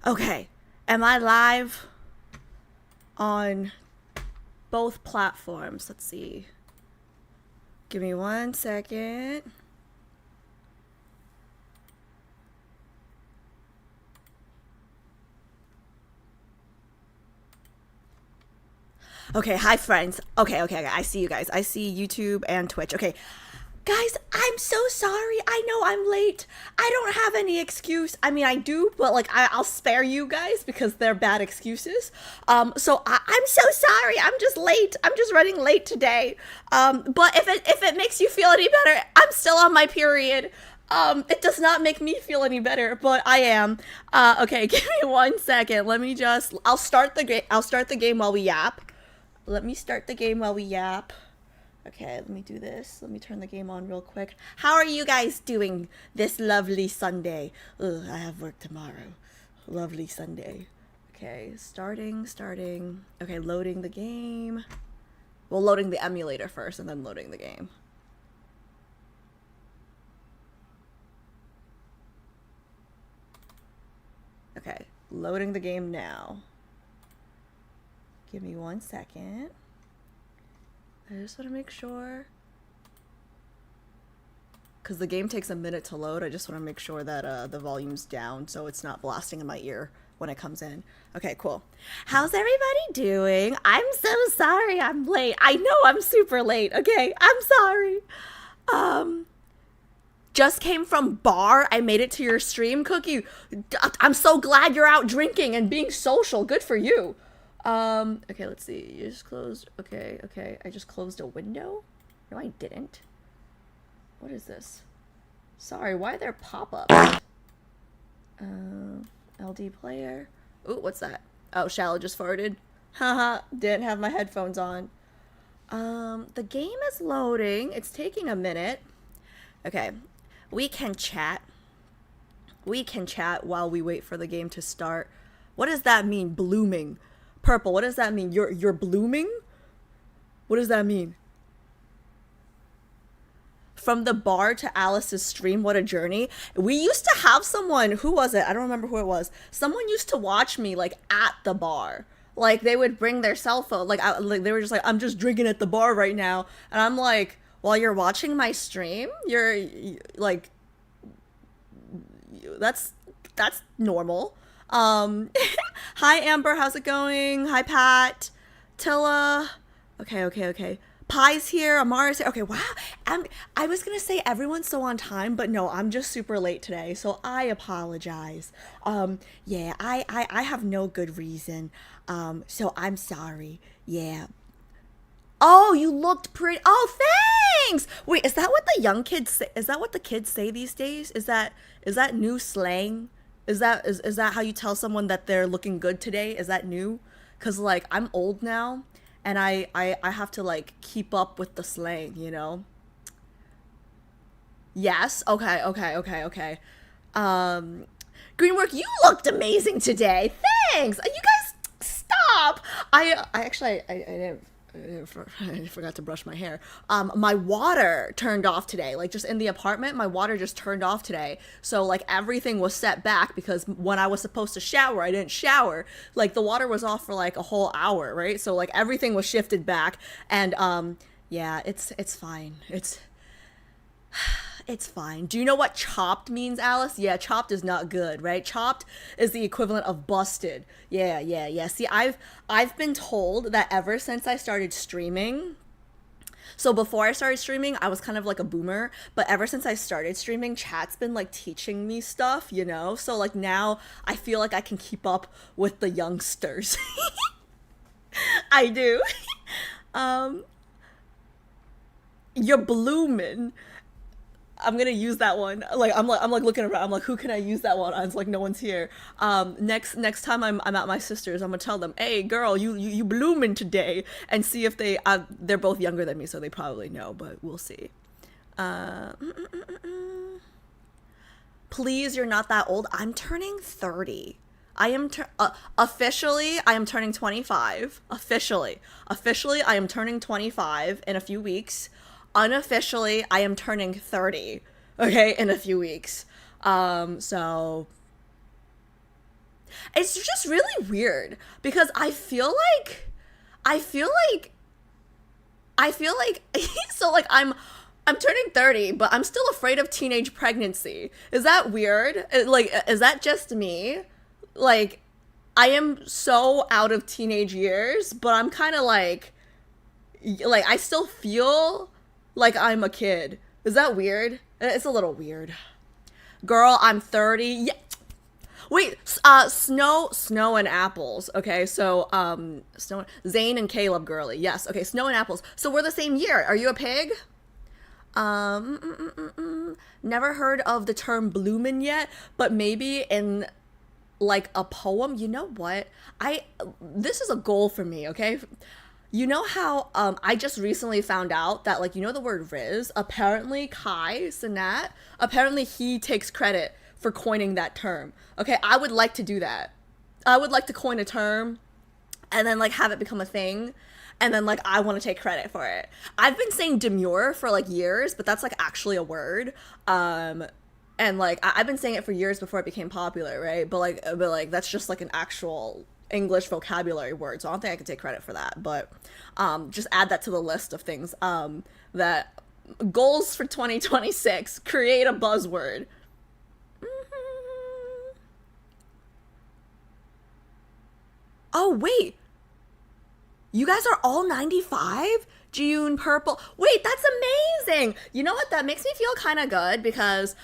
Okay, am I live on both platforms? Let's see. Give me 1 second. Okay, hi friends. Okay. I see you guys. I see YouTube and Twitch. Okay. Guys, I'm so sorry. I know I'm late. I don't have any excuse. I mean, I do, but like I'll spare you guys because they're bad excuses. I'm so sorry. I'm just late. I'm just running late today. But if it makes you feel any better, I'm still on my period. It does not make me feel any better, but I am. Okay, give me 1 second. Let me just. I'll start the game. I'll start the game while we yap. Let me start the game while we yap. Okay, let me do this. Let me turn the game on real quick. How are you guys doing this lovely Sunday? Ugh, I have work tomorrow. Lovely Sunday. Okay, starting. Okay, loading the game. Well, loading the emulator first and then loading the game. Okay, loading the game now. Give me 1 second. I just want to make sure. Because the game takes a minute to load, I just want to make sure that the volume's down so it's not blasting in my ear when it comes in. Okay, cool. How's everybody doing? I'm so sorry I'm late. I know I'm super late. Okay, I'm sorry. Just came from bar. I made it to your stream, Cookie. I'm so glad you're out drinking and being social. Good for you. Okay, let's see. You just closed. Okay. I just closed a window? No, I didn't. What is this? Sorry, why are there pop-ups? LD player. Ooh, what's that? Oh, Shallow just farted. Haha, didn't have my headphones on. The game is loading. It's taking a minute. Okay, we can chat. We can chat while we wait for the game to start. What does that mean, blooming? Purple, what does that mean? You're blooming? What does that mean? From the bar to Alice's stream, what a journey. We used to have someone, who was it? I don't remember who it was. Someone used to watch me like at the bar. Like they would bring their cell phone. Like they were just like, I'm just drinking at the bar right now. And I'm like, while you're watching my stream, you're like, that's normal. Hi Amber, how's it going? Hi Pat, Tilla. Okay. Pie's here, Amara's here. Okay, wow. I was gonna say everyone's so on time, but no, I'm just super late today, so I apologize. Yeah, I have no good reason. So I'm sorry. Yeah. Oh, you looked pretty. Oh, thanks. Wait, is that what the young kids say? Is that what the kids say these days? Is that new slang? Is that how you tell someone that they're looking good today? Is that new? Cause like I'm old now, and I have to like keep up with the slang, you know. Yes. Okay. Um, Greenwork, you looked amazing today. Thanks. You guys, stop. I actually I didn't. I forgot to brush my hair. My water turned off today. Like just in the apartment, my water just turned off today. So like everything was set back because when I was supposed to shower, I didn't shower. Like the water was off for like a whole hour, right? So like everything was shifted back, and yeah, it's fine. It's fine. Do you know what chopped means, Alice? Yeah, chopped is not good, right? Chopped is the equivalent of busted. Yeah. See, I've been told that ever since I started streaming, so before I started streaming, I was kind of like a boomer, but ever since I started streaming, chat's been like teaching me stuff, you know? So like now I feel like I can keep up with the youngsters. I do. um you're bloomin'. I'm gonna use that one. I'm like looking around. I'm like, who can I use that one on? It's like no one's here. Next time I'm at my sister's, I'm gonna tell them, hey girl, you blooming today, and see if they're both younger than me, so they probably know, but we'll see. Uh, mm, mm, mm, mm. Please, you're not that old. I'm turning 30. Officially I am turning 25. Officially I am turning 25 in a few weeks. Unofficially I am turning 30. Okay, in a few weeks. So It's just really weird because I feel like so like I'm turning 30, but I'm still afraid of teenage pregnancy. Is that weird? Like, is that just me? Like, I am so out of teenage years, but I'm kind of like I still feel like I'm a kid. Is that weird? It's a little weird. Girl, I'm 30. Yeah. Wait, snow and apples. Okay, so Zane and Caleb Gurley. Yes. Okay, snow and apples. So we're the same year. Are you a pig? Never heard of the term bloomin' yet, but maybe in like a poem. You know what? This is a goal for me, okay? You know how I just recently found out that, like, you know the word Riz? Apparently Kai Sinat, apparently he takes credit for coining that term. Okay, I would like to do that. I would like to coin a term and then like have it become a thing. And then like I want to take credit for it. I've been saying demure for like years, but that's like actually a word. And like I've been saying it for years before it became popular, right? But like that's just like an actual English vocabulary word, so I don't think I can take credit for that. But just add that to the list of things that goals for 2026: create a buzzword. Oh wait, you guys are all 95? June purple. Wait, that's amazing. You know what? That makes me feel kind of good because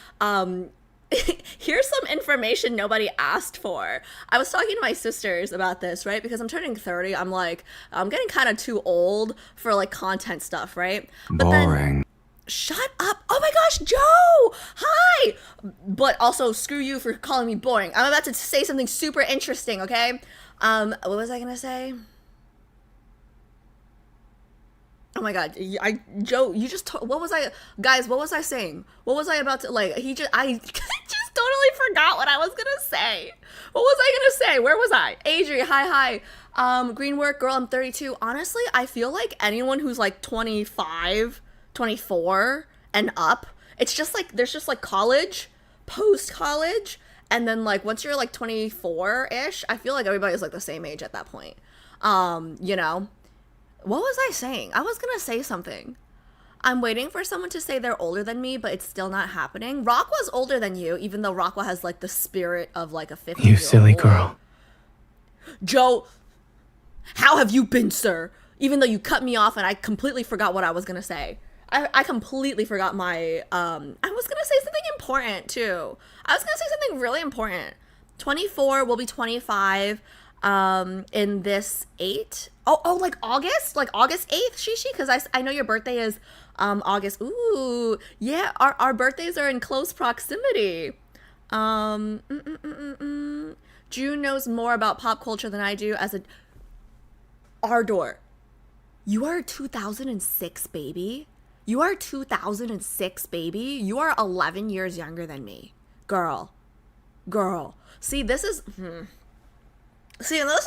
here's some information nobody asked for. I was talking to my sisters about this, right? Because I'm turning 30. I'm like, I'm getting kind of too old for like content stuff, right? But boring. Then, shut up. Oh my gosh, Joe. Hi. But also screw you for calling me boring. I'm about to say something super interesting, okay? What was I going to say? Oh my god, Joe, you just what was I, guys, what was I saying? What was I about to, like, I just totally forgot what I was gonna say. What was I gonna say? Where was I? Adri, hi. Greenwork, girl, I'm 32. Honestly, I feel like anyone who's like 25, 24 and up, it's just like, there's just like college, post-college, and then like once you're like 24-ish, I feel like everybody's like the same age at that point. You know? What was I saying? I was gonna say something. I'm waiting for someone to say they're older than me, but it's still not happening. Rockwell's older than you, even though Rockwell has like the spirit of like a 50-year-old. You silly girl. Joe, how have you been, sir? Even though you cut me off and I completely forgot what I was gonna say. I completely forgot my, I was gonna say something important too. I was gonna say something really important. 24 will be 25 in this 8. Like August 8th, Shishi, because I know your birthday is August. Ooh, yeah, our birthdays are in close proximity. June knows more about pop culture than I do as a Ardor. You are a 2006 baby. You are 2006 baby. You are 11 years younger than me. Girl. See, this is See, this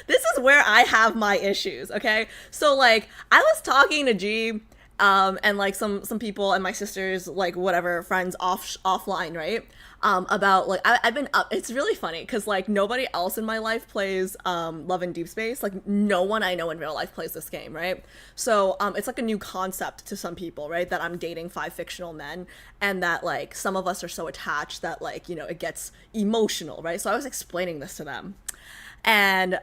is where I have my issues, okay? So, like, I was talking to G, and, like, some people and my sisters, like, whatever, friends offline, right? About, like, I've been up, it's really funny, because, like, nobody else in my life plays, Love and Deepspace. Like, no one I know in real life plays this game, right? So, it's, like, a new concept to some people, right? That I'm dating 5 fictional men, and that, like, some of us are so attached that, like, you know, it gets emotional, right? So I was explaining this to them. And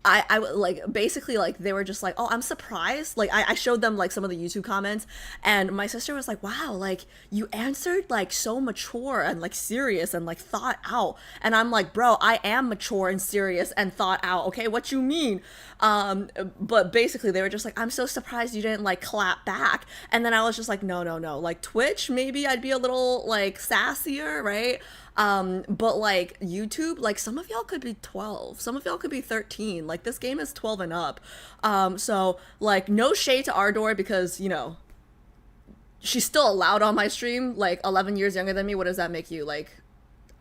I like basically like they were just like, oh, I'm surprised. Like I showed them like some of the YouTube comments, and my sister was like, wow, like you answered like so mature and like serious and like thought out. And I'm like, bro, I am mature and serious and thought out. Okay, what you mean? But basically they were just like, I'm so surprised you didn't like clap back. And then I was just like, no. Like Twitch, maybe I'd be a little like sassier, right? But like YouTube, like some of y'all could be 12, some of y'all could be 13. Like this game is 12 and up. So like no shade to Ardor because, you know, she's still allowed on my stream, like 11 years younger than me. What does that make you? Like,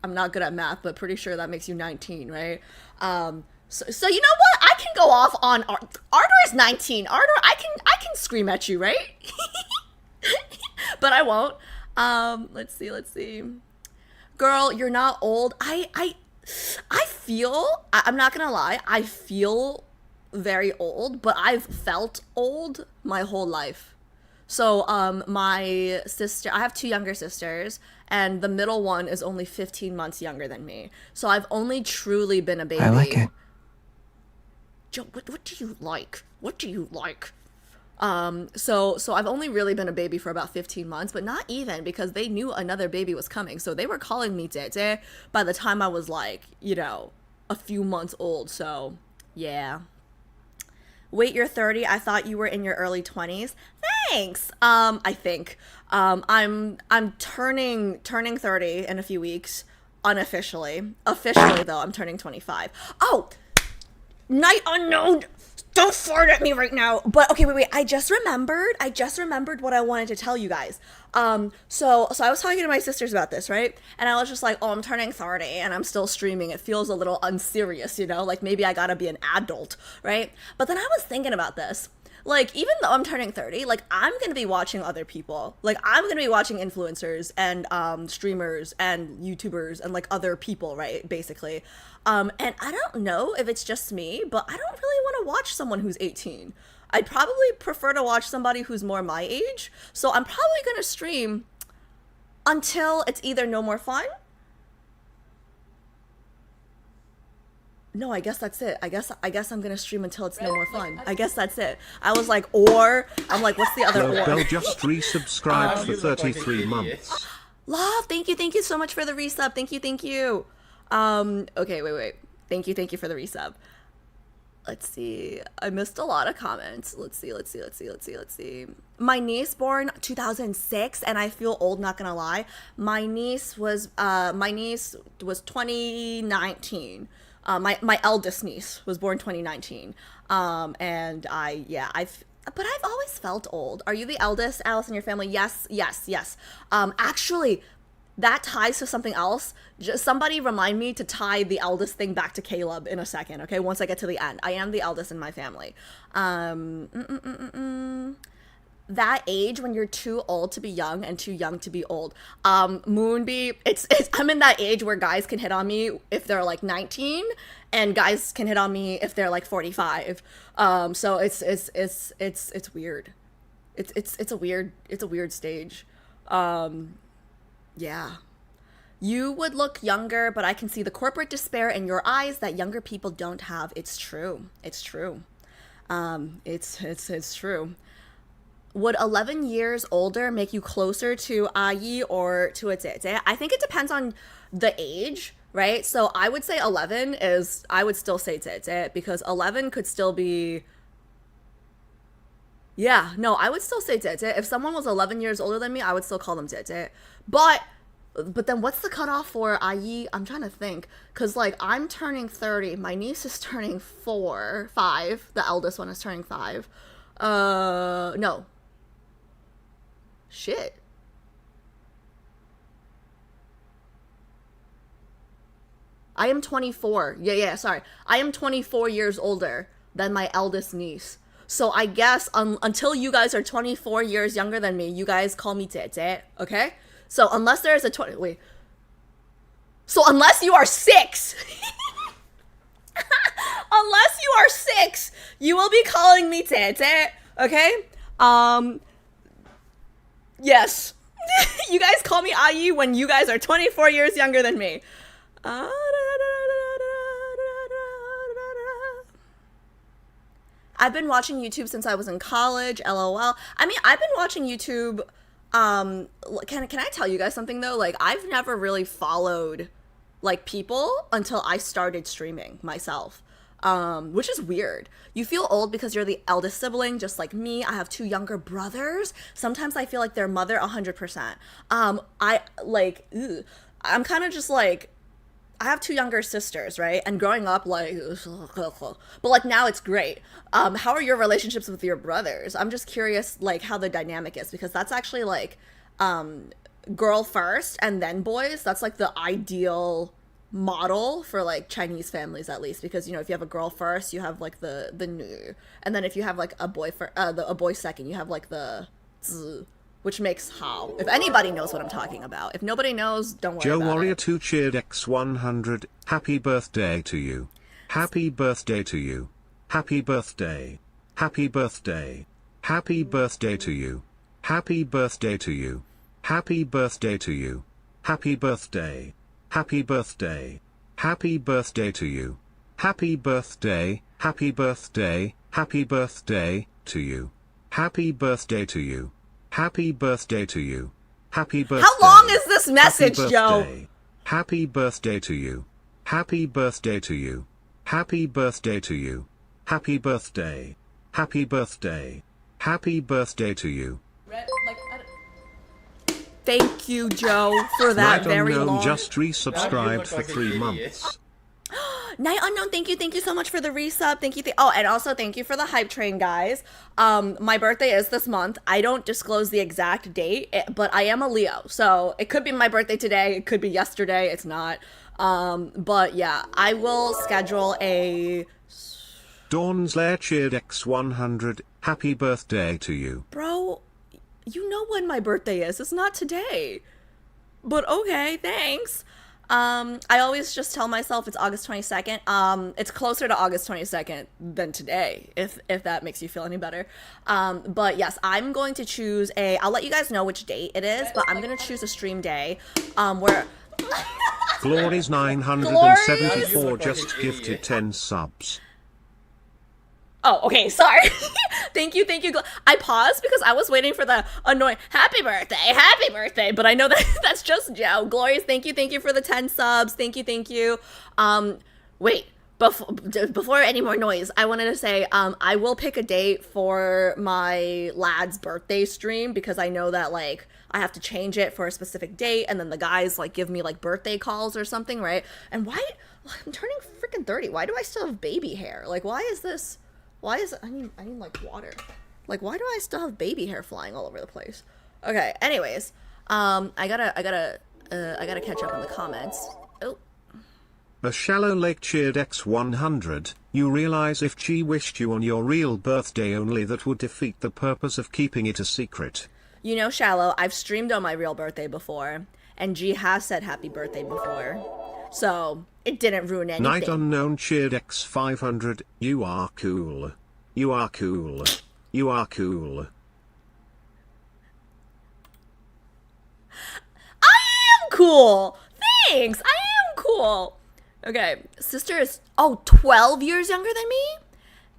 I'm not good at math, but pretty sure that makes you 19, right? So you know what? I can go off on Ardor is 19. Ardor, I can scream at you, right? But I won't. Let's see. Girl, you're not old. I'm not gonna lie, I feel very old, but I've felt old my whole life. So, my sister, I have two younger sisters, and the middle one is only 15 months younger than me. So I've only truly been a baby. I like it. Joe, what do you like? What do you like? So I've only really been a baby for about 15 months, but not even because they knew another baby was coming. So they were calling me Tete by the time I was like, a few months old. So, yeah. Wait, you're 30. I thought you were in your early 20s. Thanks. I think. I'm turning 30 in a few weeks unofficially. Officially though, I'm turning 25. Oh, Night Unknown. Don't fart at me right now. But okay, wait. I just remembered what I wanted to tell you guys. So I was talking to my sisters about this, right? And I was just like, oh, I'm turning 30 and I'm still streaming. It feels a little unserious, like maybe I gotta be an adult, right? But then I was thinking about this. Like, even though I'm turning 30, like, I'm gonna be watching other people. Like, I'm gonna be watching influencers and streamers and YouTubers and, like, other people, right, basically. And I don't know if it's just me, but I don't really want to watch someone who's 18. I'd probably prefer to watch somebody who's more my age. So I'm probably gonna stream until it's either no more fun. No, I guess that's it. I guess I'm gonna stream until it's no more fun. I guess that's it. I was like, I'm like, what's the other or? Bell just resubscribed for 33 months. Love, thank you so much for the resub. Thank you. Okay, wait. Thank you for the resub. Let's see. I missed a lot of comments. Let's see. My niece born 2006, and I feel old, not gonna lie. My niece was 2019. My eldest niece was born 2019. And but I've always felt old. Are you the eldest, Alice, in your family? Yes. Actually, that ties to something else. Just somebody remind me to tie the eldest thing back to Caleb in a second, okay? Once I get to the end. I am the eldest in my family. That age when you're too old to be young and too young to be old. Moonbee, it's I'm in that age where guys can hit on me if they're like 19 and guys can hit on me if they're like 45. So it's weird. It's a weird stage. Yeah. You would look younger, but I can see the corporate despair in your eyes that younger people don't have. It's true. It's true. Would 11 years older make you closer to Ayi or to a Tete? I think it depends on the age, right? So I would say 11 I would still say Tete because 11 could still be... Yeah, no, I would still say Tete. If someone was 11 years older than me, I would still call them Tete. But then what's the cutoff for Ayi? I'm trying to think. Because, like, I'm turning 30. My niece is turning 5. The eldest one is turning 5. No. Shit. I am 24. Yeah, sorry. I am 24 years older than my eldest niece. So I guess until you guys are 24 years younger than me, you guys call me Tete, okay? So unless there is a So unless you are 6, you will be calling me Tete, okay? Yes. You guys call me Ayi when you guys are 24 years younger than me. I've been watching YouTube since I was in college, LOL. I mean, I've been watching YouTube, can I tell you guys something though? Like, I've never really followed, like, people until I started streaming myself, which is weird. You feel old because you're the eldest sibling, just like me. I have 2 younger brothers. Sometimes I feel like their mother 100%. I'm kind of just like, I have 2 younger sisters, right? And growing up, like, but like now it's great. How are your relationships with your brothers? I'm just curious, like, how the dynamic is, because that's actually like, girl first and then boys. That's like the ideal model for like Chinese families, at least, because if you have a girl first, you have like the nu, and then if you have like a boy a boy second, you have like the zi, which makes how. If anybody knows what I'm talking about. If nobody knows, don't worry Joe about Warrior it. 2 cheered X100. Happy birthday to you. Happy birthday to you. Happy birthday. Happy birthday. Happy birthday to you. Happy birthday to you. Happy birthday to you. Happy birthday. Happy birthday. Happy birthday to you. Happy birthday. Happy birthday. Happy birthday to you. Happy birthday to you. Happy birthday to you. Happy birthday. How long is this message, Happy Joe? birthday. Happy birthday to you. Happy birthday to you. Happy birthday to you. Happy birthday. Happy birthday. Happy birthday to you. Thank you, Joe, for that Night very Unknown long. just resubscribed for 3 months. Night Unknown, thank you so much for the resub. Thank you. Oh, and also thank you for the hype train, guys. My birthday is this month. I don't disclose the exact date, but I am a Leo, so it could be my birthday today. It could be yesterday. It's not. But yeah, I will schedule a. Dawn's Lair cheered X100. Happy birthday to you. Bro, you know when my birthday is. It's not today. But okay, thanks. I always just tell myself it's August 22nd. It's closer to August 22nd than today, if that makes you feel any better. But yes, I'm going to choose I'll let you guys know which date it is, but I'm going to choose a stream day, where... Glory's 974 just gifted 10 subs. Oh, okay, sorry. Thank you. I paused because I was waiting for the annoying happy birthday, but I know that that's just Joe. Glorious, thank you for the 10 subs. Thank you. Wait, before any more noise, I wanted to say, I will pick a date for my lad's birthday stream because I know that, like, I have to change it for a specific date, and then the guys, like, give me, like, birthday calls or something, right? And why, I'm turning freaking 30. Why do I still have baby hair? Like, why is this... Why is it? I need like water. Like, why do I still have baby hair flying all over the place? Okay. Anyways, I gotta catch up on the comments. Oh. A Shallow Lake cheered X100. You realize if G wished you on your real birthday only, that would defeat the purpose of keeping it a secret. You know, Shallow, I've streamed on my real birthday before, and G has said happy birthday before. So, it didn't ruin anything. Night Unknown cheered X500. You are cool. You are cool. You are cool. I am cool! Thanks! I am cool! Okay, sister is, 12 years younger than me?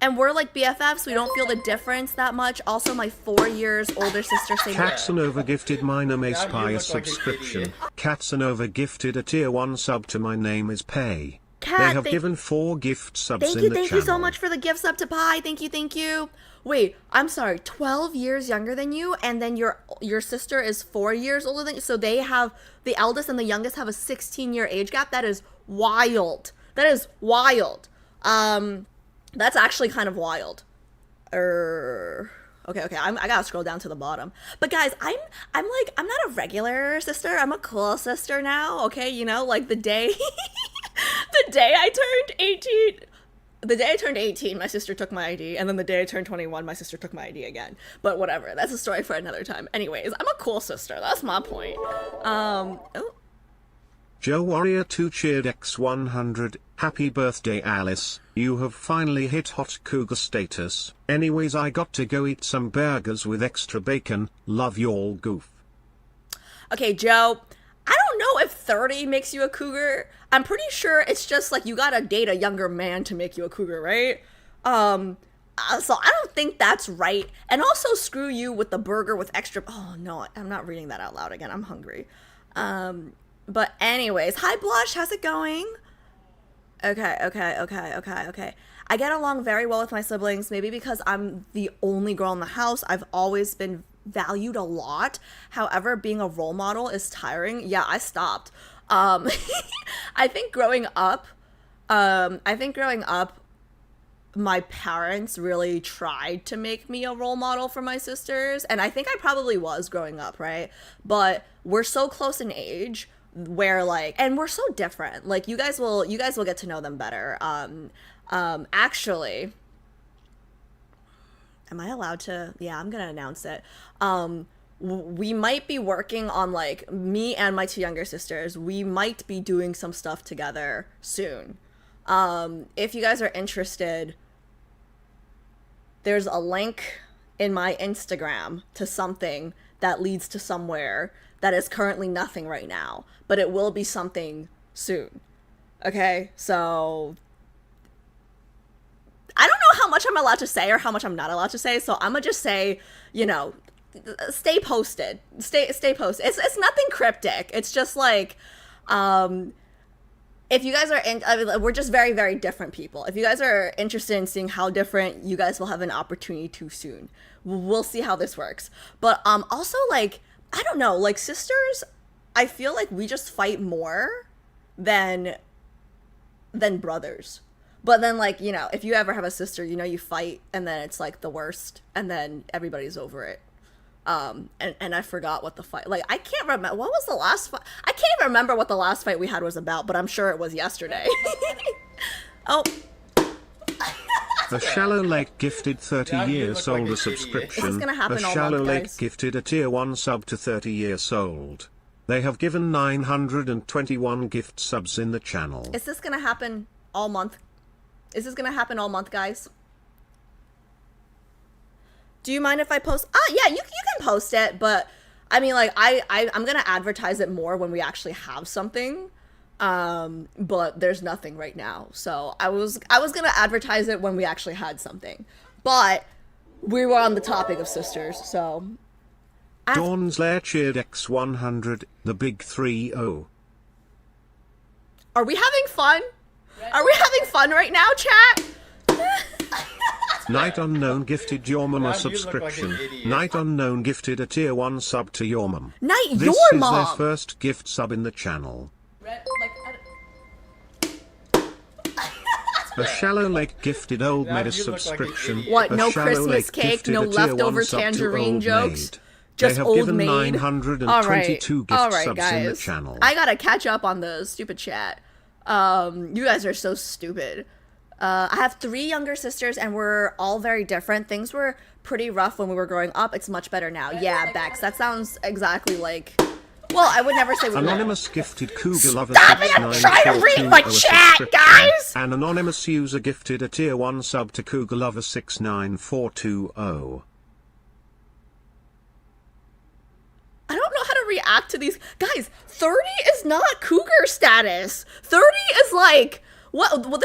And we're like BFFs, we don't feel the difference that much. Also, my 4 years older sister same year. Katsanova gifted My Name is Pie a subscription. Katsanova gifted a tier 1 sub to My Name is Pay. Kat, they have given 4 gift subs in the channel. Thank you so much for the gift sub to Pie. Thank you. Wait, I'm sorry, 12 years younger than you, and then your sister is 4 years older than you, so they have, the eldest and the youngest have a 16-year age gap. That is wild. That's actually kind of wild. Okay, I gotta scroll down to the bottom. But guys, I'm not a regular sister. I'm a cool sister now. Okay, you know, like the day I turned 18, my sister took my ID, and then the day I turned 21, my sister took my ID again. But whatever, that's a story for another time. Anyways, I'm a cool sister. That's my point. Joe Warrior 2 cheered X100. Happy birthday, Alice. You have finally hit hot cougar status. Anyways, I got to go eat some burgers with extra bacon. Love y'all, goof. Okay, Joe, I don't know if 30 makes you a cougar. I'm pretty sure it's just like you gotta date a younger man to make you a cougar, right? So I don't think that's right. And also, screw you with the burger with extra... Oh, no, I'm not reading that out loud again. I'm hungry. But anyways, hi Blush, how's it going? Okay. I get along very well with my siblings, maybe because I'm the only girl in the house. I've always been valued a lot. However, being a role model is tiring. Yeah, I stopped. I think growing up, my parents really tried to make me a role model for my sisters, and I think I probably was growing up, right? But we're so close in age where, like, and we're so different. Like, you guys will get to know them better. Actually, am I allowed to? Yeah, I'm gonna announce it. we might be working on, like, me and my two younger sisters, we might be doing some stuff together soon. If you guys are interested, there's a link in my Instagram to something that leads to somewhere that is currently nothing right now, but it will be something soon. Okay, so I don't know how much I'm allowed to say or how much I'm not allowed to say, so I'm gonna just say, you know, stay posted. Stay posted. It's nothing cryptic. It's just like, if you guys are in, I mean, we're just very, very different people. If you guys are interested in seeing how different, you guys will have an opportunity to soon. We'll see how this works. But also, like, I don't know, like, sisters, I feel like we just fight more than brothers. But then, like, you know, if you ever have a sister, you know, you fight and then it's like the worst and then everybody's over it. And I forgot what the fight, like, I can't remember, what was the last fight? I can't even remember what the last fight we had was about, but I'm sure it was yesterday. Oh. A Shallow Lake gifted 30 years old a subscription. This is gonna happen a all Shallow month, Lake guys. gifted a tier 1 sub to 30 years old. They have given 921 gift subs in the channel. Is this gonna happen all month? Is this gonna happen all month, guys? Do you mind if I post? Yeah, you can post it, but I mean, like, I'm gonna advertise it more when we actually have something. But there's nothing right now, so I was gonna advertise it when we actually had something, but we were on the topic of sisters, so. Dawn's Lair cheered X100, the big 3-0. Are we having fun? Are we having fun right now, chat? Night Unknown gifted your mum a subscription. Night Unknown gifted a tier 1 sub to your mum. Night, this your is mom. their first gift sub in the channel. A Shallow Lake gifted Old Maid a subscription. What, no A Shallow Christmas Lake cake, gifted no a tier 1 leftover sub to tangerine Old jokes? Maid. Just they have Old given Maid? 922 gift All right, subs guys. in the channel. I gotta catch up on the stupid chat. You guys are so stupid. I have 3 younger sisters and we're all very different. Things were pretty rough when we were growing up. It's much better now. Yeah, Bex, that sounds exactly like... Well, I would never say... Anonymous gifted Cougar Lover Stop it! I'm trying to read my chat, guys! An anonymous user gifted a tier 1 sub to Cougar Lover 69420. I don't know how to react to these. Guys, 30 is not cougar status. 30 is like... What? Well,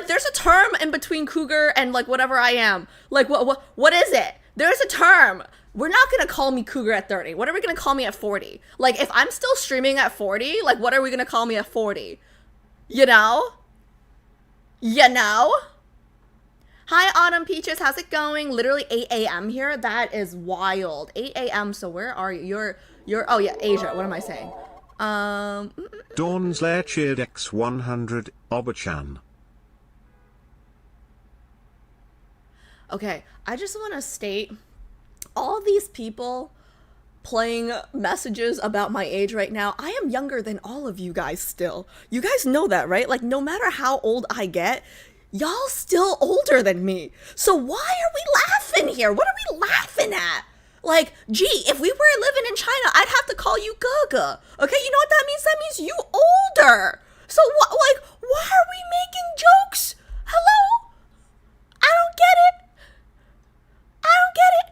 there's a term in between cougar and, like, whatever I am. Like, what is it? There's a term. We're not gonna call me cougar at 30. What are we gonna call me at 40? Like, if I'm still streaming at 40, like, what are we gonna call me at 40? You know? You know? Hi, Autumn Peaches. How's it going? Literally 8 a.m. here. That is wild. 8 a.m. So where are you? You're. Oh yeah, Asia. What am I saying? Dawn's Lair cheered X100, Obachan. Okay, I just want to state, all these people playing messages about my age right now, I am younger than all of you guys still. You guys know that, right? Like, no matter how old I get, y'all still older than me. So why are we laughing here? What are we laughing at? Like, gee, if we were living in China, I'd have to call you Gaga. Okay, you know what that means? That means you older. So what? Like, why are we making jokes? Hello? I don't get it. I don't get it.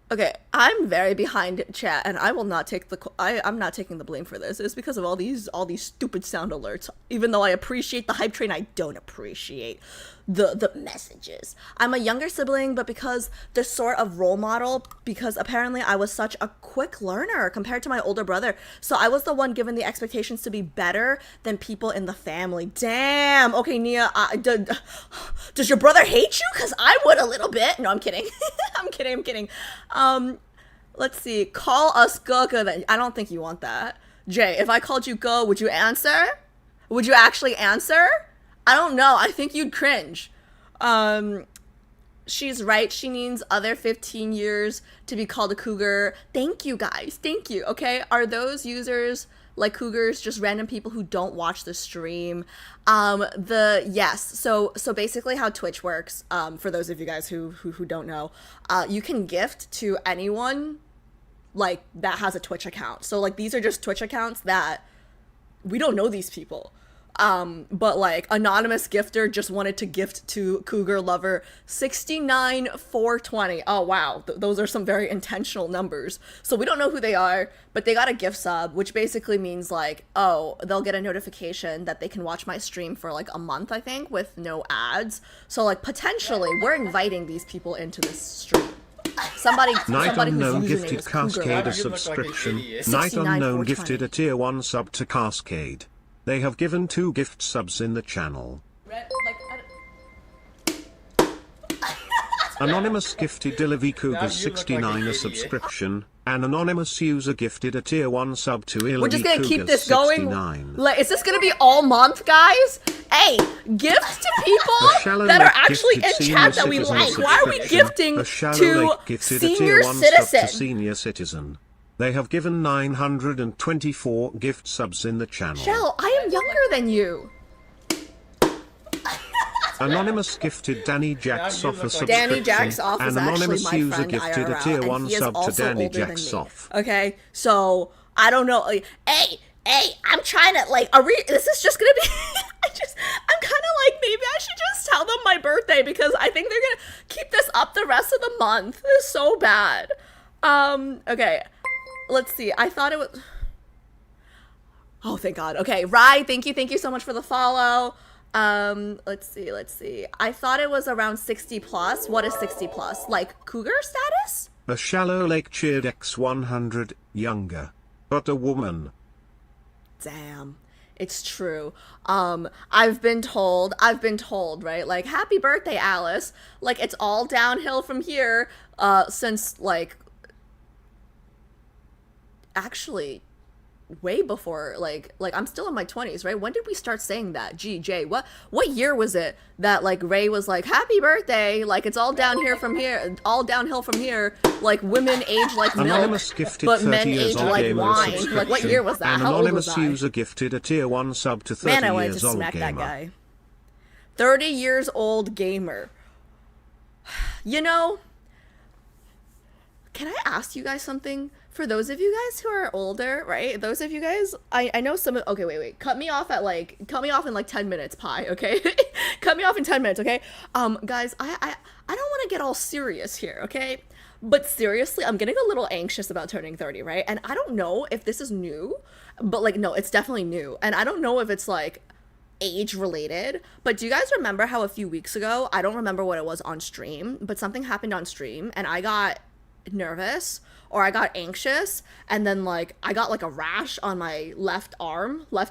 Okay, I'm very behind chat, and I will not take the. I'm not taking the blame for this. It's because of all these stupid sound alerts. Even though I appreciate the hype train, I don't appreciate the messages. I'm a younger sibling, but because the sort of role model, because apparently I was such a quick learner compared to my older brother, so I was the one given the expectations to be better than people in the family. Damn. Okay, Nia, does your brother hate you? Because I would a little bit. No, I'm kidding. I'm kidding. Let's see. Call us Gaga then. I don't think you want that. Jay, if I called you Go, would you answer? Would you actually answer? I don't know. I think you'd cringe. She's right. She needs other 15 years to be called a cougar. Thank you, guys. Thank you. Okay. Are those users like cougars, just random people who don't watch the stream. So basically how Twitch works, for those of you guys who don't know, you can gift to anyone like that has a Twitch account. So like these are just Twitch accounts that we don't know these people. But like anonymous gifter just wanted to gift to Cougar Lover 69,420. Oh wow, those are some very intentional numbers. So we don't know who they are, but they got a gift sub, which basically means like, oh, they'll get a notification that they can watch my stream for like a month, I think, with no ads. So like potentially we're inviting these people into this stream. Somebody Unknown whose username gifted is Cougar Cascade a Lover. subscription. 69,420. Night Unknown gifted a tier 1 sub to Cascade. They have given 2 gift subs in the channel. Anonymous gifted Delivery Cougars 69 a subscription. An anonymous user gifted a tier 1 sub to Illy We're just gonna keep Cougars this going. 69. Like, is this gonna be all month, guys? Hey, gift to people that are actually in chat that we like. Why are we gifting to senior citizens? Senior citizen. They have given 924 gift subs in the channel. Shell, I am younger than you. Anonymous gifted Danny Jacksoff a subscription. Danny Jacksoff is An anonymous actually my user friend gifted IRL, a tier and 1 he is sub to also Danny older than me. Jacksoff. Okay, so I don't know. Like, hey, I'm trying to like. This is just gonna be. I'm kind of like, maybe I should just tell them my birthday because I think they're gonna keep this up the rest of the month. This is so bad. Okay. Let's see. I thought it was. Oh, thank God. Okay, Rye, thank you so much for the follow. Let's see. I thought it was around 60 plus. What is 60 plus? Like cougar status? A shallow lake cheered X100 younger, but a woman. Damn. It's true. I've been told, right? Like, happy birthday, Alice. Like, it's all downhill from here, since like actually way before like I'm still in my 20s, right? When did we start saying that? Jay, what year was it that like Ray was like, happy birthday, like it's all downhill from here, like women age like Anonymous milk, gifted but 30 men years age old like gamer wine. Like, subscription. what year was that? An How old was anonymous I? user gifted a tier 1 sub to 30 Man, I wanted years to old smack that gamer. guy. 30 years old gamer. You know, can I ask you guys something? For those of you guys who are older, right? Those of you guys, I know some of, okay, wait. Cut me off in like 10 minutes, Pie, okay? Cut me off in 10 minutes, okay? Guys, I don't want to get all serious here, okay? But seriously, I'm getting a little anxious about turning 30, right? And I don't know if this is new, but like, no, it's definitely new. And I don't know if it's like age related, but do you guys remember how a few weeks ago, I don't remember what it was on stream, but something happened on stream and I got nervous or I got anxious, and then like I got like a rash on my left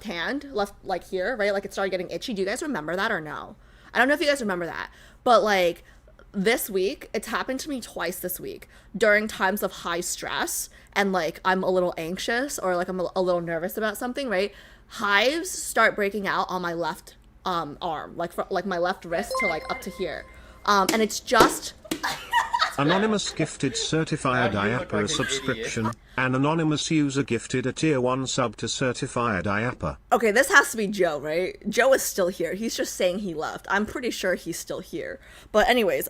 hand, like here, right? Like it started getting itchy. Do you guys remember that or no? I don't know if you guys remember that, but like this week, it's happened to me twice this week during times of high stress and like I'm a little anxious or like I'm a little nervous about something, right? Hives start breaking out on my left arm, like my left wrist to like up to here, and it's just. Anonymous gifted Certified IAPA a subscription. An anonymous user gifted a tier 1 sub to Certified IAPA. Okay, this has to be Joe, right? Joe is still here. He's just saying he left. I'm pretty sure he's still here. But anyways,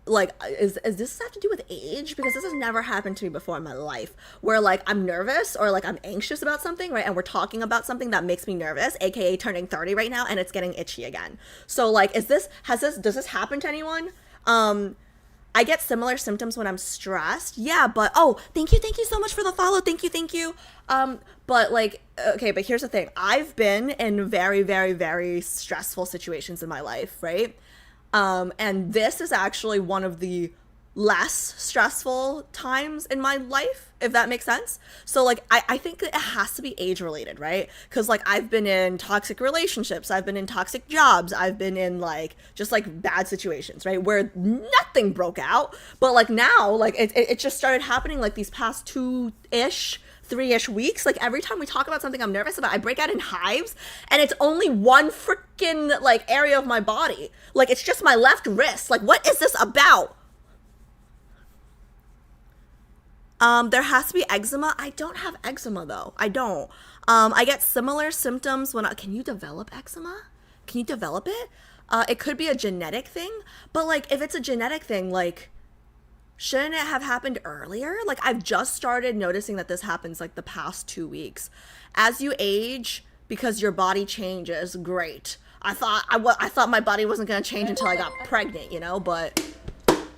like, is this have to do with age? Because this has never happened to me before in my life, where like I'm nervous or like I'm anxious about something, right? And we're talking about something that makes me nervous, aka turning 30 right now, and it's getting itchy again. So like, does this happen to anyone? I get similar symptoms when I'm stressed. Yeah, but thank you so much for the follow. Thank you. But like, okay, but here's the thing. I've been in very, very, very stressful situations in my life, right? And this is actually one of the less stressful times in my life, if that makes sense. So like I think that it has to be age related, right? Because like I've been in toxic relationships, I've been in toxic jobs, I've been in like just like bad situations, right, where nothing broke out, but like now like it just started happening like these past 3-ish weeks. Like every time we talk about something I'm nervous about, I break out in hives, and it's only one freaking like area of my body. Like it's just my left wrist. Like what is this about? There has to be eczema. I don't have eczema though. I don't. I get similar symptoms when can you develop eczema? Can you develop it? It could be a genetic thing, but like if it's a genetic thing, like shouldn't it have happened earlier? Like I've just started noticing that this happens like the past 2 weeks. As you age, because your body changes, great. I thought my body wasn't gonna change until I got pregnant, you know, but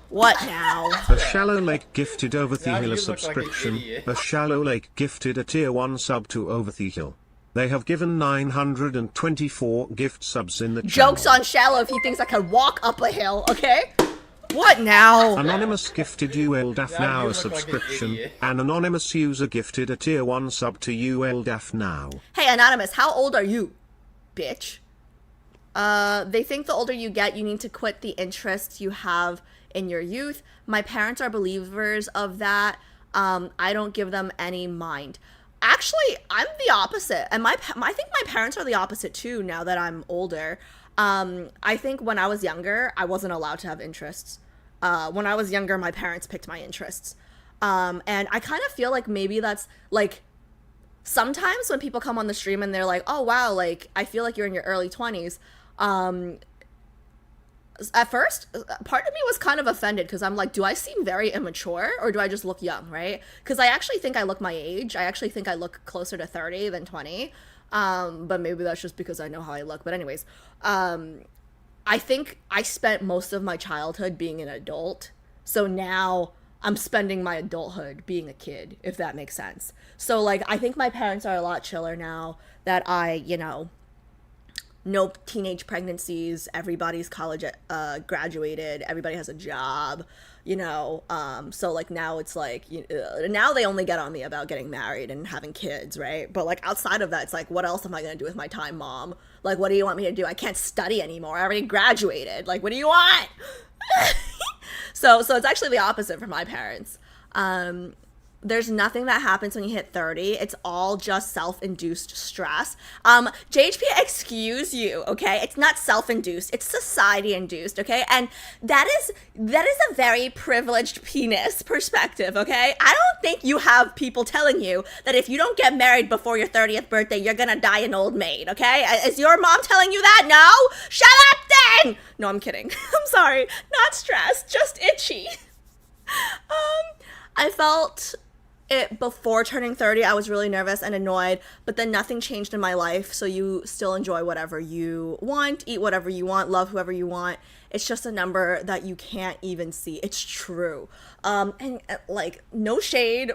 what now? A Shallow Lake gifted Overthy Now Hill you a look like an subscription. idiot. A Shallow Lake gifted a tier 1 sub to Overthy Hill. They have given 924 gift subs in the channel. Joke's on Shallow if he thinks I can walk up a hill, okay? What now? Anonymous gifted ULDAF Now now you a look like an subscription. idiot. An anonymous user gifted a tier 1 sub to ULDAF now. Hey, Anonymous, how old are you, bitch? They think the older you get, you need to quit the interests you have in your youth. My parents are believers of that. I don't give them any mind. Actually, I'm the opposite, and I think my parents are the opposite too. Now that I'm older, I think when I was younger, I wasn't allowed to have interests. When I was younger, my parents picked my interests, and I kind of feel like maybe that's like. Sometimes when people come on the stream and they're like, oh wow, like I feel like you're in your early 20s, at first part of me was kind of offended because I'm like, do I seem very immature or do I just look young, right? Because I actually think I look my age. I actually think I look closer to 30 than 20, but maybe that's just because I know how I look. But anyways, I think I spent most of my childhood being an adult, so now I'm spending my adulthood being a kid, if that makes sense. So, like, I think my parents are a lot chiller now that I, you know, no teenage pregnancies, everybody's college graduated, everybody has a job, you know, so, like, now it's like, now they only get on me about getting married and having kids, right? But, like, outside of that, it's like, what else am I going to do with my time, Mom? Like, what do you want me to do? I can't study anymore. I already graduated. Like, what do you want? So it's actually the opposite for my parents. There's nothing that happens when you hit 30. It's all just self-induced stress. JHP, excuse you, okay? It's not self-induced. It's society-induced, okay? And that is a very privileged penis perspective, okay? I don't think you have people telling you that if you don't get married before your 30th birthday, you're gonna die an old maid, okay? Is your mom telling you that? No? Shut up then! No, I'm kidding. I'm sorry. Not stressed, just itchy. I felt it before turning 30. I was really nervous and annoyed, but then nothing changed in my life. So you still enjoy whatever you want, eat whatever you want, love whoever you want. It's just a number that you can't even see. It's true. And like, no shade,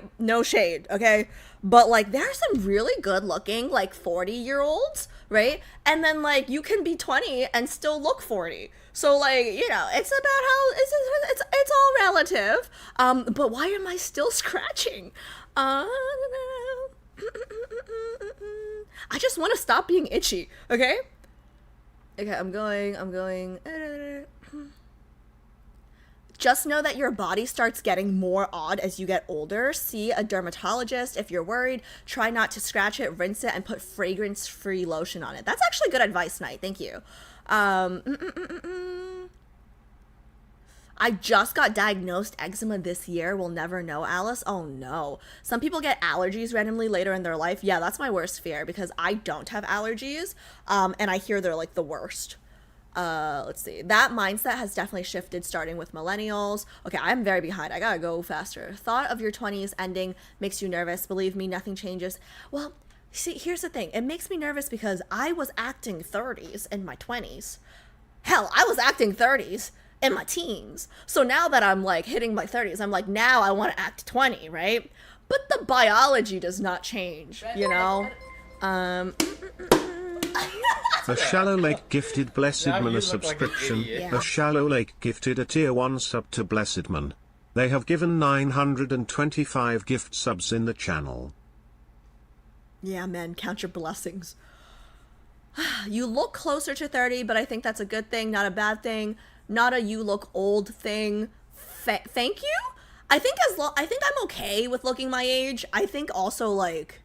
okay? But like, there are some really good looking like 40-year-olds, right? And then like, you can be 20 and still look 40. So like, you know, it's about how it's all relative. But why am I still scratching? I just want to stop being itchy, okay? Okay, I'm going. Just know that your body starts getting more odd as you get older. See a dermatologist if you're worried. Try not to scratch it, rinse it, and put fragrance-free lotion on it. That's actually good advice, Knight. Thank you. I just got diagnosed eczema this year. We'll never know, Alice. Oh no. Some people get allergies randomly later in their life. Yeah, that's my worst fear because I don't have allergies. And I hear they're like the worst. Let's see. That mindset has definitely shifted starting with millennials. Okay, I'm very behind. I gotta go faster. Thought of your 20s ending makes you nervous. Believe me, nothing changes. Well, see, here's the thing. It makes me nervous because I was acting 30s in my 20s. Hell, I was acting 30s in my teens. So now that I'm like hitting my 30s, I'm like, now I want to act 20, right? But the biology does not change, you know? A Shallow Lake gifted Blessedman Now a you look like an subscription. idiot. A Shallow Lake gifted a tier 1 sub to Blessedman. They have given 925 gift subs in the channel. Yeah, man, count your blessings. You look closer to 30, but I think that's a good thing, not a bad thing. Not a you look old thing. Thank you? I think I think I'm okay with looking my age. I think also like,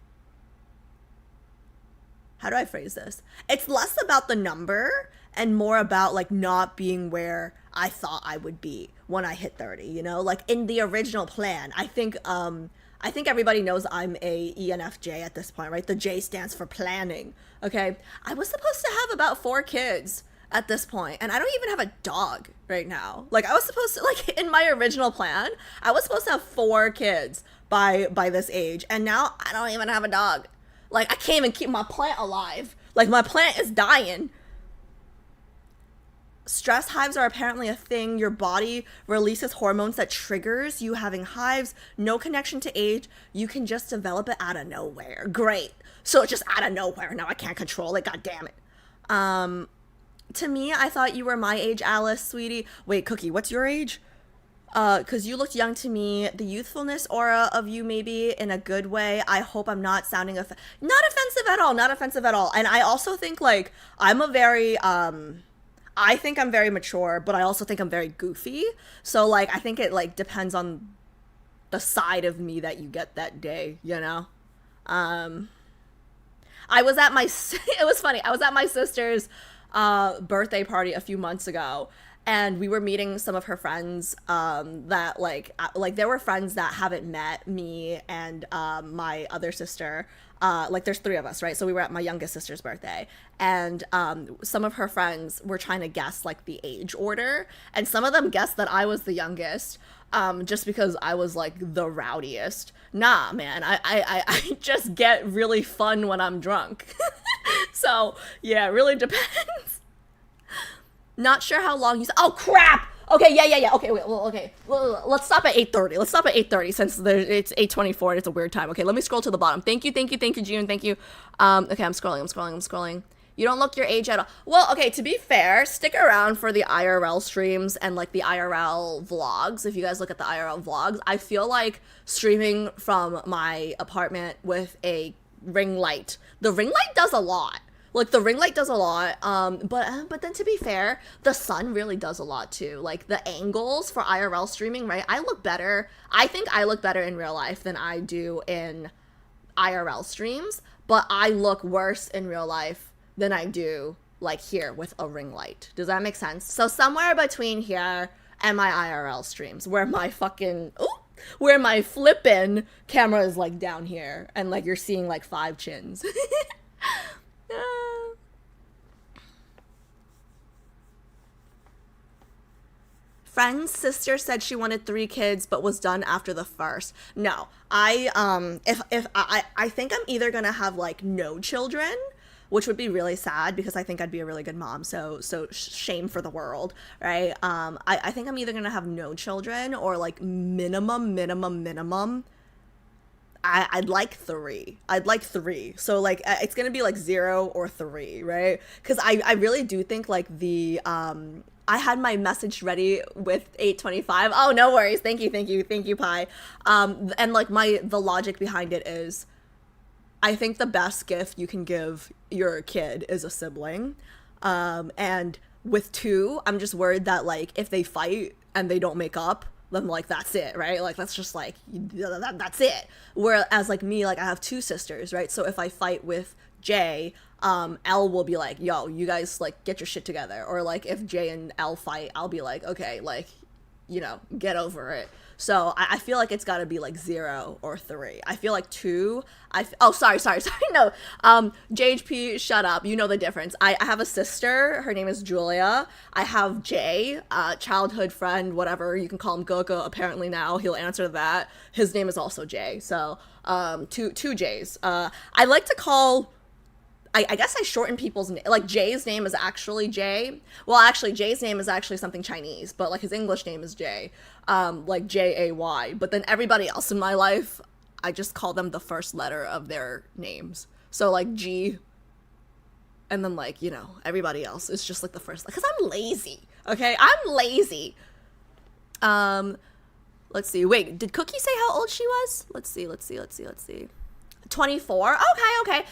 how do I phrase this? It's less about the number and more about like not being where I thought I would be when I hit 30, you know? Like in the original plan, I think I think everybody knows I'm a ENFJ at this point, right? The J stands for planning, okay? I was supposed to have about 4 kids at this point, and I don't even have a dog right now. Like, I was supposed to, like, in my original plan, I was supposed to have 4 kids by this age, and now I don't even have a dog. Like, I can't even keep my plant alive. Like, my plant is dying. Stress hives are apparently a thing. Your body releases hormones that triggers you having hives. No connection to age. You can just develop it out of nowhere. Great. So it's just out of nowhere. Now I can't control it. God damn it. To me, I thought you were my age, Alice, sweetie. Wait, Cookie, what's your age? Because you looked young to me. The youthfulness aura of you, maybe in a good way. I hope I'm not sounding not offensive at all. Not offensive at all. And I also think, like, I'm a very, I think I'm very mature, but I also think I'm very goofy. So, like, I think it, like, depends on the side of me that you get that day, you know? I was at my, it was funny. I was at my sister's birthday party a few months ago, and we were meeting some of her friends that like there were friends that haven't met me and my other sister. Like, there's 3 of us, right? So we were at my youngest sister's birthday, and some of her friends were trying to guess, like, the age order, and some of them guessed that I was the youngest, just because I was, like, the rowdiest. Nah, man, I just get really fun when I'm drunk. So, yeah, it really depends. Not sure how long you said. Oh, crap! Okay, yeah. Okay, wait, well, okay. Well, let's stop at 8:30. Let's stop at 8:30 since it's 8:24 and it's a weird time. Okay, let me scroll to the bottom. Thank you, June. Thank you. Okay, I'm scrolling. You don't look your age at all. Well, okay, to be fair, stick around for the IRL streams and, like, the IRL vlogs. If you guys look at the IRL vlogs, I feel like streaming from my apartment with a ring light. The ring light does a lot. Like, the ring light does a lot, but then, to be fair, the sun really does a lot too. Like, the angles for IRL streaming, right? I think I look better in real life than I do in IRL streams, but I look worse in real life than I do, like, here with a ring light. Does that make sense? So somewhere between here and my IRL streams, where my flippin' camera is, like, down here, and, like, you're seeing, like, 5 chins. Friend's sister said she wanted 3 kids but was done after the first. No, I think I'm either gonna have, like, no children, which would be really sad because I think I'd be a really good mom. So shame for the world, right? I think I'm either gonna have no children or, like, minimum. I'd like 3. So, like, it's gonna be, like, 0 or 3, right? Because I really do think, like, I had my message ready with 8:25. Oh, no worries. Thank you, Pi. And, like, the logic behind it is, I think the best gift you can give your kid is a sibling. And with 2, I'm just worried that, like, if they fight and they don't make up, then, like, that's it, right? Like, that's just, like, that's it. Whereas, like, me, like, I have 2 sisters, right? So if I fight with Jay, Elle will be like, yo, you guys, like, get your shit together. Or, like, if Jay and Elle fight, I'll be like, okay, like, you know, get over it. So I feel like it's got to be, like, 0 or 3. I feel like 2. Sorry. No. JHP, shut up. You know the difference. I have a sister. Her name is Julia. I have Jay, childhood friend, whatever. You can call him Goku. Apparently now he'll answer that. His name is also Jay. So, 2 Jays. I like to call... I guess I shorten people's name. Like, Jay's name is actually Jay. Well, actually, Jay's name is actually something Chinese, but, like, his English name is Jay. Like, Jay. But then everybody else in my life, I just call them the first letter of their names. So, like, G. And then, like, you know, everybody else is just, like, the first. Because I'm lazy. Okay? I'm lazy. Let's see. Wait, did Cookie say how old she was? Let's see. 24? Okay.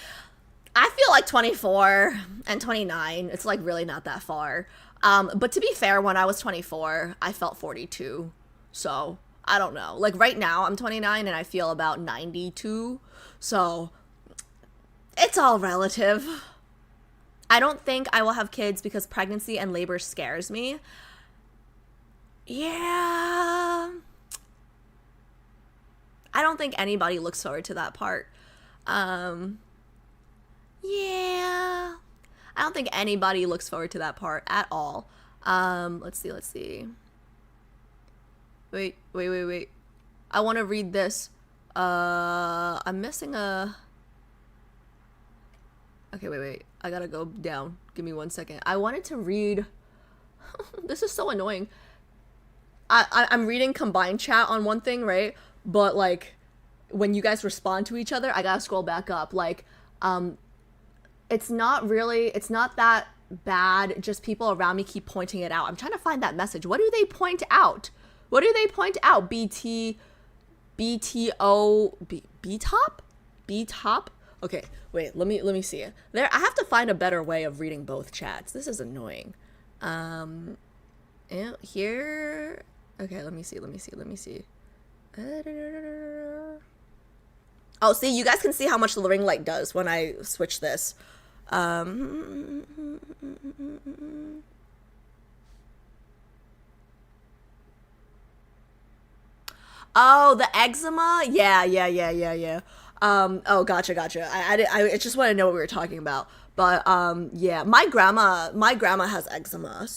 I feel like 24 and 29, it's, like, really not that far. But to be fair, when I was 24, I felt 42. So, I don't know. Like, right now, I'm 29 and I feel about 92. So, it's all relative. I don't think I will have kids because pregnancy and labor scares me. Yeah. I don't think anybody looks forward to that part. Yeah. I don't think anybody looks forward to that part at all. Let's see. Wait. I want to read this. I'm missing a... Okay, wait. I gotta go down. Give me 1 second. I wanted to read... This is so annoying. I'm reading combined chat on one thing, right? But, like, when you guys respond to each other, I gotta scroll back up. Like, it's not that bad. Just people around me keep pointing it out. I'm trying to find that message. What do they point out? B-top? Okay, wait, let me see it. I have to find a better way of reading both chats. This is annoying. Here. Okay, let me see. Oh, see, you guys can see how much the ring light does when I switch this. Oh, the eczema? Yeah. Oh, gotcha. I just want to know what we were talking about. But, yeah, my grandma has eczema,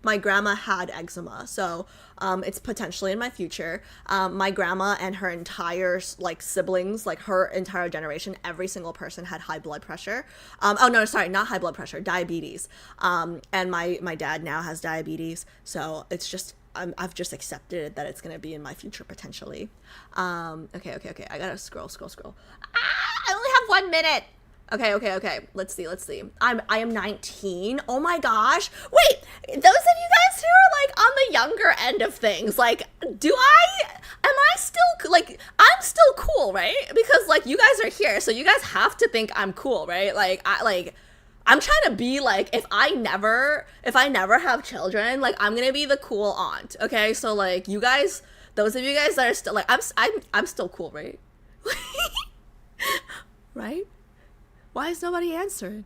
my grandma had eczema, so, it's potentially in my future. My grandma and her entire, like, siblings, like, her entire generation, every single person had high blood pressure. Oh, no, sorry, not high blood pressure, diabetes. And my dad now has diabetes, so it's just, I've just accepted that it's going to be in my future potentially. Okay. I gotta scroll. I only have 1 minute. Okay. Let's see. I am 19. Oh my gosh. Wait, those of you guys who are like on the younger end of things, like, am I still, like, I'm still cool, right? Because, like, you guys are here, so you guys have to think I'm cool, right? I'm trying to be like, if I never have children, like, I'm gonna be the cool aunt. Okay, so, like, you guys, those of you guys that are still like, I'm still cool, right? Right? Why is nobody answered?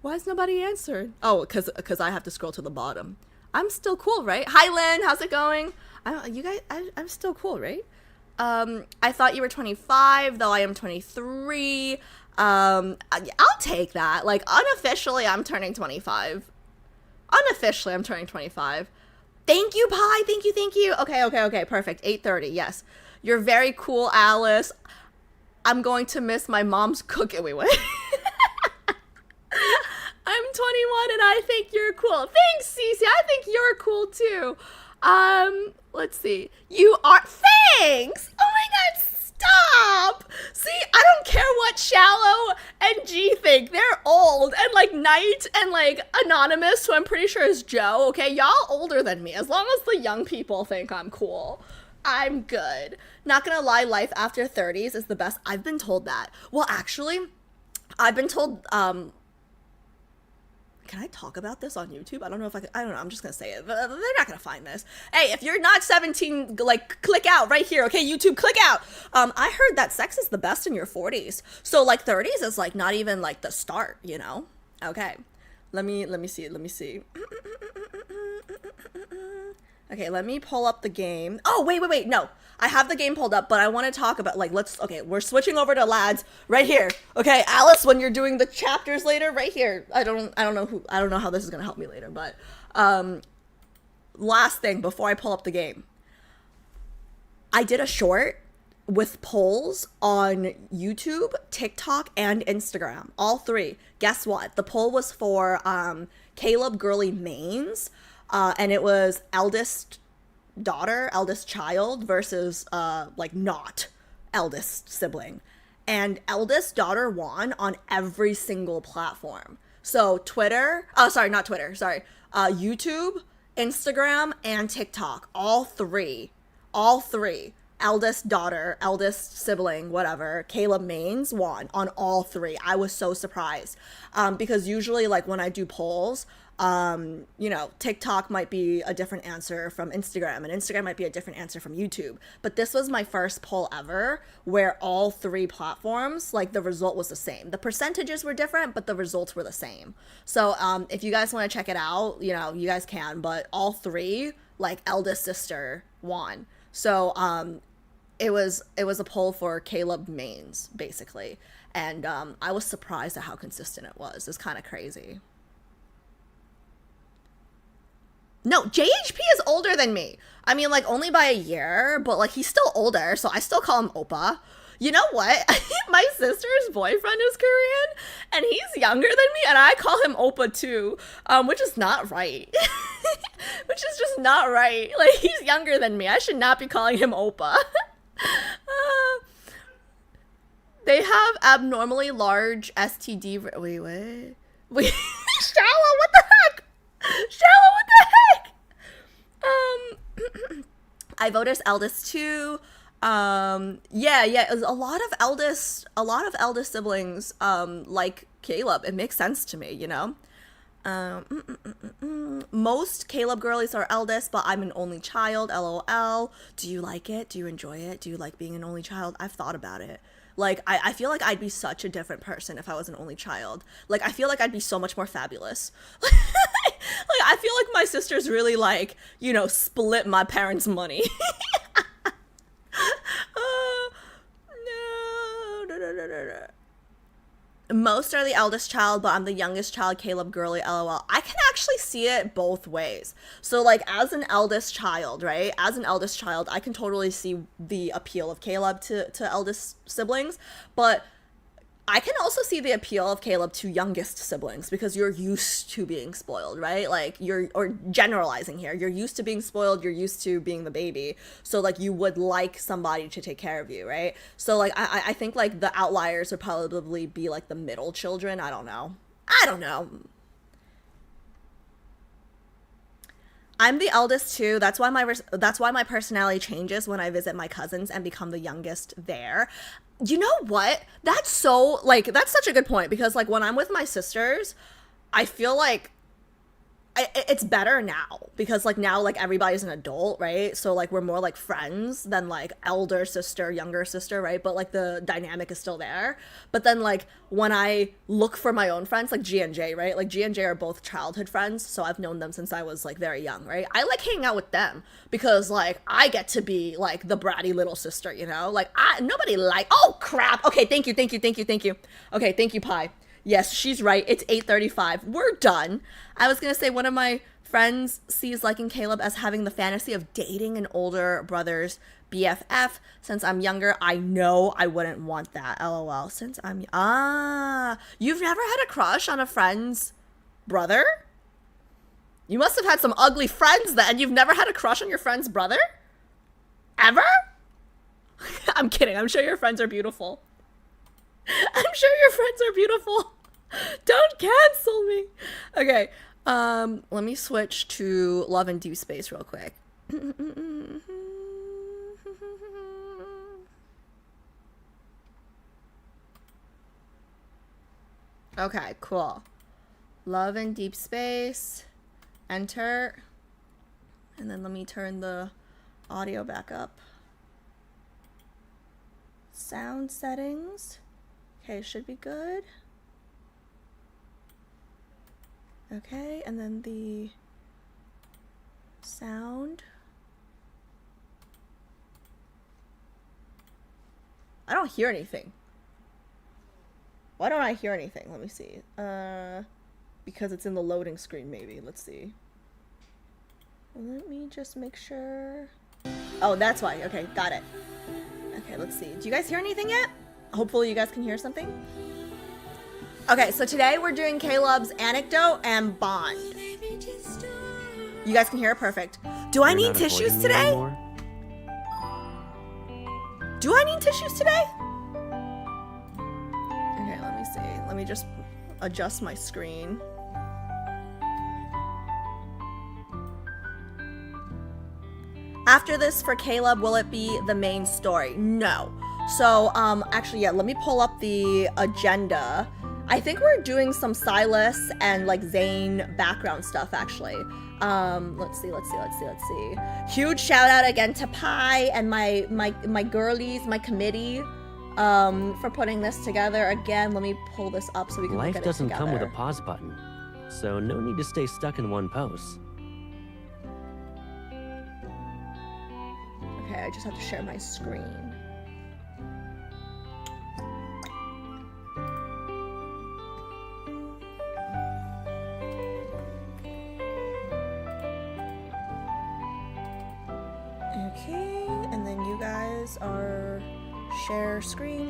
Oh, because I have to scroll to the bottom. I'm still cool, right? Hi, Lynn. How's it going? I'm still cool, right? I thought you were 25, though I am 23. I'll take that. Like, unofficially, I'm turning 25. Thank you, Pi. Thank you. Okay. Perfect. 8:30. Yes. You're very cool, Alice. I'm going to miss my mom's cooking. Wait. I'm 21 and I think you're cool. Thanks, Cece. I think you're cool too. Let's see. You are. Thanks. Oh my God. Stop. See, I don't care what Shallow and G think. They're old. And like Knight and like Anonymous, who I'm pretty sure is Joe. Okay, y'all older than me. As long as the young people think I'm cool, I'm good. Not gonna lie, life after 30s is the best. I've been told that. Well, actually, I've been told, can I talk about this on YouTube? I don't know. I'm just gonna say it. They're not gonna find this. Hey, if you're not 17, like, click out right here. Okay, YouTube, click out. I heard that sex is the best in your 40s. So like 30s is like not even like the start, you know? Okay. Let me see. Okay, let me pull up the game. Oh, wait. No, I have the game pulled up, but I want to talk about, like, we're switching over to lads right here. Okay, Alice, when you're doing the chapters later, right here. I don't know how this is going to help me later, but, last thing before I pull up the game. I did a short with polls on YouTube, TikTok, and Instagram. All three. Guess what? The poll was for, Caleb Gurley Mains. And it was eldest child versus, like, not eldest sibling. And eldest daughter won on every single platform. So YouTube, Instagram, and TikTok. All three. Eldest daughter, eldest sibling, whatever, Caleb Mains won on all three. I was so surprised. Because usually, like, when I do polls, TikTok might be a different answer from Instagram, and Instagram might be a different answer from YouTube. But this was my first poll ever where all three platforms, like, the result was the same. The percentages were different, but the results were the same. So, if you guys want to check it out, you guys can, but all three, like, eldest sister won. So, it was a poll for Caleb mains, basically. And I was surprised at how consistent it was. It's kind of crazy. No, JHP is older than me. I mean, like, only by a year, but, like, he's still older, so I still call him Oppa. You know what? My sister's boyfriend is Korean, and he's younger than me, and I call him Oppa, too, which is not right. Which is just not right. Like, he's younger than me. I should not be calling him Oppa. They have abnormally large STD... Wait. Shallow, what the heck? Shallow, what the heck? I vote as eldest too. Yeah, it was a lot of eldest siblings like Caleb. It makes sense to me, you know. Most Caleb girlies are eldest, but I'm an only child. LOL. Do you like it? Do you enjoy it? Do you like being an only child? I've thought about it. Like, I feel like I'd be such a different person if I was an only child. Like, I feel like I'd be so much more fabulous. Like, I feel like my sisters really, like, you know, split my parents' money. No. Most are the eldest child, but I'm the youngest child, Caleb girly, LOL. I can actually see it both ways. So, like, as an eldest child, right? As an eldest child, I can totally see the appeal of Caleb to eldest siblings, but I can also see the appeal of Caleb to youngest siblings because you're used to being spoiled, right? Like, or generalizing here, you're used to being spoiled, you're used to being the baby. So, like, you would like somebody to take care of you, right? So, like, I think, like, the outliers would probably be, like, the middle children. I don't know. I'm the eldest too. That's why my personality changes when I visit my cousins and become the youngest there. You know what? That's such a good point because, like, when I'm with my sisters, I feel like it's better now because, like, now, like, everybody's an adult, right? So, like, we're more like friends than, like, elder sister, younger sister, right? But, like, the dynamic is still there. But then, like, when I look for my own friends, like G and J, right? Like, G and J are both childhood friends, so I've known them since I was, like, very young, right? I like hanging out with them because, like, I get to be, like, the bratty little sister, you know? Like, oh, crap. Okay, thank you. Okay, thank you, Pi. Yes, she's right. It's 8:35. We're done. I was going to say one of my friends sees liking Caleb as having the fantasy of dating an older brother's BFF. Since I'm younger, I know I wouldn't want that. LOL. You've never had a crush on a friend's brother? You must have had some ugly friends then. You've never had a crush on your friend's brother? Ever? I'm kidding. I'm sure your friends are beautiful. Don't cancel me. Okay, let me switch to Love and Deepspace real quick. Okay, cool. Love and Deepspace. Enter. And then let me turn the audio back up. Sound settings. Okay, should be good. Okay, and then the sound. I don't hear anything. Why don't I hear anything? Let me see. Because it's in the loading screen, maybe. Let's see. Let me just make sure. Oh, that's why. Okay, got it. Okay, let's see. Do you guys hear anything yet? Hopefully you guys can hear something. Okay, so today we're doing Caleb's Anecdote and Bond. You guys can hear it? Perfect. Do I need tissues today? Do I need tissues today? Okay, let me see. Let me just adjust my screen. After this, for Caleb, will it be the main story? No. So, actually, yeah, let me pull up the agenda. I think we're doing some Silas and, like, Zane background stuff, actually. Let's see. Huge shout out again to Pi and my girlies, my committee, for putting this together. Again, let me pull this up so we can look at it together. Life doesn't come with a pause button, so no need to stay stuck in one pose. I just have to share my screen. Okay, and then you guys are share screen.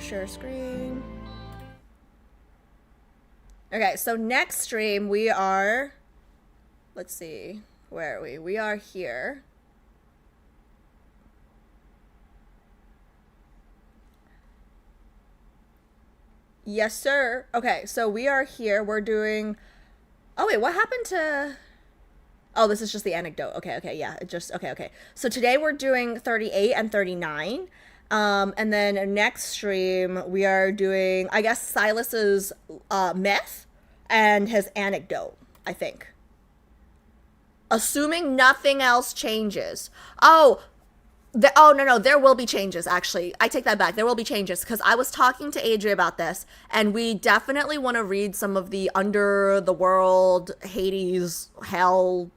Okay, so next stream we are, let's see, where are we? We are here. Yes, sir. Okay, so we are here. We're doing, oh wait, what happened to, oh, this is just the anecdote. Okay, yeah, it just, okay. So today we're doing 38 and 39. And then next stream we are doing, I guess, Silas's myth and his anecdote, I think. Assuming nothing else changes. No, there will be changes, actually. I take that back. There will be changes, because I was talking to Adria about this, and we definitely want to read some of the under the world, Hades, hell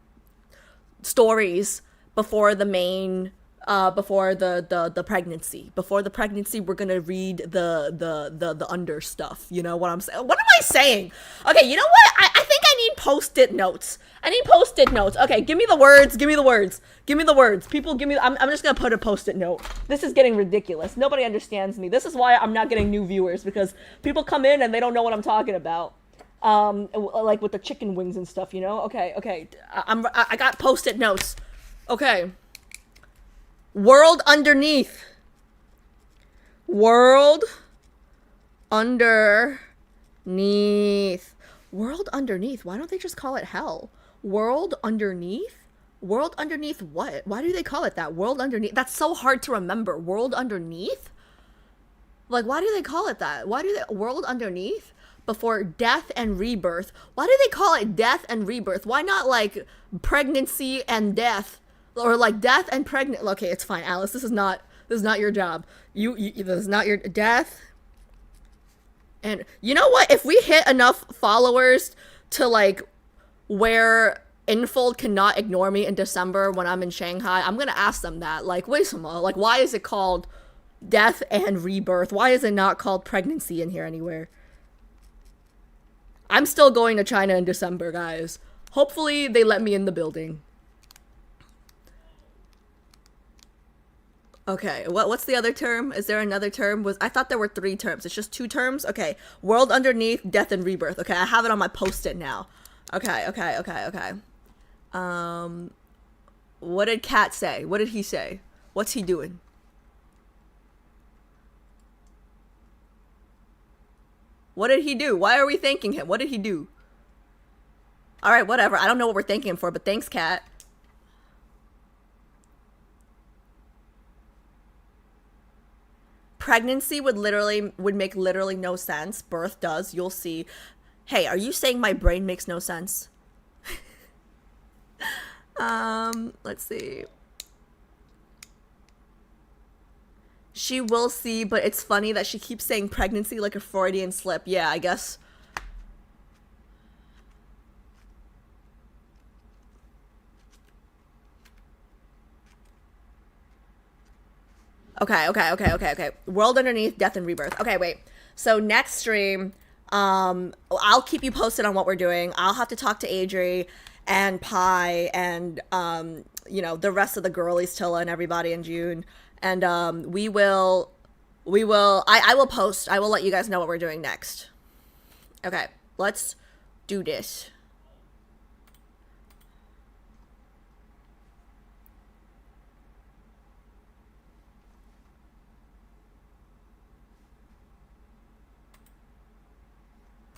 stories before the main, before the pregnancy. Before the pregnancy, we're gonna read the under stuff. You know what I'm saying? What am I saying? Okay, you know what? I think I need post-it notes. Okay, give me the words. People, give me, I'm just gonna put a post-it note. This is getting ridiculous. Nobody understands me. This is why I'm not getting new viewers, because people come in and they don't know what I'm talking about. Like with the chicken wings and stuff, you know? Okay. I got post-it notes. Okay. World underneath. World underneath. Why don't they just call it hell? World underneath? World underneath what? Why do they call it that? World underneath? That's so hard to remember. World underneath? Like, why do they call it that? World underneath? Before death and rebirth. Why do they call it death and rebirth? Why not like pregnancy and death? Or like death and pregnant. Okay, it's fine, Alice. This is not your job. You this is not your death. And you know what? If we hit enough followers to like where Infold cannot ignore me in December when I'm in Shanghai, I'm gonna ask them that. Like, wait some more. Like, why is it called death and rebirth? Why is it not called pregnancy in here anywhere? I'm still going to China in December, guys. Hopefully they let me in the building. Okay, what's the other term? Is there another term? I thought there were 3 terms. It's just 2 terms? Okay, world underneath, death and rebirth. Okay, I have it on my post-it now. Okay. What did Kat say? What did he say? What's he doing? What did he do? Why are we thanking him? What did he do? All right, whatever. I don't know what we're thanking him for, but thanks, Kat. Pregnancy would make literally no sense. Birth does. You'll see. Hey, are you saying my brain makes no sense? Let's see. She will see, but it's funny that she keeps saying pregnancy like a Freudian slip. Yeah, I guess. Okay. World underneath, death and rebirth. Okay, wait. So next stream, I'll keep you posted on what we're doing. I'll have to talk to Adri and Pi and the rest of the girlies, Tilla and everybody in June. And I will post. I will let you guys know what we're doing next. Okay, let's do this.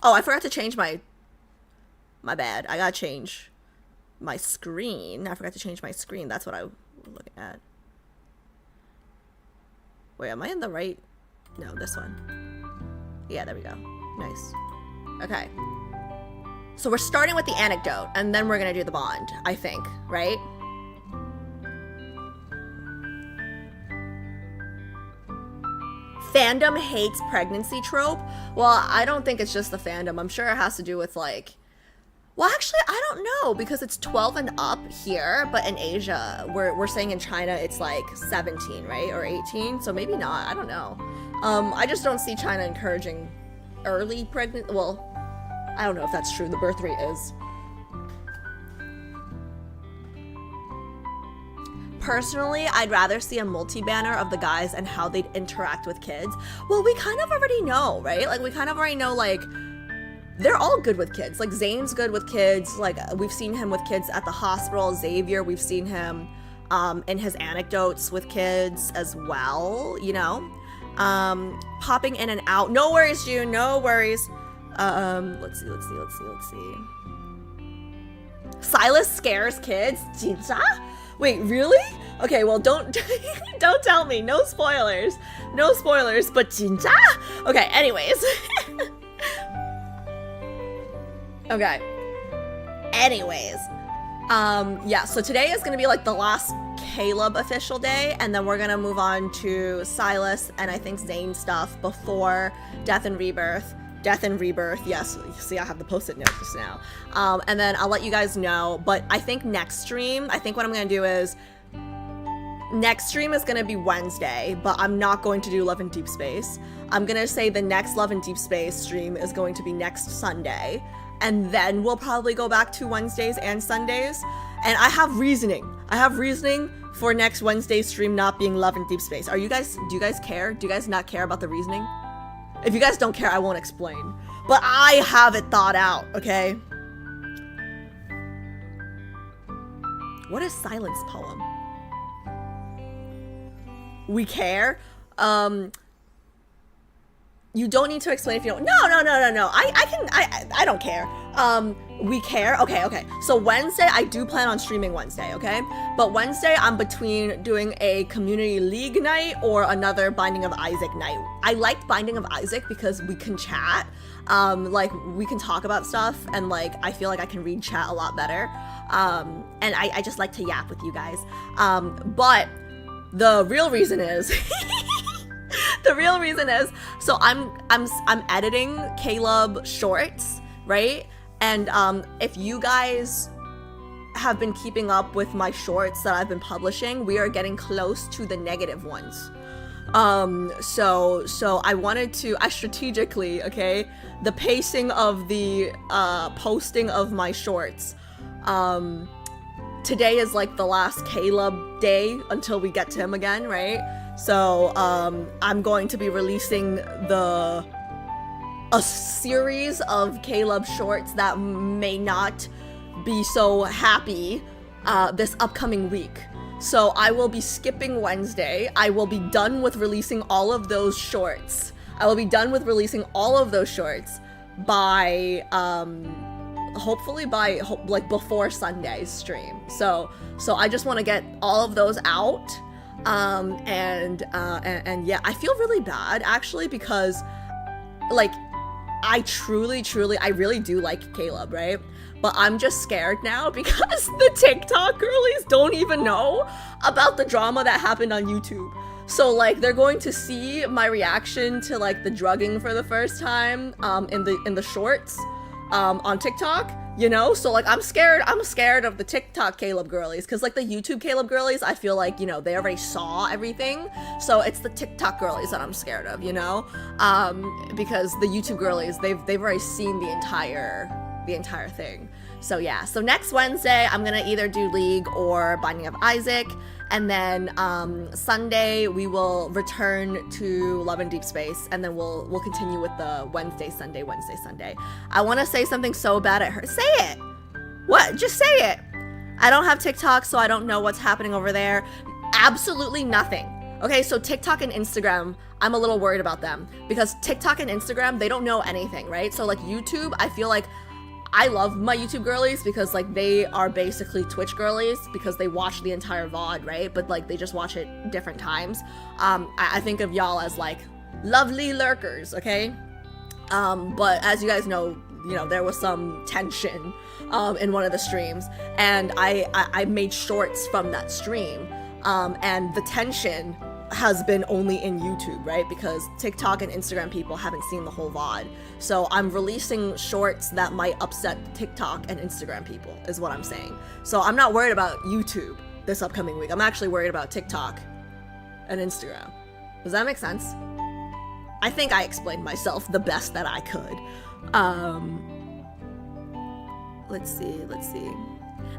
Oh, I forgot to change my bad. I gotta change my screen. I forgot to change my screen. That's what I was looking at. Wait, am I in the right? No, this one. Yeah, there we go. Nice. Okay. So we're starting with the anecdote, and then we're gonna do the bond, I think, right? Fandom hates pregnancy trope. Well, I don't think it's just the fandom. I'm sure it has to do with like Well, actually, I don't know because it's 12 and up here, but in Asia, we're saying in China it's like 17, right? Or 18, so maybe not. I don't know. I just don't see China encouraging early pregnant. Well, I don't know if that's true. The birth rate is. Personally, I'd rather see a multi-banner of the guys and how they'd interact with kids. Well, we kind of already know, right? Like, we kind of already know, like, they're all good with kids. Like, Zane's good with kids. Like, we've seen him with kids at the hospital. Xavier, we've seen him in his anecdotes with kids as well, you know? Popping in and out. No worries, June. No worries. Let's see. Silas scares kids. 진짜? Wait, really? Okay, well, don't don't tell me. No spoilers. No spoilers, but 진짜? Okay, anyways. Okay. Anyways. Yeah, so today is gonna be like the last Caleb official day, and then we're gonna move on to Silas and I think Zane stuff before Death and Rebirth. Death and Rebirth, yes. You see, I have the post-it note just now. And then I'll let you guys know. But I think next stream, I think what I'm gonna do is next stream is gonna be Wednesday, but I'm not going to do Love and Deepspace. I'm gonna say the next Love and Deepspace stream is going to be next Sunday, and then we'll probably go back to Wednesdays and Sundays. And I have reasoning. I have reasoning for next Wednesday's stream not being Love and Deepspace. Do you guys care? Do you guys not care about the reasoning? If you guys don't care, I won't explain. But I have it thought out, okay? What is Silence Poem? We care? You don't need to explain if you don't. No. I don't care. We care. Okay. So Wednesday, I do plan on streaming Wednesday, okay? But Wednesday, I'm between doing a community league night or another Binding of Isaac night. I liked Binding of Isaac because we can chat. Like, we can talk about stuff, and like, I feel like I can read chat a lot better. And I just like to yap with you guys. But the real reason is so I'm editing Caleb shorts, right? And if you guys have been keeping up with my shorts that I've been publishing, we are getting close to the negative ones. So I strategically, okay, the pacing of the posting of my shorts, today is like the last Caleb day until we get to him again, right? So I'm going to be releasing a series of Caleb shorts that may not be so happy this upcoming week. So I will be skipping Wednesday. I will be done with releasing all of those shorts. By hopefully by like before Sunday's stream. So I just want to get all of those out. And yeah, I feel really bad actually because like I really do like Caleb, right? But I'm just scared now because the TikTok girlies don't even know about the drama that happened on YouTube. So like they're going to see my reaction to like the drugging for the first time in the shorts on TikTok, you know? So like I'm scared of the TikTok Caleb girlies because like the YouTube Caleb girlies, I feel like, you know, they already saw everything. So it's the TikTok girlies that I'm scared of, you know? Because the YouTube girlies, they've already seen the entire thing. So yeah, so next Wednesday I'm gonna either do League or Binding of Isaac, and then Sunday we will return to Love and Deepspace, and then we'll continue with the Wednesday Sunday. I want to say something so bad at her. Say it. What? Just say it. I don't have TikTok, so I don't know what's happening over there. Absolutely nothing. Okay, so TikTok and Instagram, I'm a little worried about them because TikTok and Instagram, they don't know anything, right? So like YouTube, I feel like I love my YouTube girlies because like they are basically Twitch girlies because they watch the entire VOD, right? But like they just watch it different times. I think of y'all as like lovely lurkers, okay? But as you guys know, you know, there was some tension in one of the streams, and I made shorts from that stream, and the tension has been only in YouTube, right? Because TikTok and Instagram people haven't seen the whole VOD. So I'm releasing shorts that might upset TikTok and Instagram people, is what I'm saying. So I'm not worried about YouTube this upcoming week. I'm actually worried about TikTok and Instagram. Does that make sense? I think I explained myself the best that I could. Let's see.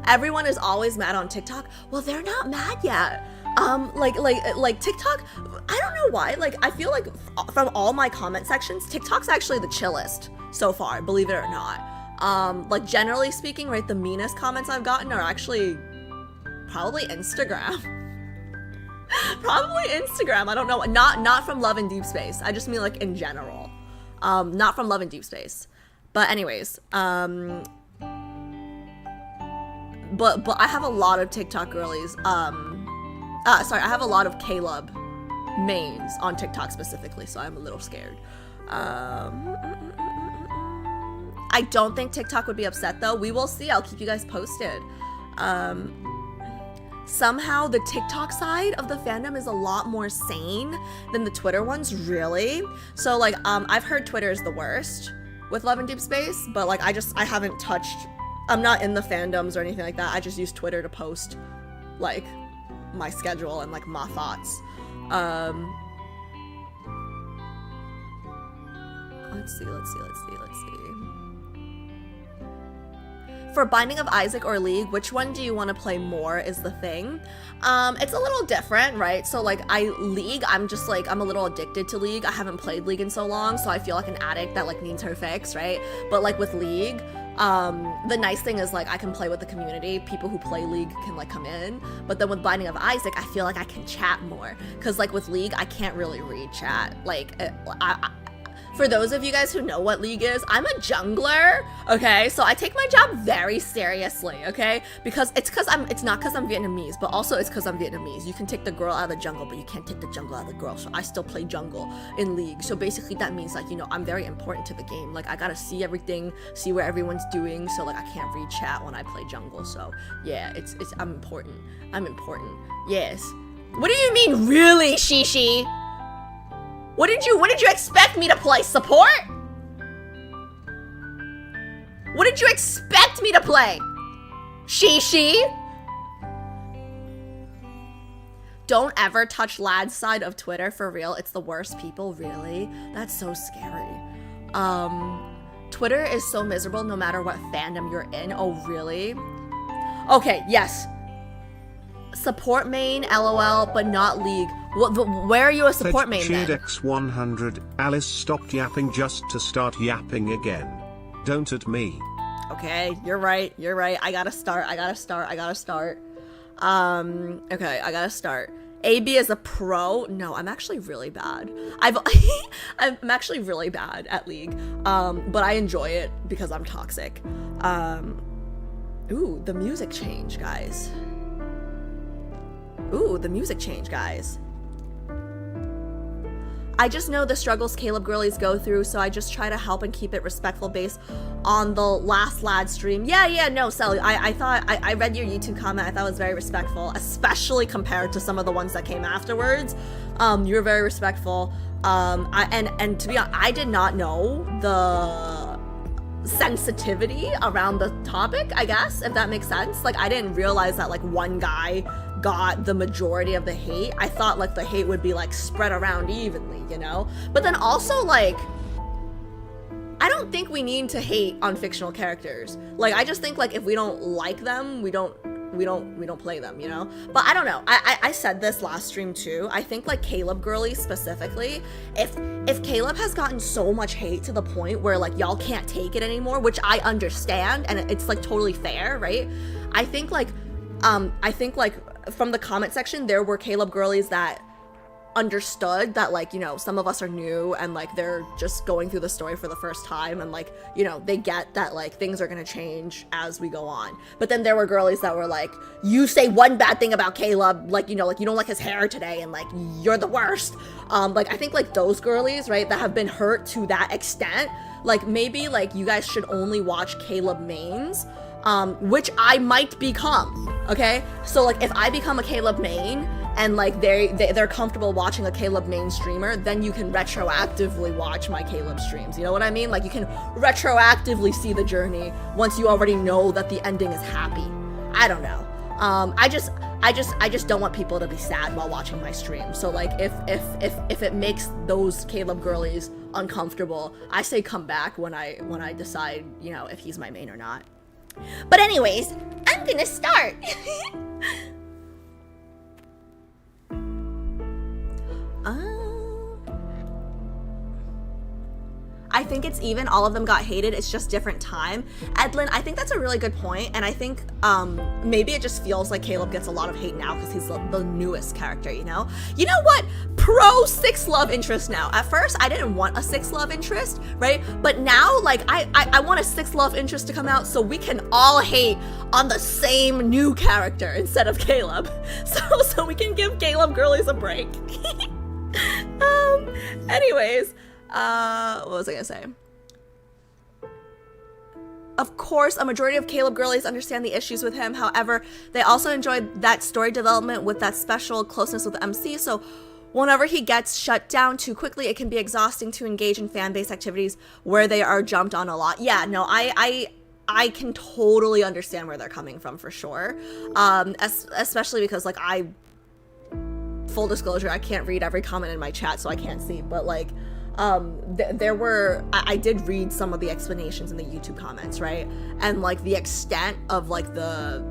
Everyone is always mad on TikTok. Well, they're not mad yet. Like TikTok, I don't know why. Like, I feel like from all my comment sections, TikTok's actually the chillest so far, believe it or not. Like, generally speaking, right, the meanest comments I've gotten are actually probably Instagram. Probably Instagram. I don't know. Not from Love and Deepspace. I just mean like in general. Not from Love and Deepspace. But anyways, but I have a lot of TikTok girlies. Sorry, I have a lot of Caleb mains on TikTok specifically, so I'm a little scared. I don't think TikTok would be upset though. We will see. I'll keep you guys posted. Somehow the TikTok side of the fandom is a lot more sane than the Twitter ones, really. So like, I've heard Twitter is the worst with Love and Deepspace, but like, I haven't touched, I'm not in the fandoms or anything like that. I just use Twitter to post like my schedule and like my thoughts. Let's see. For Binding of Isaac or League, which one do you want to play more is the thing. It's a little different, right? So like League, I'm a little addicted to League. I haven't played League in so long, so I feel like an addict that like needs her fix, right? But like with League, the nice thing is like I can play with the community. People who play League can like come in. But then with Binding of Isaac, I feel like I can chat more. Cause like with League, I can't really read chat. Like for those of you guys who know what League is, I'm a jungler, okay? So I take my job very seriously, okay? Because it's not because I'm Vietnamese, but also it's because I'm Vietnamese. You can take the girl out of the jungle, but you can't take the jungle out of the girl. So I still play jungle in League. So basically that means like, you know, I'm very important to the game. Like I gotta see everything, see where everyone's doing. So like I can't read chat when I play jungle. So yeah, I'm important. I'm important. Yes. What do you mean, really, Shishi? What did you expect me to play? Support? What did you expect me to play? Shishi? Don't ever touch lad's side of Twitter, for real. It's the worst people, really. That's so scary. Twitter is so miserable no matter what fandom you're in. Oh, really? Okay, yes. Support main, LOL, but not League. Where are you a support main then? X100, Alice stopped yapping just to start yapping again. Don't at me. Okay, you're right. I gotta start. Okay, I gotta start. AB is a pro. No, I'm actually really bad. I'm actually really bad at League. But I enjoy it because I'm toxic. Ooh, the music change, guys. I just know the struggles Caleb girlies go through, so I just try to help and keep it respectful based on the last lad stream. Yeah, no, Sally, I thought, I read your YouTube comment, I thought it was very respectful, especially compared to some of the ones that came afterwards. You were very respectful. And to be honest, I did not know the sensitivity around the topic, I guess, if that makes sense. Like, I didn't realize that, like, one guy got the majority of the hate. I thought like the hate would be like spread around evenly, you know? But then also like, I don't think we need to hate on fictional characters. Like, I just think like if we don't like them, we don't play them, you know? But I don't know. I said this last stream too. I think like Caleb girlies specifically, if Caleb has gotten so much hate to the point where like y'all can't take it anymore, which I understand and it's like totally fair, right? I think like from the comment section, there were Caleb girlies that understood that, like, you know, some of us are new and like they're just going through the story for the first time and like, you know, they get that like things are gonna change as we go on. But then there were girlies that were like, you say one bad thing about Caleb, like, you know, like you don't like his hair today and like you're the worst. Like I think like those girlies, right, that have been hurt to that extent, like maybe like you guys should only watch Caleb mains. Which I might become, okay? So like if I become a Caleb main and like they're comfortable watching a Caleb main streamer, then you can retroactively watch my Caleb streams. You know what I mean? Like you can retroactively see the journey once you already know that the ending is happy. I don't know. I just don't want people to be sad while watching my stream. So like if it makes those Caleb girlies uncomfortable, I say come back when I decide, you know, if he's my main or not. But anyways, I'm gonna start. I think it's even. All of them got hated. It's just different time. Edlin, I think that's a really good point, and I think maybe it just feels like Caleb gets a lot of hate now because he's the newest character, you know? You know what? Pro 6 love interest now. At first, I didn't want a 6 love interest, right? But now, like, I want a 6 love interest to come out so we can all hate on the same new character instead of Caleb. So we can give Caleb girlies a break. Anyways, what was I gonna say? Of course, a majority of Caleb girlies understand the issues with him. However, they also enjoyed that story development with that special closeness with the MC. So whenever he gets shut down too quickly, it can be exhausting to engage in fan-based activities where they are jumped on a lot. Yeah, no, I can totally understand where they're coming from for sure. Especially because, like, full disclosure, I can't read every comment in my chat, so I can't see. But, like, I did read some of the explanations in the YouTube comments, right? And like the extent of like the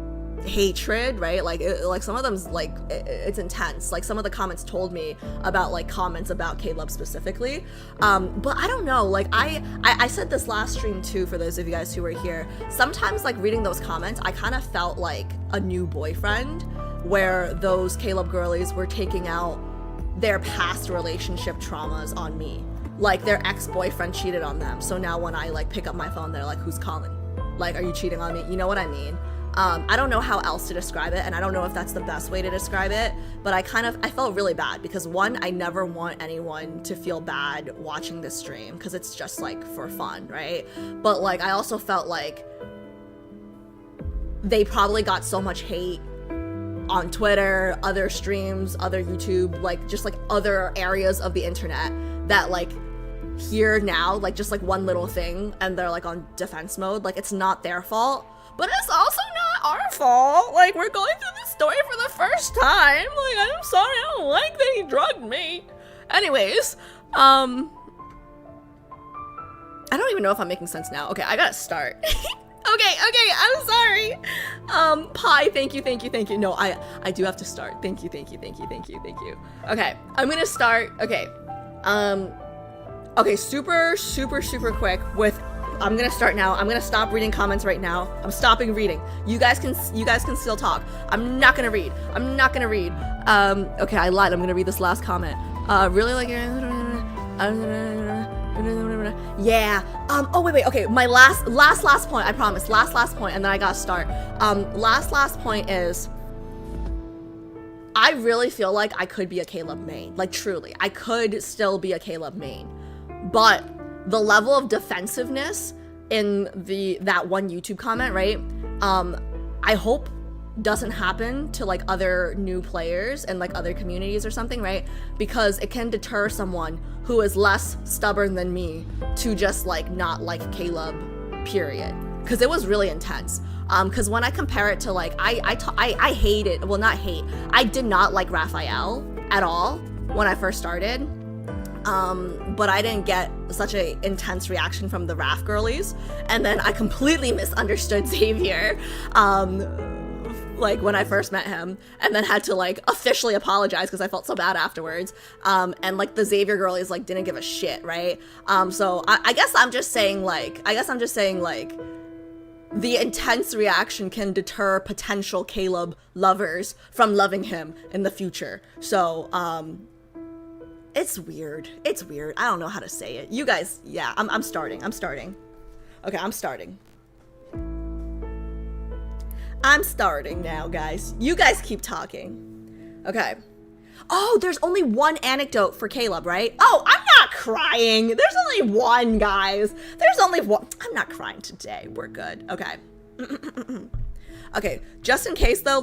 hatred, right? Like like some of them's like it's intense. Like some of the comments told me about like comments about Caleb specifically. But I don't know, like I said this last stream too, for those of you guys who were here. Sometimes like reading those comments, I kind of felt like a new boyfriend, where those Caleb girlies were taking out their past relationship traumas on me. Like their ex-boyfriend cheated on them, so now when I like pick up my phone, they're like, who's calling? Like, are you cheating on me? You know what I mean? I don't know how else to describe it, and I don't know if that's the best way to describe it, but I felt really bad because, one, I never want anyone to feel bad watching this stream because it's just like for fun, right? But like I also felt like they probably got so much hate on Twitter, other streams, other YouTube, like just like other areas of the internet, that like here now, like just like one little thing and they're like on defense mode. Like it's not their fault, but it's also not our fault. Like we're going through this story for the first time. Like I'm sorry, I don't like that he drugged me. Anyways, I don't even know if I'm making sense now. Okay, I gotta start. Okay, I'm sorry. Pi, thank you. No, I do have to start. Thank you. Okay, I'm gonna start. Okay, okay, super quick with, I'm gonna start now. I'm gonna stop reading comments right now. I'm stopping reading. You guys can still talk. I'm not gonna read. Okay, I lied. I'm gonna read this last comment. Really like, yeah. Oh wait. Okay, my last point. I promise. Last point, and then I gotta start. Last point is, I really feel like I could be a Caleb main. Like truly, I could still be a Caleb main, but the level of defensiveness in that one YouTube comment, right? I hope doesn't happen to like other new players and like other communities or something, right? Because it can deter someone who is less stubborn than me to just like not like Caleb, period. Because it was really intense. Because when I compare it to like, I hated, well not hate, I did not like Raphael at all when I first started. But I didn't get such an intense reaction from the Raph girlies. And then I completely misunderstood Xavier, like when I first met him, and then had to like officially apologize because I felt so bad afterwards. And like the Xavier girlies like didn't give a shit, right? So I guess I'm just saying like, the intense reaction can deter potential Caleb lovers from loving him in the future. So, it's weird. I don't know how to say it. You guys, yeah, I'm starting. Okay, I'm starting now, guys. You guys keep talking. Okay. Oh, there's only one anecdote for Caleb, right? Oh, I'm not crying. There's only one, guys. There's only one. I'm not crying today. We're good. Okay. Okay, just in case though,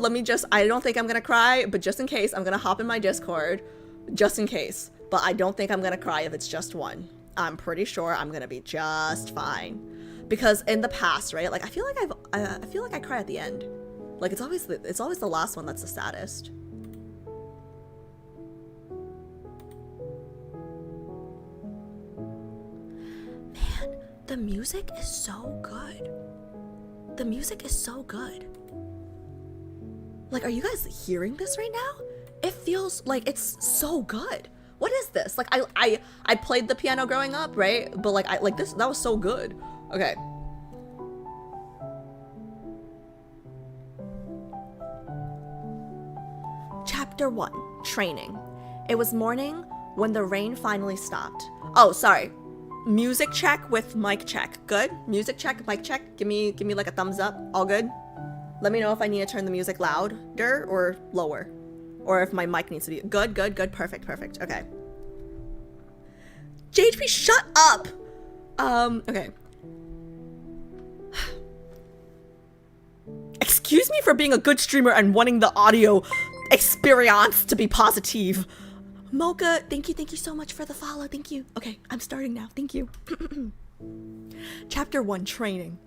I don't think I'm gonna cry, but just in case, I'm gonna hop in my Discord, just in case. But I don't think I'm gonna cry if it's just one. I'm pretty sure I'm gonna be just fine. Because in the past, right, like I feel like I cry at the end. Like it's always the last one that's the saddest. Man, the music is so good. The music is so good. Like, are you guys hearing this right now? It feels like it's so good. What is this? Like, I played the piano growing up, right? But like that was so good. Okay. Chapter 1, Training. It was morning when the rain finally stopped. Oh, sorry. Music check with mic check. Good? Music check, mic check. Give me like a thumbs up. All good? Let me know if I need to turn the music louder or lower. Or if my mic needs to be good. Perfect. Okay. JHP, shut up! Okay. Excuse me for being a good streamer and wanting the audio experience to be positive. Mocha, thank you so much for the follow. Thank you. Okay, I'm starting now. Thank you. Chapter 1, Training.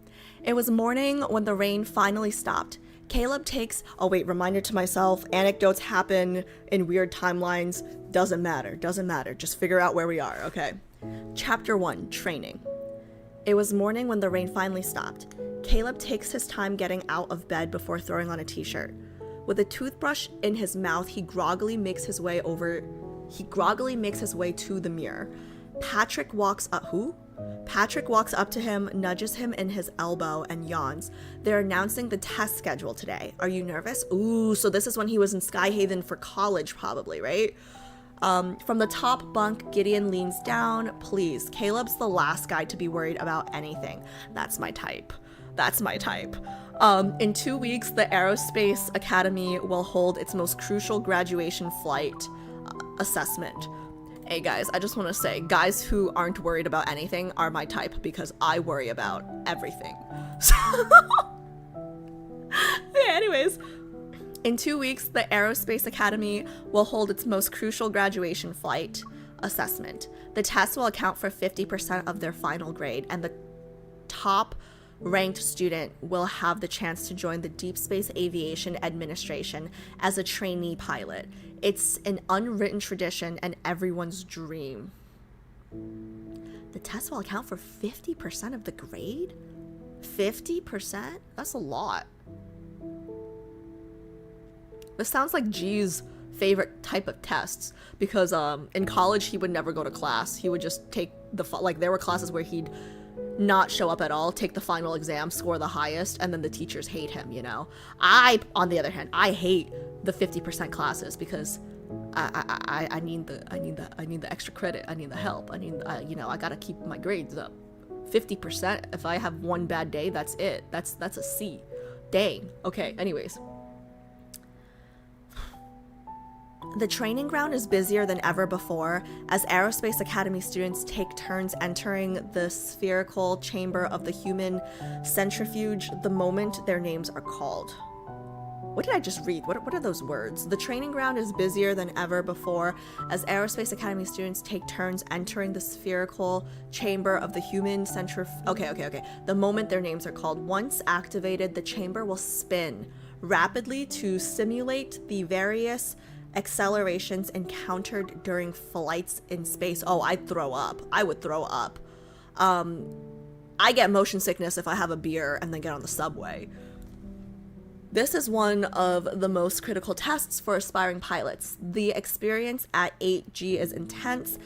It was morning when the rain finally stopped. Caleb takes... Oh, wait, reminder to myself. Anecdotes happen in weird timelines. Doesn't matter. Just figure out where we are, okay? Chapter 1, Training. It was morning when the rain finally stopped. Caleb takes his time getting out of bed before throwing on a t-shirt. With a toothbrush in his mouth, he groggily makes his way to the mirror. Patrick walks up to him, nudges him in his elbow, and yawns. They're announcing the test schedule today. Are you nervous? Ooh, so this is when he was in Skyhaven for college, probably, right? From the top bunk, Gideon leans down. Please, Caleb's the last guy to be worried about anything. That's my type. In 2 weeks, the Aerospace Academy will hold its most crucial graduation flight assessment. Hey guys, I just want to say, guys who aren't worried about anything are my type because I worry about everything. So, okay, anyways. In 2 weeks, the Aerospace Academy will hold its most crucial graduation flight assessment. The test will account for 50% of their final grade, and the top ranked student will have the chance to join the Deep Space Aviation Administration as a trainee pilot. It's an unwritten tradition and everyone's dream. The test will account for 50% of the grade? 50%? That's a lot. This sounds like G's favorite type of tests because in college he would never go to class. He would just take there were classes where he'd not show up at all, take the final exam, score the highest, and then the teachers hate him, you know? On the other hand, I hate the 50% classes because I need the extra credit. I need the help. I gotta keep my grades up. 50%, if I have one bad day, that's it. That's a C. Dang. Okay, anyways. The training ground is busier than ever before as Aerospace Academy students take turns entering the spherical chamber of the human centrifuge the moment their names are called. What did I just read? What are those words? The training ground is busier than ever before as Aerospace Academy students take turns entering the spherical chamber of the human centrifuge. Okay. The moment their names are called. Once activated, the chamber will spin rapidly to simulate the various accelerations encountered during flights in space. Oh, I'd throw up. I would throw up. I get motion sickness if I have a beer and then get on the subway. This is one of the most critical tests for aspiring pilots. The experience at 8G is intense.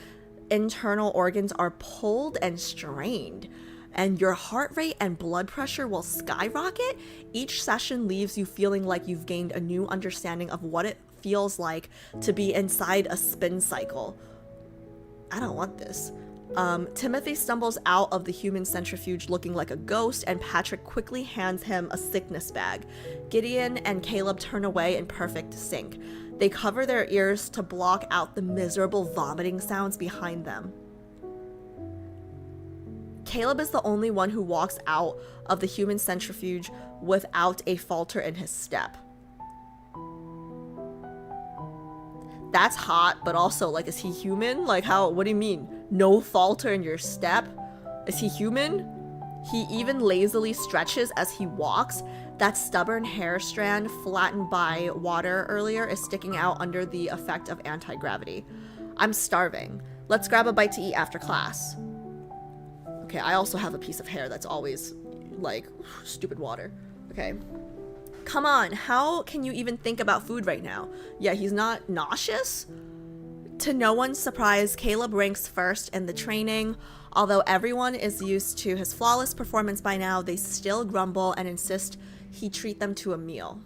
Internal organs are pulled and strained, and your heart rate and blood pressure will skyrocket. Each session leaves you feeling like you've gained a new understanding of what it feels like to be inside a spin cycle. I don't want this. Timothy stumbles out of the human centrifuge looking like a ghost, and Patrick quickly hands him a sickness bag. Gideon and Caleb turn away in perfect sync. They cover their ears to block out the miserable vomiting sounds behind them. Caleb is the only one who walks out of the human centrifuge without a falter in his step. That's hot, but also, like, is he human? Like, how, what do you mean? No falter in your step? Is he human? He even lazily stretches as he walks. That stubborn hair strand flattened by water earlier is sticking out under the effect of anti-gravity. I'm starving. Let's grab a bite to eat after class. Okay, I also have a piece of hair that's always, like, stupid water. Okay. Come on, how can you even think about food right now? Yeah, he's not nauseous? To no one's surprise, Caleb ranks first in the training. Although everyone is used to his flawless performance by now, they still grumble and insist he treat them to a meal.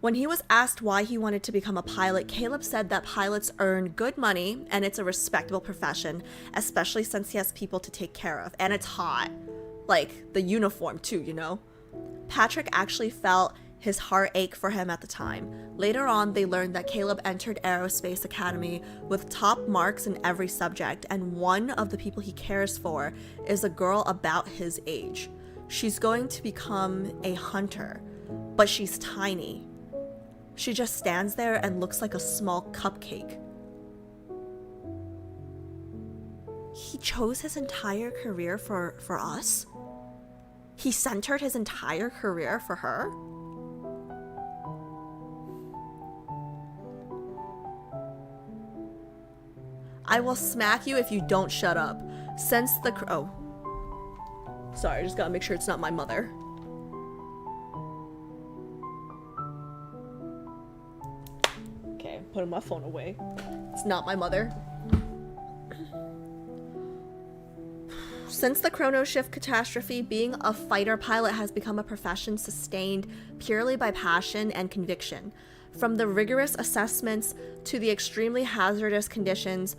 When he was asked why he wanted to become a pilot, Caleb said that pilots earn good money and it's a respectable profession, especially since he has people to take care of. And it's hot. Like, the uniform too, you know? Patrick actually felt his heart ache for him at the time. Later on, they learned that Caleb entered Aerospace Academy with top marks in every subject, and one of the people he cares for is a girl about his age. She's going to become a hunter, but she's tiny. She just stands there and looks like a small cupcake. He chose his entire career for us? He centered his entire career for her? I will smack you if you don't shut up. Since the oh. Sorry, I just gotta make sure it's not my mother. Okay, putting my phone away. It's not my mother. Since the chrono shift catastrophe, being a fighter pilot has become a profession sustained purely by passion and conviction. From the rigorous assessments to the extremely hazardous conditions,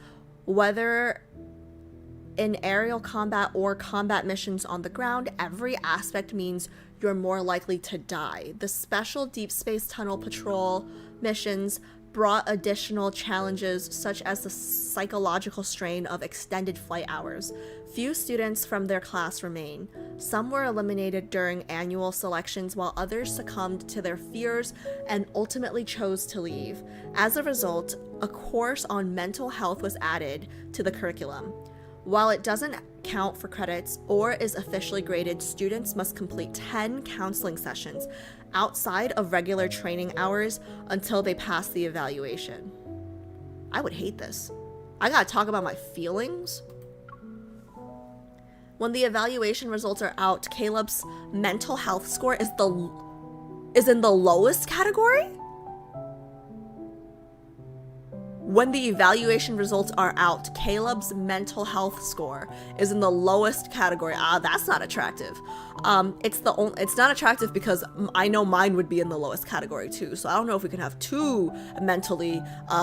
whether in aerial combat or combat missions on the ground, every aspect means you're more likely to die. The special deep space tunnel patrol missions brought additional challenges such as the psychological strain of extended flight hours. Few students from their class remain. Some were eliminated during annual selections, while others succumbed to their fears and ultimately chose to leave. As a result, a course on mental health was added to the curriculum. While it doesn't count for credits or is officially graded, students must complete 10 counseling sessions outside of regular training hours until they pass the evaluation. I would hate this. I gotta talk about my feelings. When the evaluation results are out, Caleb's mental health score is in the lowest category? When the evaluation results are out, Caleb's mental health score is in the lowest category. That's not attractive. It's not attractive because I know mine would be in the lowest category too. So I don't know if we can have two mentally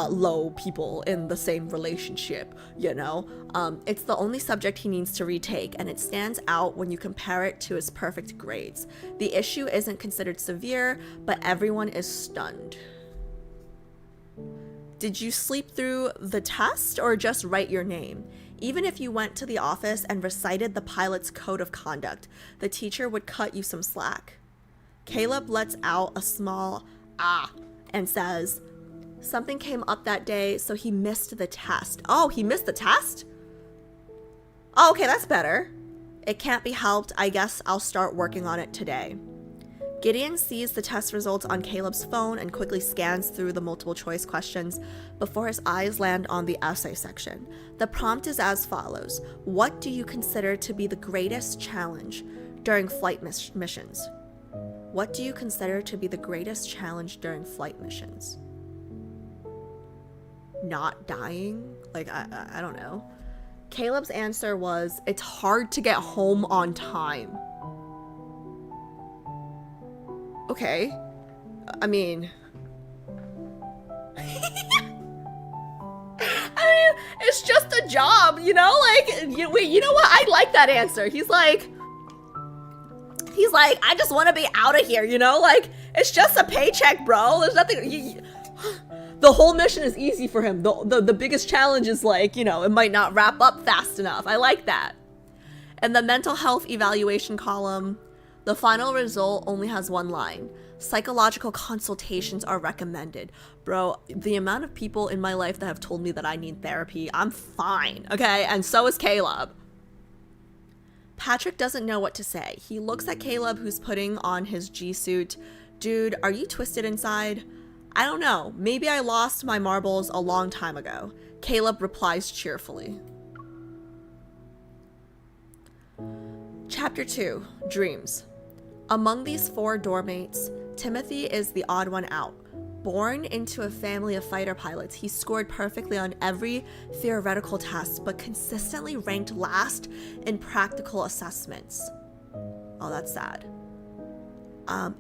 low people in the same relationship, you know? It's the only subject he needs to retake, and it stands out when you compare it to his perfect grades. The issue isn't considered severe, but everyone is stunned. Did you sleep through the test or just write your name? Even if you went to the office and recited the pilot's code of conduct, the teacher would cut you some slack. Caleb lets out a small and says, something came up that day, so he missed the test. Oh, he missed the test? Oh, okay, that's better. It can't be helped. I guess I'll start working on it today. Gideon sees the test results on Caleb's phone and quickly scans through the multiple choice questions before his eyes land on the essay section. The prompt is as follows. What do you consider to be the greatest challenge during flight missions? What do you consider to be the greatest challenge during flight missions? Not dying? Like, I don't know. Caleb's answer was, it's hard to get home on time. Okay. I mean, it's just a job, you know? Like, you know what? I like that answer. He's like, I just want to be out of here, you know? Like, it's just a paycheck, bro. There's nothing. The whole mission is easy for him. The biggest challenge is, like, you know, it might not wrap up fast enough. I like that. In the mental health evaluation column, the final result only has one line. Psychological consultations are recommended. Bro, the amount of people in my life that have told me that I need therapy, I'm fine, okay? And so is Caleb. Patrick doesn't know what to say. He looks at Caleb, who's putting on his G-suit. Dude, are you twisted inside? I don't know. Maybe I lost my marbles a long time ago. Caleb replies cheerfully. Chapter 2, Dreams. Among these 4 dormmates, Timothy is the odd one out. Born into a family of fighter pilots, he scored perfectly on every theoretical test, but consistently ranked last in practical assessments. Oh, that's sad.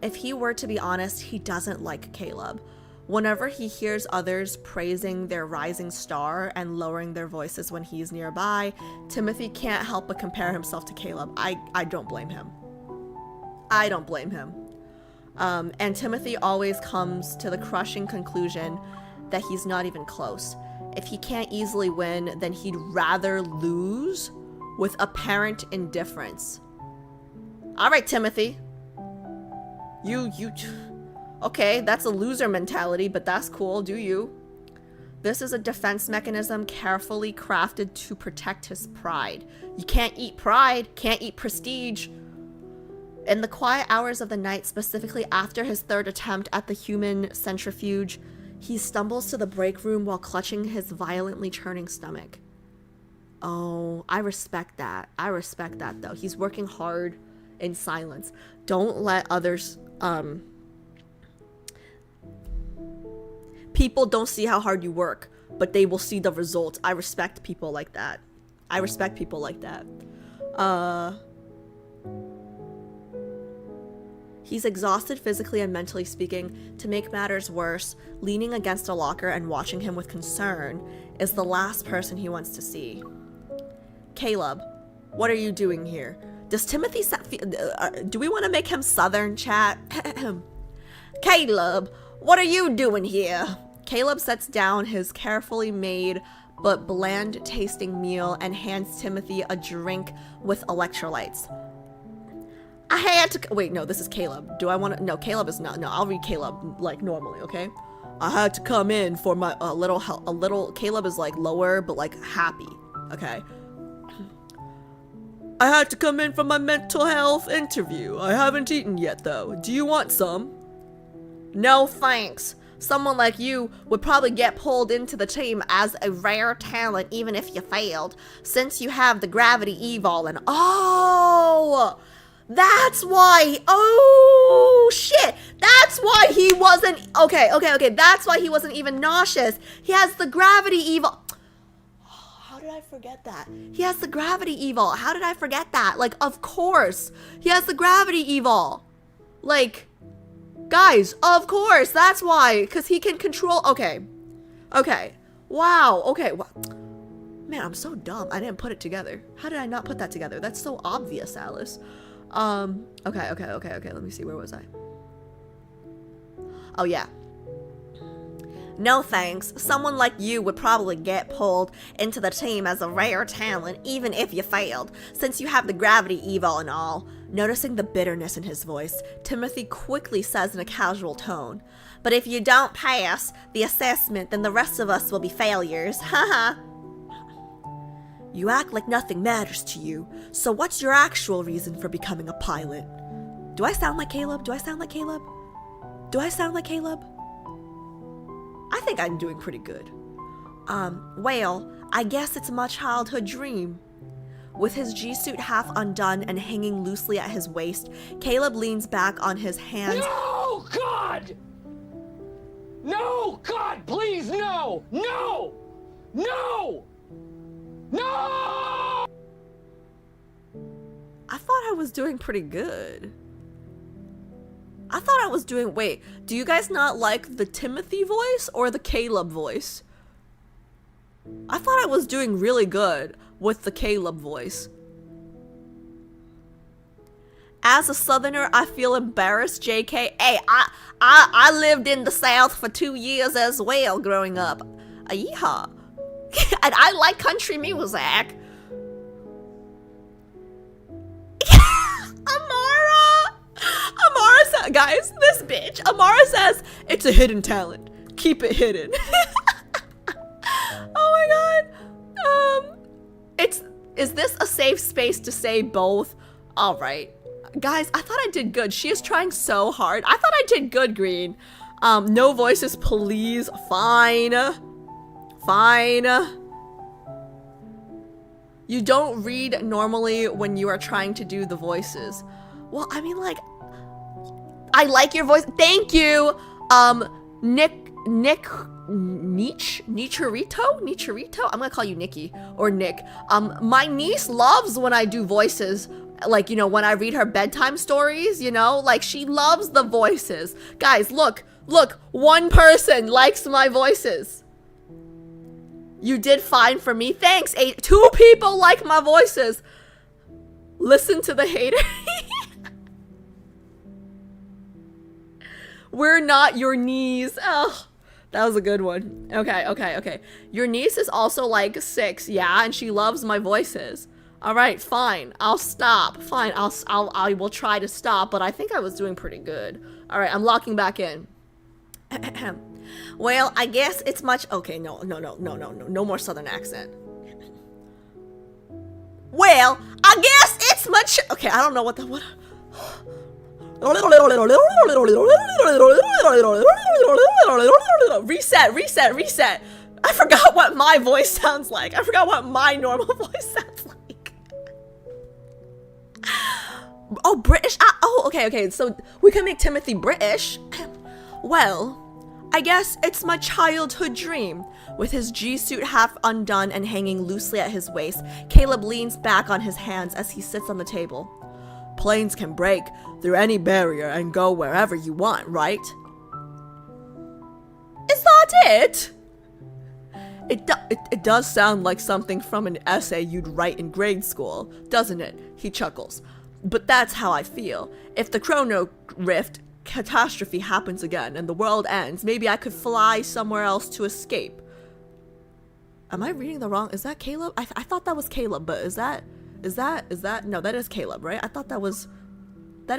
If he were to be honest, he doesn't like Caleb. Whenever he hears others praising their rising star and lowering their voices when he's nearby, Timothy can't help but compare himself to Caleb. I don't blame him. I don't blame him. And Timothy always comes to the crushing conclusion that he's not even close. If he can't easily win, then he'd rather lose with apparent indifference. All right, Timothy. Okay, that's a loser mentality, but that's cool. Do you? This is a defense mechanism carefully crafted to protect his pride. You can't eat pride, can't eat prestige. In the quiet hours of the night, specifically after his 3rd attempt at the human centrifuge, he stumbles to the break room while clutching his violently churning stomach. Oh, I respect that. I respect that, though. He's working hard in silence. Don't let others, people don't see how hard you work, but they will see the results. I respect people like that. I respect people like that. He's exhausted physically and mentally speaking. To make matters worse, leaning against a locker and watching him with concern is the last person he wants to see. Caleb, what are you doing here? Does Timothy do we want to make him Southern, chat? Caleb, what are you doing here? Caleb sets down his carefully made but bland tasting meal and hands Timothy a drink with electrolytes. I had to, wait, no, this is Caleb. Do I want to, no, Caleb is not, no, I'll read Caleb like normally, okay? I had to come in for my, a little, Caleb is like lower, but like happy, okay? I had to come in for my mental health interview. I haven't eaten yet though. Do you want some? No thanks. Someone like you would probably get pulled into the team as a rare talent even if you failed, since you have the gravity evol and oh! That's why, oh shit, that's why he wasn't, okay, that's why he wasn't even nauseous. He has the gravity evol. How did I forget that? He has the gravity evol. How did I forget that? Like, of course, he has the gravity evol. Like, guys, of course, that's why, because he can control, okay, wow, okay, man, I'm so dumb, I didn't put it together. How did I not put that together? That's so obvious, Alice. Okay, let me see, where was I? Oh, yeah. No thanks, someone like you would probably get pulled into the team as a rare talent even if you failed, since you have the gravity evol and all. Noticing the bitterness in his voice, Timothy quickly says in a casual tone, but if you don't pass the assessment, then the rest of us will be failures, haha. You act like nothing matters to you, so what's your actual reason for becoming a pilot? Do I sound like Caleb? I think I'm doing pretty good. Well, I guess it's my childhood dream. With his G-suit half undone and hanging loosely at his waist, Caleb leans back on his hands. No, God! No, God, please, no! No! No! No! I thought I was doing pretty good. I thought I was doing, wait, do you guys not like the Timothy voice or the Caleb voice? I thought I was doing really good with the Caleb voice. As a Southerner, I feel embarrassed, JK. Hey, I lived in the South for 2 years as well growing up. Yeehaw. And I like country music. Guys, this bitch. Amara says, it's a hidden talent. Keep it hidden. Oh my god. Is this a safe space to say both? All right. Guys, I thought I did good. She is trying so hard. I thought I did good, Green. No voices, please. Fine. Fine. You don't read normally when you are trying to do the voices. Well, I mean, like, I like your voice. Thank you. Nichirito? I'm gonna call you Nikki or Nick. My niece loves when I do voices. Like, you know, when I read her bedtime stories, you know, like she loves the voices. Guys, look, one person likes my voices. You did fine for me. Thanks. 2 people like my voices. Listen to the hater. We're not your niece. Oh, that was a good one. Okay. Your niece is also like 6, yeah, and she loves my voices. All right, fine. I'll stop. Fine. I will try to stop, but I think I was doing pretty good. All right, I'm locking back in. Well, I guess it's much. Okay, no more southern accent. Well, I guess it's much. Okay, I don't know what. Reset. I forgot what my voice sounds like. I forgot what my normal voice sounds like. Oh, British. Okay. So we can make Timothy British. Well, I guess it's my childhood dream. With his G-suit half undone and hanging loosely at his waist, Caleb leans back on his hands as he sits on the table. Planes can break through any barrier and go wherever you want, right? Is that it? It does sound like something from an essay you'd write in grade school, doesn't it? He chuckles. But that's how I feel. If the chrono rift catastrophe happens again and the world ends, maybe I could fly somewhere else to escape. Am I reading the wrong? Is that Caleb? I thought that was Caleb, but is that no, that is Caleb, right? I thought that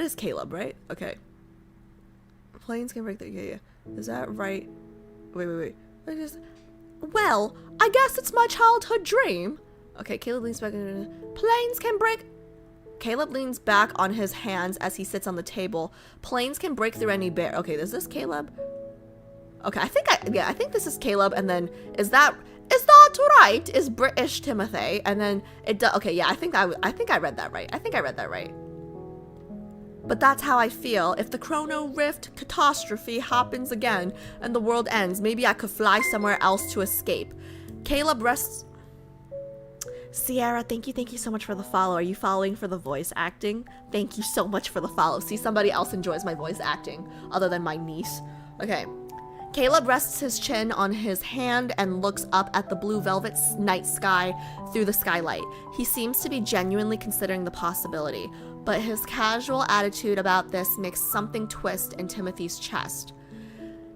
is Caleb, right? Okay. Planes can break the yeah. Is that right? Wait. Well, I guess it's my childhood dream. Okay, Caleb leans back. Planes can break. Caleb leans back on his hands as he sits on the table. Planes can break through any barrier. Okay, is this Caleb? Okay, I think this is Caleb. And then is that right? Is British Timothy? And then it does. Okay, yeah, I think I read that right. But that's how I feel. If the chrono rift catastrophe happens again and the world ends, maybe I could fly somewhere else to escape. Caleb rests. Sierra, thank you so much for the follow. Are you following for the voice acting? Thank you so much for the follow. See, somebody else enjoys my voice acting other than my niece. Okay. Caleb rests his chin on his hand and looks up at the blue velvet night sky through the skylight. He seems to be genuinely considering the possibility, but his casual attitude about this makes something twist in Timothy's chest.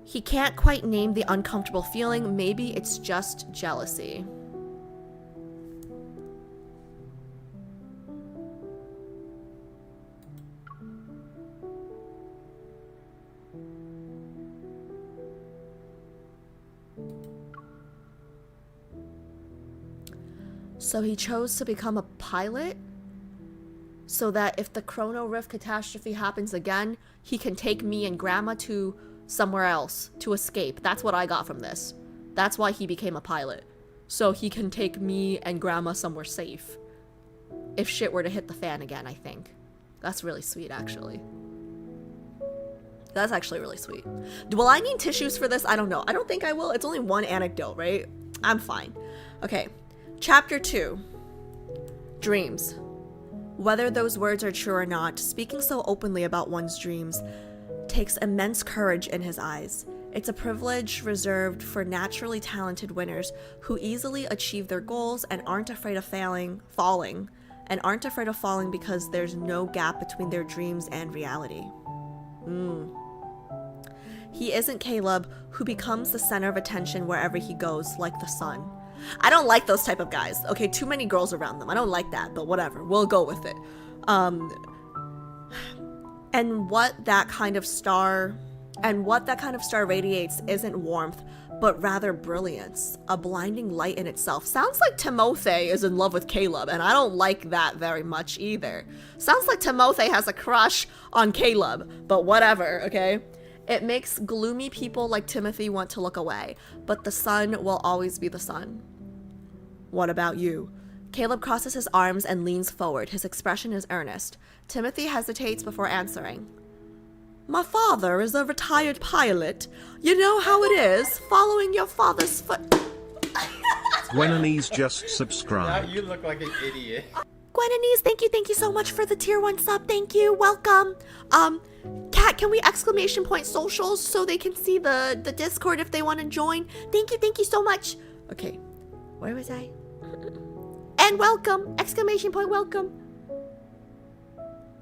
He can't quite name the uncomfortable feeling. Maybe it's just jealousy. So he chose to become a pilot so that if the chrono rift catastrophe happens again, he can take me and Grandma to somewhere else to escape. That's what I got from this. That's why he became a pilot. So he can take me and Grandma somewhere safe. If shit were to hit the fan again, I think. That's really sweet, actually. That's actually really sweet. Will I need tissues for this? I don't know. I don't think I will. It's only one anecdote, right? I'm fine. Okay. Chapter 2. Dreams. Whether those words are true or not, speaking so openly about one's dreams takes immense courage in his eyes. It's a privilege reserved for naturally talented winners who easily achieve their goals and aren't afraid of falling because there's no gap between their dreams and reality. He isn't Caleb, who becomes the center of attention wherever he goes, like the sun. I don't like those type of guys. Okay, too many girls around them. I don't like that, but whatever. We'll go with it. And what that kind of star radiates isn't warmth, but rather brilliance, a blinding light in itself. Sounds like Timothy is in love with Caleb, and I don't like that very much either. Sounds like Timothy has a crush on Caleb, but whatever, okay? It makes gloomy people like Timothy want to look away, but the sun will always be the sun. What about you? Caleb crosses his arms and leans forward. His expression is earnest. Timothy hesitates before answering. My father is a retired pilot. You know how it is, following your father's foot. Gwenanese just subscribed. Now you look like an idiot. Gwenanese, thank you so much for the tier 1 sub. Thank you, welcome. Kat, can we exclamation point socials so they can see the Discord if they want to join? Thank you so much. Okay, where was I? And welcome, exclamation point welcome.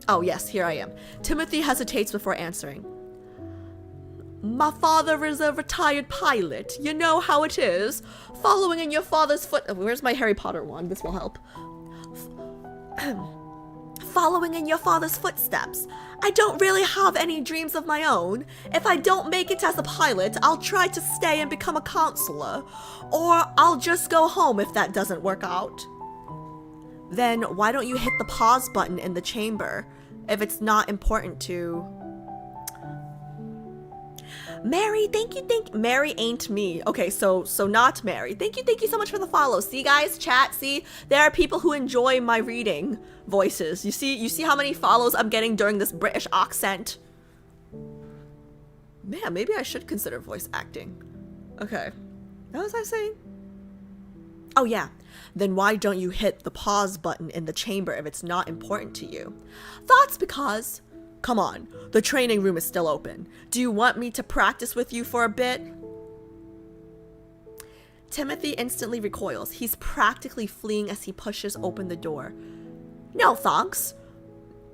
Oh yes, here I am. Timothy hesitates before answering. My father is a retired pilot. You know how it is, following in your father's foot. Where's my Harry Potter wand? This will help. Following in your father's footsteps. I don't really have any dreams of my own. If I don't make it as a pilot, I'll try to stay and become a counselor. Or I'll just go home if that doesn't work out. Then why don't you hit the pause button in the chamber if it's not important to... Mary, thank you. Mary ain't me. Okay, so not Mary. Thank you so much for the follow. See guys, chat, see, there are people who enjoy my reading voices. You see how many follows I'm getting during this British accent? Man, maybe I should consider voice acting. Okay, what was I saying? Oh yeah, then why don't you hit the pause button in the chamber if it's not important to you? That's because... Come on, the training room is still open. Do you want me to practice with you for a bit? Timothy instantly recoils. He's practically fleeing as he pushes open the door. No thanks.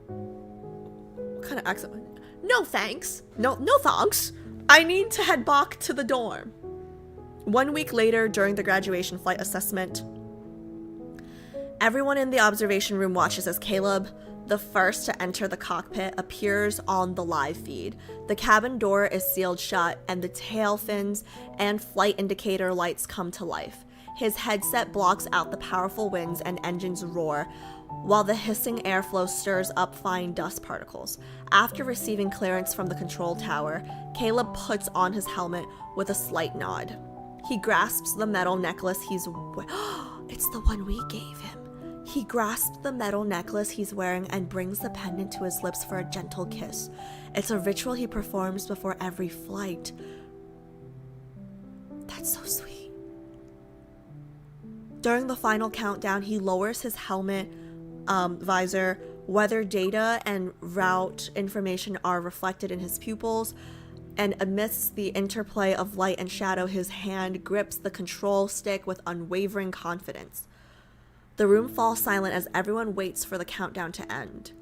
What kind of accent? No thanks. No thanks. I need to head back to the dorm. 1 week later, during the graduation flight assessment, everyone in the observation room watches as Caleb, the first to enter the cockpit, appears on the live feed. The cabin door is sealed shut, and the tail fins and flight indicator lights come to life. His headset blocks out the powerful winds and engines roar, while the hissing airflow stirs up fine dust particles. After receiving clearance from the control tower, Caleb puts on his helmet with a slight nod. He grasps the metal necklace he's it's the one we gave him. He grasps the metal necklace he's wearing and brings the pendant to his lips for a gentle kiss. It's a ritual he performs before every flight. That's so sweet. During the final countdown, he lowers his helmet visor. Weather data and route information are reflected in his pupils, and amidst the interplay of light and shadow, his hand grips the control stick with unwavering confidence. The room falls silent as everyone waits for the countdown to end.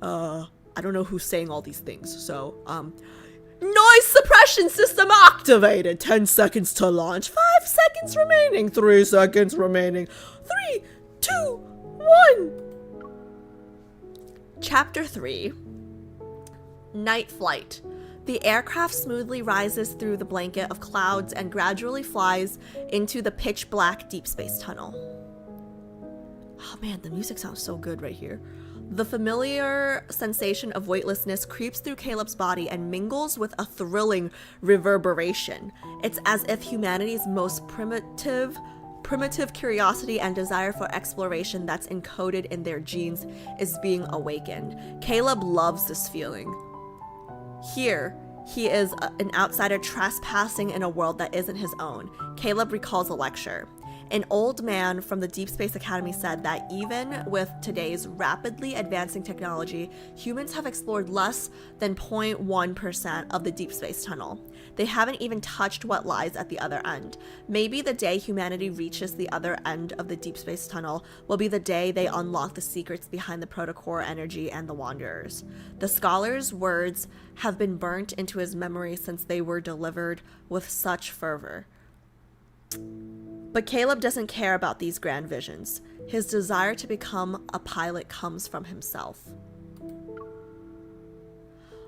I don't know who's saying all these things, so, noise suppression system activated! 10 seconds to launch, 5 seconds remaining, 3 seconds remaining, 3, 2, 1! Chapter 3. Night Flight. The aircraft smoothly rises through the blanket of clouds and gradually flies into the pitch-black deep space tunnel. Oh man, the music sounds so good right here. The familiar sensation of weightlessness creeps through Caleb's body and mingles with a thrilling reverberation. It's as if humanity's most primitive curiosity and desire for exploration that's encoded in their genes is being awakened. Caleb loves this feeling. Here, he is an outsider trespassing in a world that isn't his own. Caleb recalls a lecture. An old man from the Deep Space Academy said that even with today's rapidly advancing technology, humans have explored less than 0.1% of the deep space tunnel. They haven't even touched what lies at the other end. Maybe the day humanity reaches the other end of the deep space tunnel will be the day they unlock the secrets behind the protocore energy and the Wanderers. The scholar's words have been burnt into his memory since they were delivered with such fervor. But Caleb doesn't care about these grand visions. His desire to become a pilot comes from himself.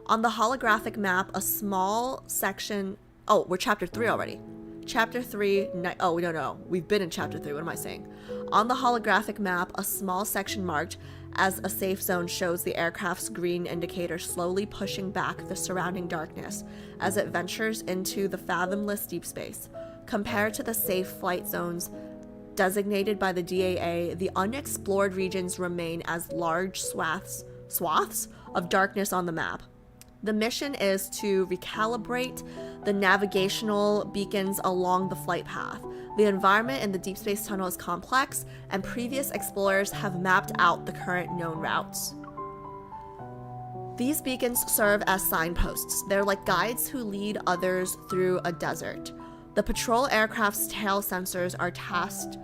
On the holographic map, a small section... Oh, we're chapter 3 already. Chapter 3... Oh, no. We've been in chapter 3. What am I saying? On the holographic map, a small section marked as a safe zone shows the aircraft's green indicator slowly pushing back the surrounding darkness as it ventures into the fathomless deep space. Compared to the safe flight zones designated by the DAA, the unexplored regions remain as large swaths of darkness on the map. The mission is to recalibrate the navigational beacons along the flight path. The environment in the deep space tunnel is complex, and previous explorers have mapped out the current known routes. These beacons serve as signposts. They're like guides who lead others through a desert. The patrol aircraft's tail sensors are tasked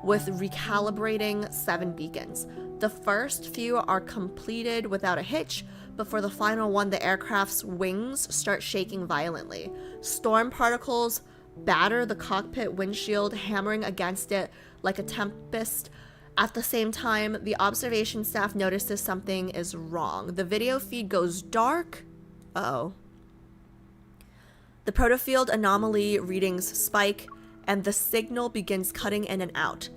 with recalibrating 7 beacons. The first few are completed without a hitch, but for the final one, the aircraft's wings start shaking violently. Storm particles batter the cockpit windshield, hammering against it like a tempest. At the same time, the observation staff notices something is wrong. The video feed goes dark. Uh-oh. The protofield anomaly readings spike, and the signal begins cutting in and out.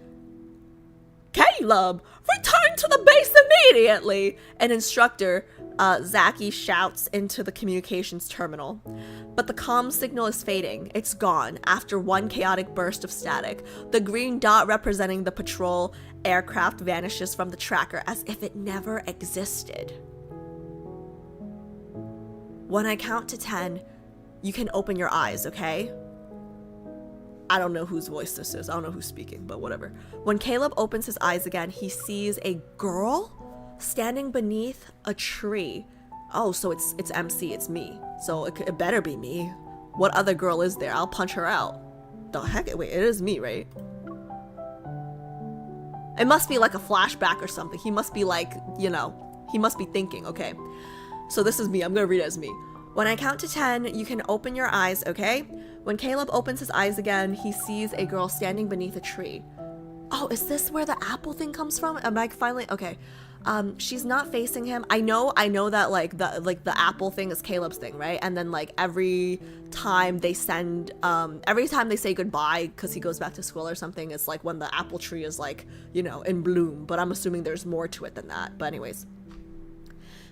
Caleb, return to the base immediately! An instructor, Zaki, shouts into the communications terminal. But the comm signal is fading. It's gone after one chaotic burst of static. The green dot representing the patrol aircraft vanishes from the tracker as if it never existed. When I count to 10, you can open your eyes, okay? I don't know whose voice this is. I don't know who's speaking, but whatever. When Caleb opens his eyes again, he sees a girl standing beneath a tree. Oh, so it's MC, it's me. So it better be me. What other girl is there? I'll punch her out. The heck? Wait, it is me, right? It must be like a flashback or something. He must be like, you know, he must be thinking, okay. So this is me. I'm gonna read it as me. When I count to 10, you can open your eyes, okay? When Caleb opens his eyes again, he sees a girl standing beneath a tree. Oh, is this where the apple thing comes from? Am I finally... Okay. She's not facing him. I know that the apple thing is Caleb's thing, right? And then like every time they say goodbye because he goes back to school or something, it's like when the apple tree is like, you know, in bloom. But I'm assuming there's more to it than that. But anyways.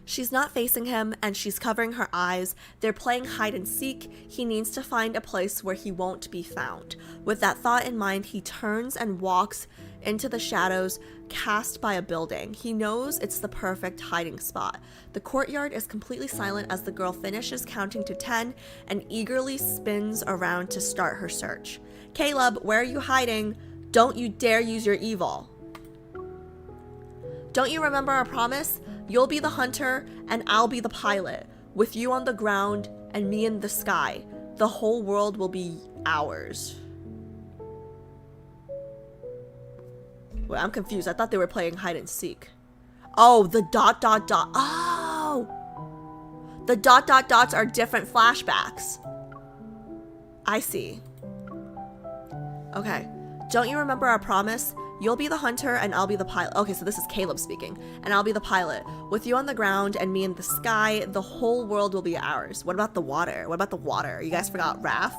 She's not facing him, and she's covering her eyes. They're playing hide and seek. He needs to find a place where he won't be found. With that thought in mind, he turns and walks into the shadows cast by a building. He knows it's the perfect hiding spot. The courtyard is completely silent as the girl finishes counting to 10 and eagerly spins around to start her search. Caleb, where are you hiding? Don't you dare use your evil. Don't you remember our promise? You'll be the hunter, and I'll be the pilot. With you on the ground, and me in the sky. The whole world will be ours. Wait, I'm confused. I thought they were playing hide and seek. Oh, the ... Oh! The ... dots are different flashbacks. I see. Okay. Don't you remember our promise? You'll be the hunter and I'll be the pilot. Okay, so this is Caleb speaking. And I'll be the pilot. With you on the ground and me in the sky, the whole world will be ours. What about the water? What about the water? You guys forgot Raph?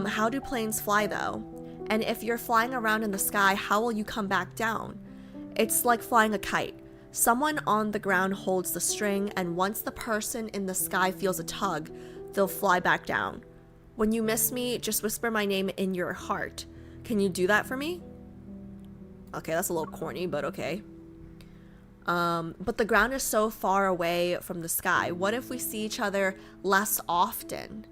How do planes fly though? And if you're flying around in the sky, how will you come back down? It's like flying a kite. Someone on the ground holds the string, and once the person in the sky feels a tug, they'll fly back down. When you miss me, just whisper my name in your heart. Can you do that for me? Okay, that's a little corny, but okay. But the ground is so far away from the sky. What if we see each other less often?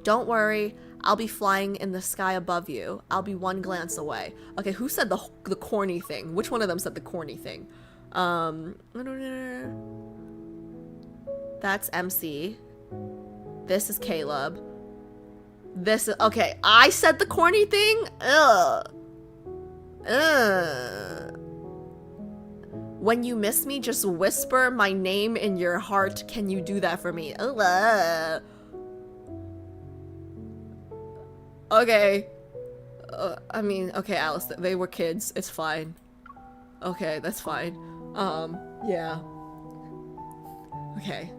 Don't worry, I'll be flying in the sky above you. I'll be one glance away. Okay, who said the corny thing? Which one of them said the corny thing? That's MC. This is Caleb. This is... Okay, I said the corny thing? Ugh. When you miss me, just whisper my name in your heart. Can you do that for me? Okay. I mean, okay, Alice, they were kids. It's fine. Okay, that's fine. Yeah. Okay.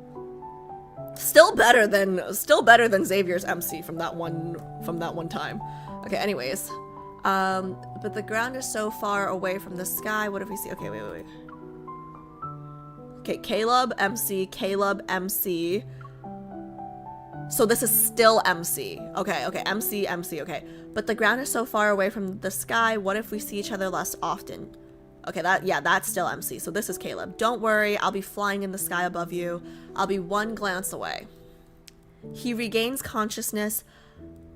Still better than Xavier's MC from that one time. Okay, anyways. But the ground is so far away from the sky. What if we see? Okay, wait. Okay, Caleb, MC. So this is still MC. Okay, MC, okay. But the ground is so far away from the sky. What if we see each other less often? Okay, that's still MC. So this is Caleb. Don't worry, I'll be flying in the sky above you. I'll be one glance away. He regains consciousness,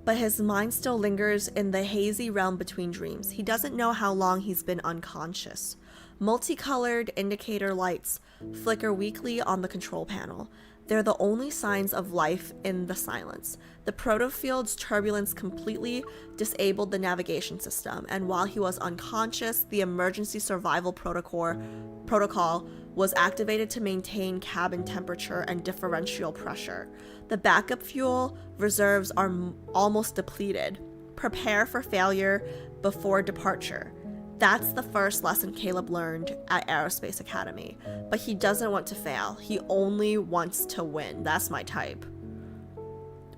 but his mind still lingers in the hazy realm between dreams. He doesn't know how long he's been unconscious. Multicolored indicator lights flicker weakly on the control panel. They're the only signs of life in the silence. The protofield's turbulence completely disabled the navigation system, and while he was unconscious, the emergency survival protocol was activated to maintain cabin temperature and differential pressure. The backup fuel reserves are almost depleted. Prepare for failure before departure. That's the first lesson Caleb learned at Aerospace Academy. But he doesn't want to fail. He only wants to win. That's my type.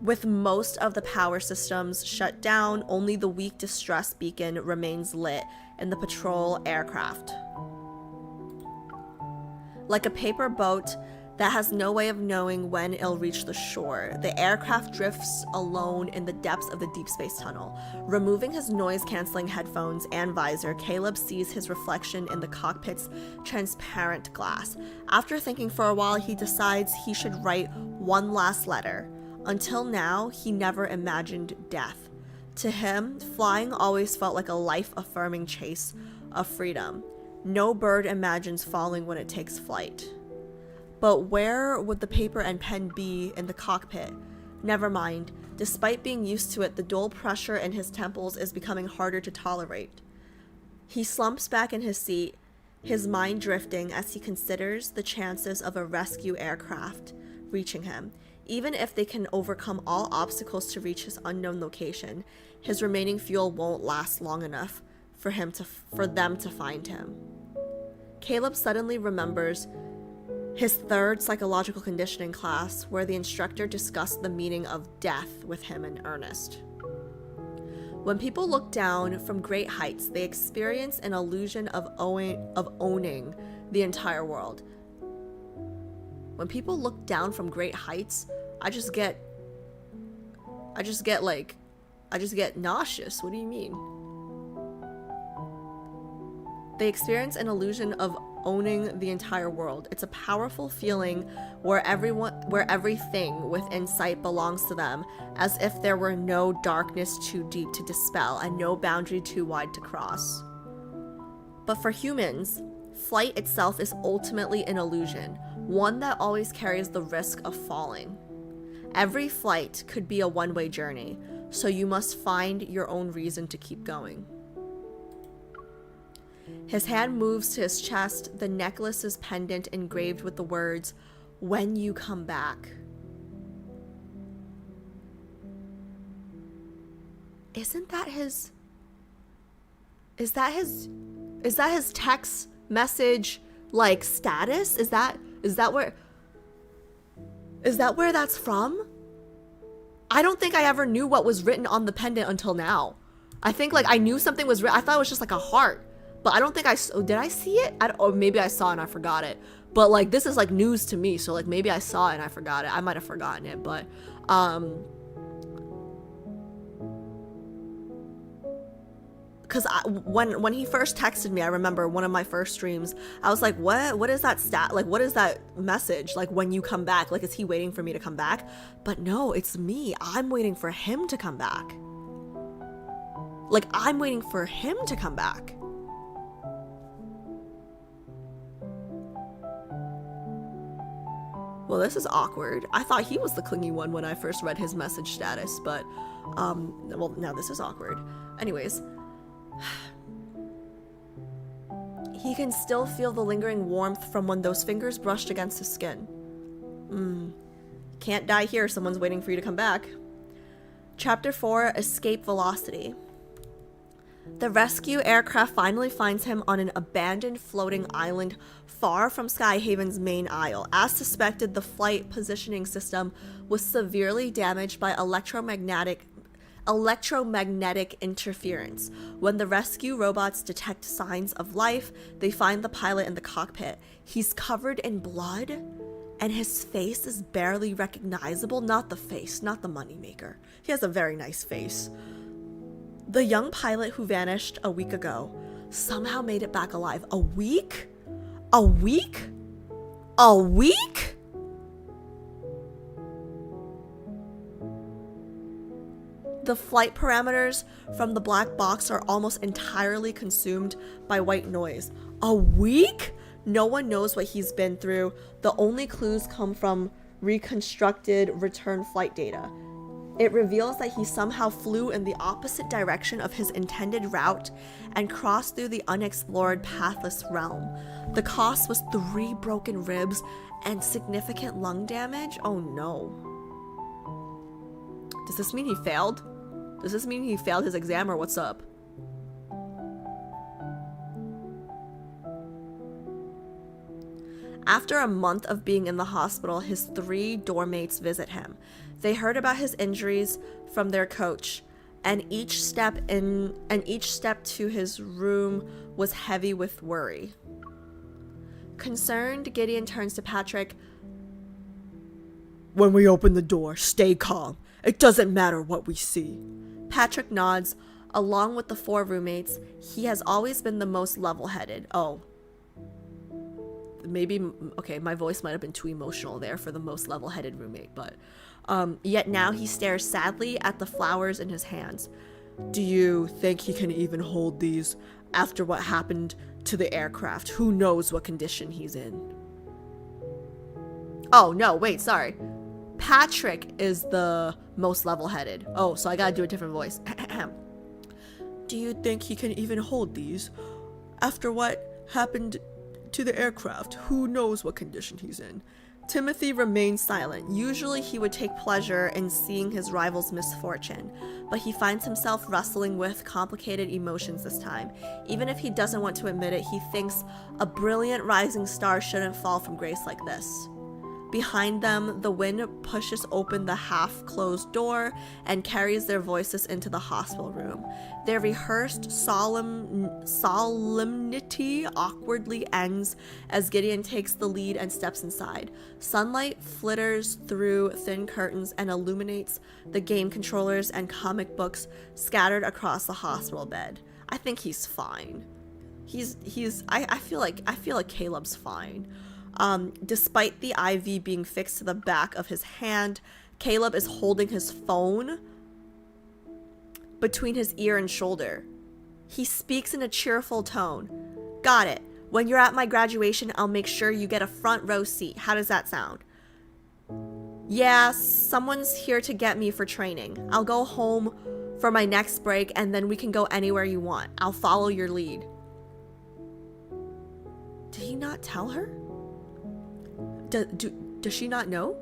With most of the power systems shut down, only the weak distress beacon remains lit in the patrol aircraft. Like a paper boat that has no way of knowing when it'll reach the shore, the aircraft drifts alone in the depths of the deep space tunnel. Removing his noise-canceling headphones and visor, Caleb sees his reflection in the cockpit's transparent glass. After thinking for a while, he decides he should write one last letter. Until now, he never imagined death. To him, flying always felt like a life-affirming chase of freedom. No bird imagines falling when it takes flight. But where would the paper and pen be in the cockpit? Never mind. Despite being used to it, the dull pressure in his temples is becoming harder to tolerate. He slumps back in his seat, his mind drifting as he considers the chances of a rescue aircraft reaching him. Even if they can overcome all obstacles to reach his unknown location, his remaining fuel won't last long enough for them to find him. Caleb suddenly remembers his third psychological conditioning class, where the instructor discussed the meaning of death with him in earnest. When people look down from great heights, they experience an illusion of owning the entire world. When people look down from great heights, I just get nauseous. What do you mean? They experience an illusion of owning the entire world. It's a powerful feeling where everything with insight belongs to them, as if there were no darkness too deep to dispel and no boundary too wide to cross. But for humans, flight itself is ultimately an illusion, one that always carries the risk of falling. Every flight could be a one-way journey, so you must find your own reason to keep going. His hand moves to his chest, the necklace's pendant engraved with the words, "When you come back." Isn't that his... Is that his text message, like, status? Is that where that's from? I don't think I ever knew what was written on the pendant until now. I think, like, I knew something was written. I thought it was just like a heart. But I don't think did I see it? Or maybe I saw it and I forgot it. But, like, this is, like, news to me. So, like, maybe I saw it and I forgot it. I might have forgotten it. But, because when he first texted me, I remember one of my first streams, I was like, what is that like, what is that message? Like, when you come back? Like, is he waiting for me to come back? But no, it's me. I'm waiting for him to come back. Like, I'm waiting for him to come back. Well, this is awkward. I thought he was the clingy one when I first read his message status, but, well, now this is awkward. Anyways. He can still feel the lingering warmth from when those fingers brushed against his skin. Can't die here, someone's waiting for you to come back. Chapter 4, Escape Velocity. The rescue aircraft finally finds him on an abandoned floating island far from Skyhaven's main isle. As suspected, the flight positioning system was severely damaged by electromagnetic interference. When the rescue robots detect signs of life, they find the pilot in the cockpit. He's covered in blood, and his face is barely recognizable. Not the face, not the moneymaker. He has a very nice face. The young pilot who vanished a week ago somehow made it back alive. A week? A week? A week? The flight parameters from the black box are almost entirely consumed by white noise. A week? No one knows what he's been through. The only clues come from reconstructed return flight data. It reveals that he somehow flew in the opposite direction of his intended route and crossed through the unexplored Pathless realm. The cost was 3 broken ribs and significant lung damage. Oh no. Does this mean he failed? Does this mean he failed his exam, or what's up? After a month of being in the hospital, his 3 dorm mates visit him. They heard about his injuries from their coach, and each step to his room was heavy with worry. Concerned, Gideon turns to Patrick. "When we open the door, stay calm. It doesn't matter what we see." Patrick nods. Along with the 4 roommates, he has always been the most level-headed. Oh. Maybe, okay, my voice might have been too emotional there for the most level-headed roommate, but yet now he stares sadly at the flowers in his hands. "Do you think he can even hold these after what happened to the aircraft? Who knows what condition he's in?" Oh, no, wait, sorry. Patrick is the most level-headed. Oh, so I gotta do a different voice. "Do you think he can even hold these after what happened to the aircraft? Who knows what condition he's in?" Timothy remains silent. Usually he would take pleasure in seeing his rival's misfortune, but he finds himself wrestling with complicated emotions this time. Even if he doesn't want to admit it, he thinks a brilliant rising star shouldn't fall from grace like this. Behind them, the wind pushes open the half-closed door and carries their voices into the hospital room. Their rehearsed solemnity awkwardly ends as Gideon takes the lead and steps inside. Sunlight flitters through thin curtains and illuminates the game controllers and comic books scattered across the hospital bed. I think he's fine. I feel like Caleb's fine. Despite the IV being fixed to the back of his hand, Caleb is holding his phone between his ear and shoulder. He speaks in a cheerful tone. "Got it. When you're at my graduation, I'll make sure you get a front row seat. How does that sound?" "Yeah, someone's here to get me for training. I'll go home for my next break and then we can go anywhere you want. I'll follow your lead." Did he not tell her? Does she not know?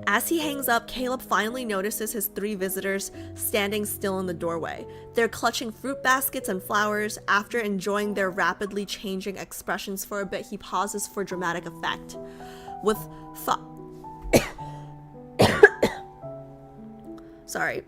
As he hangs up, Caleb finally notices his 3 visitors standing still in the doorway. They're clutching fruit baskets and flowers. After enjoying their rapidly changing expressions for a bit, he pauses for dramatic effect. Sorry.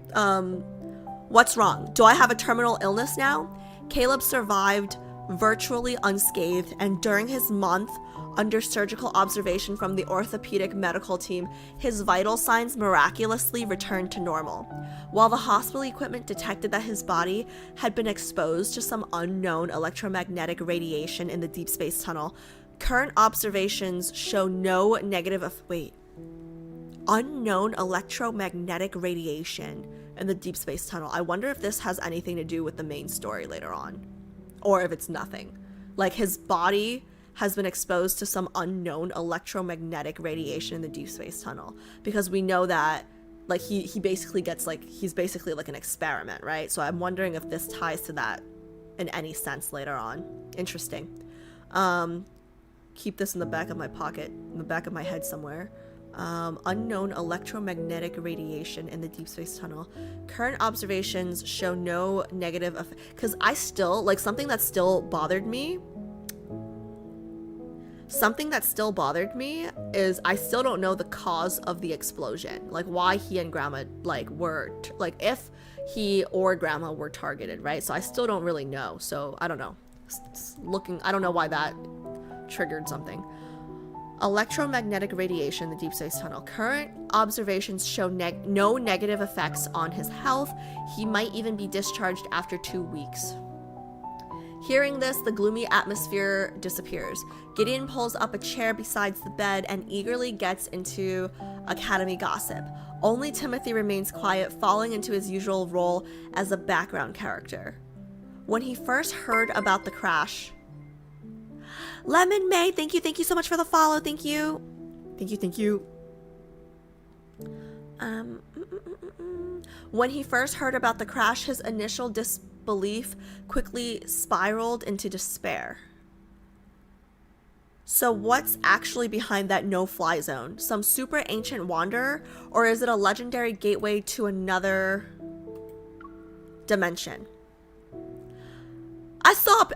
What's wrong? Do I have a terminal illness now? Caleb survived virtually unscathed, and during his month under surgical observation from the orthopedic medical team, his vital signs miraculously returned to normal. While the hospital equipment detected that his body had been exposed to some unknown electromagnetic radiation in the deep space tunnel, current observations show no negative unknown electromagnetic radiation in the deep space tunnel. I wonder if this has anything to do with the main story later on, or if it's nothing. Like, his body has been exposed to some unknown electromagnetic radiation in the deep space tunnel, because we know that, like, he basically gets, like, he's basically like an experiment, right? So I'm wondering if this ties to that in any sense later on. Interesting. Keep this in the back of my pocket, in the back of my head somewhere. Unknown electromagnetic radiation in the deep space tunnel. Current observations show no negative effect. Because I still, like, something that still bothered me is I still don't know the cause of the explosion. Like, why he and Grandma, like, were, like, if he or Grandma were targeted, right? So I still don't really know. So I don't know. I don't know why that triggered something. Electromagnetic radiation in the deep space tunnel. Current observations show no negative effects on his health. He might even be discharged after 2 weeks. Hearing this, the gloomy atmosphere disappears. Gideon pulls up a chair beside the bed and eagerly gets into academy gossip. Only Timothy remains quiet, falling into his usual role as a background character. When he first heard about the crash... Lemon May, thank you so much for the follow, thank you. Thank you. When he first heard about the crash, his initial disbelief quickly spiraled into despair. So what's actually behind that no-fly zone? Some super ancient wanderer, or is it a legendary gateway to another dimension?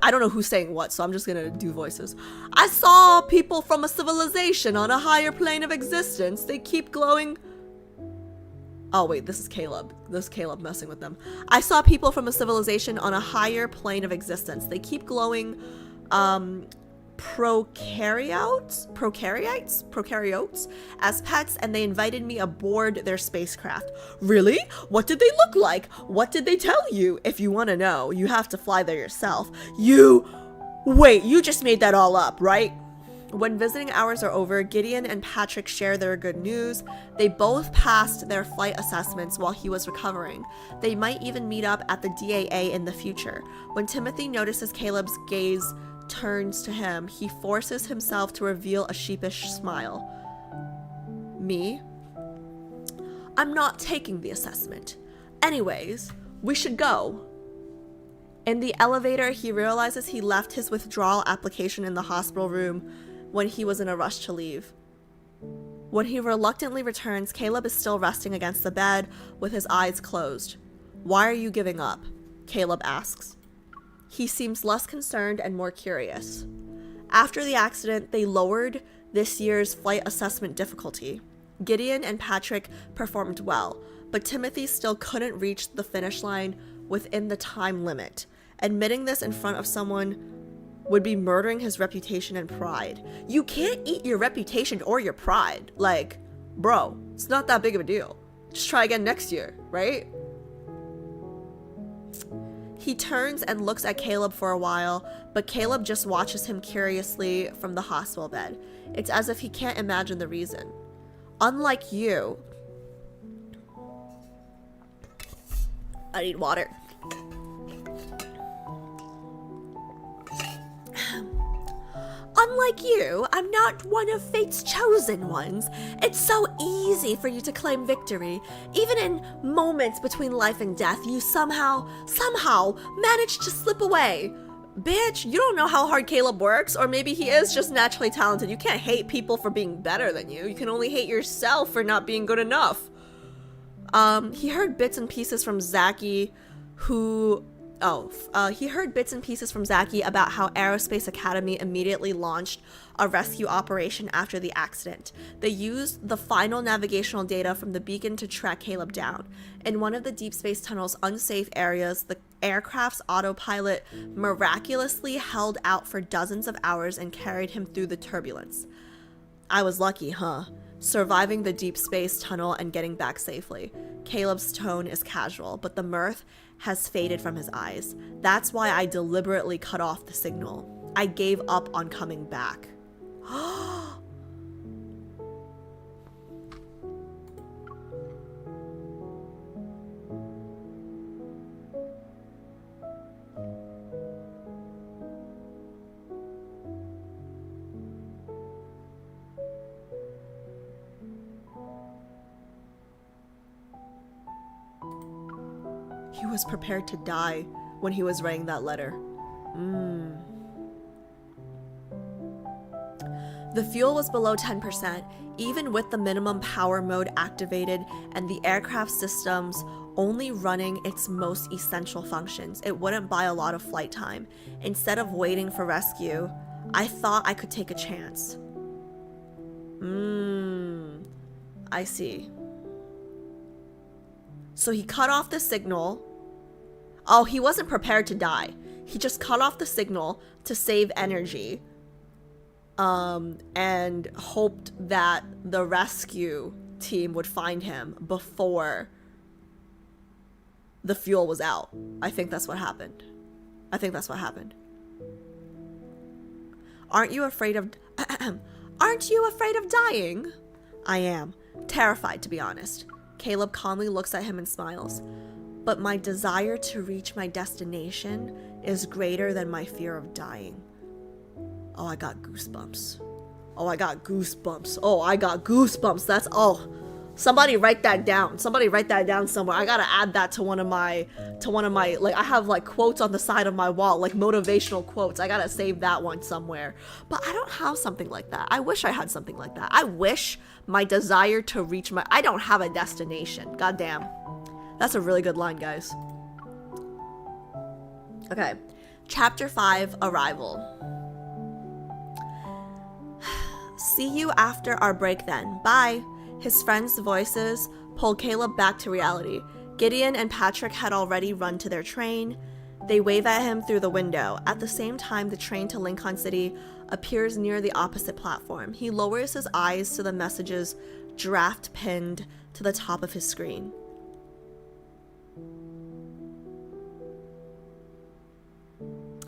I don't know who's saying what, so I'm just gonna do voices. I saw people from a civilization on a higher plane of existence. They keep glowing. Oh wait, this is Caleb. This is Caleb messing with them. I saw people from a civilization on a higher plane of existence. They keep glowing, prokaryotes as pets, and they invited me aboard their spacecraft. Really? What did they look like? What did they tell you? If you want to know, you have to fly there yourself. Wait, you just made that all up, right? When visiting hours are over, Gideon and Patrick share their good news. They both passed their flight assessments while he was recovering. They might even meet up at the DAA in the future. When Timothy notices Caleb's gaze turns to him, he forces himself to reveal a sheepish smile. Me? I'm not taking the assessment. Anyways, we should go. In the elevator, he realizes he left his withdrawal application in the hospital room when he was in a rush to leave. When he reluctantly returns, Caleb is still resting against the bed with his eyes closed. Why are you giving up? Caleb asks. He seems less concerned and more curious. After the accident, they lowered this year's flight assessment difficulty. Gideon and Patrick performed well, but Timothy still couldn't reach the finish line within the time limit. Admitting this in front of someone would be murdering his reputation and pride. You can't eat your reputation or your pride. Like, bro, it's not that big of a deal. Just try again next year, right? He turns and looks at Caleb for a while, but Caleb just watches him curiously from the hospital bed. It's as if he can't imagine the reason. Unlike you... I need water. Unlike you, I'm not one of fate's chosen ones. It's so easy for you to claim victory. Even in moments between life and death, you somehow manage to slip away. Bitch, you don't know how hard Caleb works, or maybe he is just naturally talented. You can't hate people for being better than you. You can only hate yourself for not being good enough. He heard bits and pieces from Zaki, he heard bits and pieces from Zaki about how Aerospace Academy immediately launched a rescue operation after the accident. They used the final navigational data from the beacon to track Caleb down. In one of the deep space tunnel's unsafe areas, the aircraft's autopilot miraculously held out for dozens of hours and carried him through the turbulence. I was lucky, huh? Surviving the deep space tunnel and getting back safely. Caleb's tone is casual, but the mirth has faded from his eyes. That's why I deliberately cut off the signal. I gave up on coming back. He was prepared to die when he was writing that letter. The fuel was below 10%, even with the minimum power mode activated and the aircraft systems only running its most essential functions. It wouldn't buy a lot of flight time. Instead of waiting for rescue, I thought I could take a chance. I see. So he cut off the signal. Oh, he wasn't prepared to die. He just cut off the signal to save energy. And hoped that the rescue team would find him before the fuel was out. I think that's what happened. Aren't you afraid of dying? I am. Terrified, to be honest. Caleb calmly looks at him and smiles. But my desire to reach my destination is greater than my fear of dying. Oh, I got goosebumps. That's, somebody write that down. Somewhere. I gotta add that to one of my, like, I have like quotes on the side of my wall, like motivational quotes. I gotta save that one somewhere. But I don't have something like that. I wish I had something like that. I wish my desire to reach I don't have a destination. Goddamn. That's a really good line, guys. Okay. Chapter 5, Arrival. See you after our break then. Bye. His friends' voices pulled Caleb back to reality. Gideon and Patrick had already run to their train. They wave at him through the window. At the same time, the train to Lincoln City appears near the opposite platform. He lowers his eyes to the messages draft pinned to the top of his screen.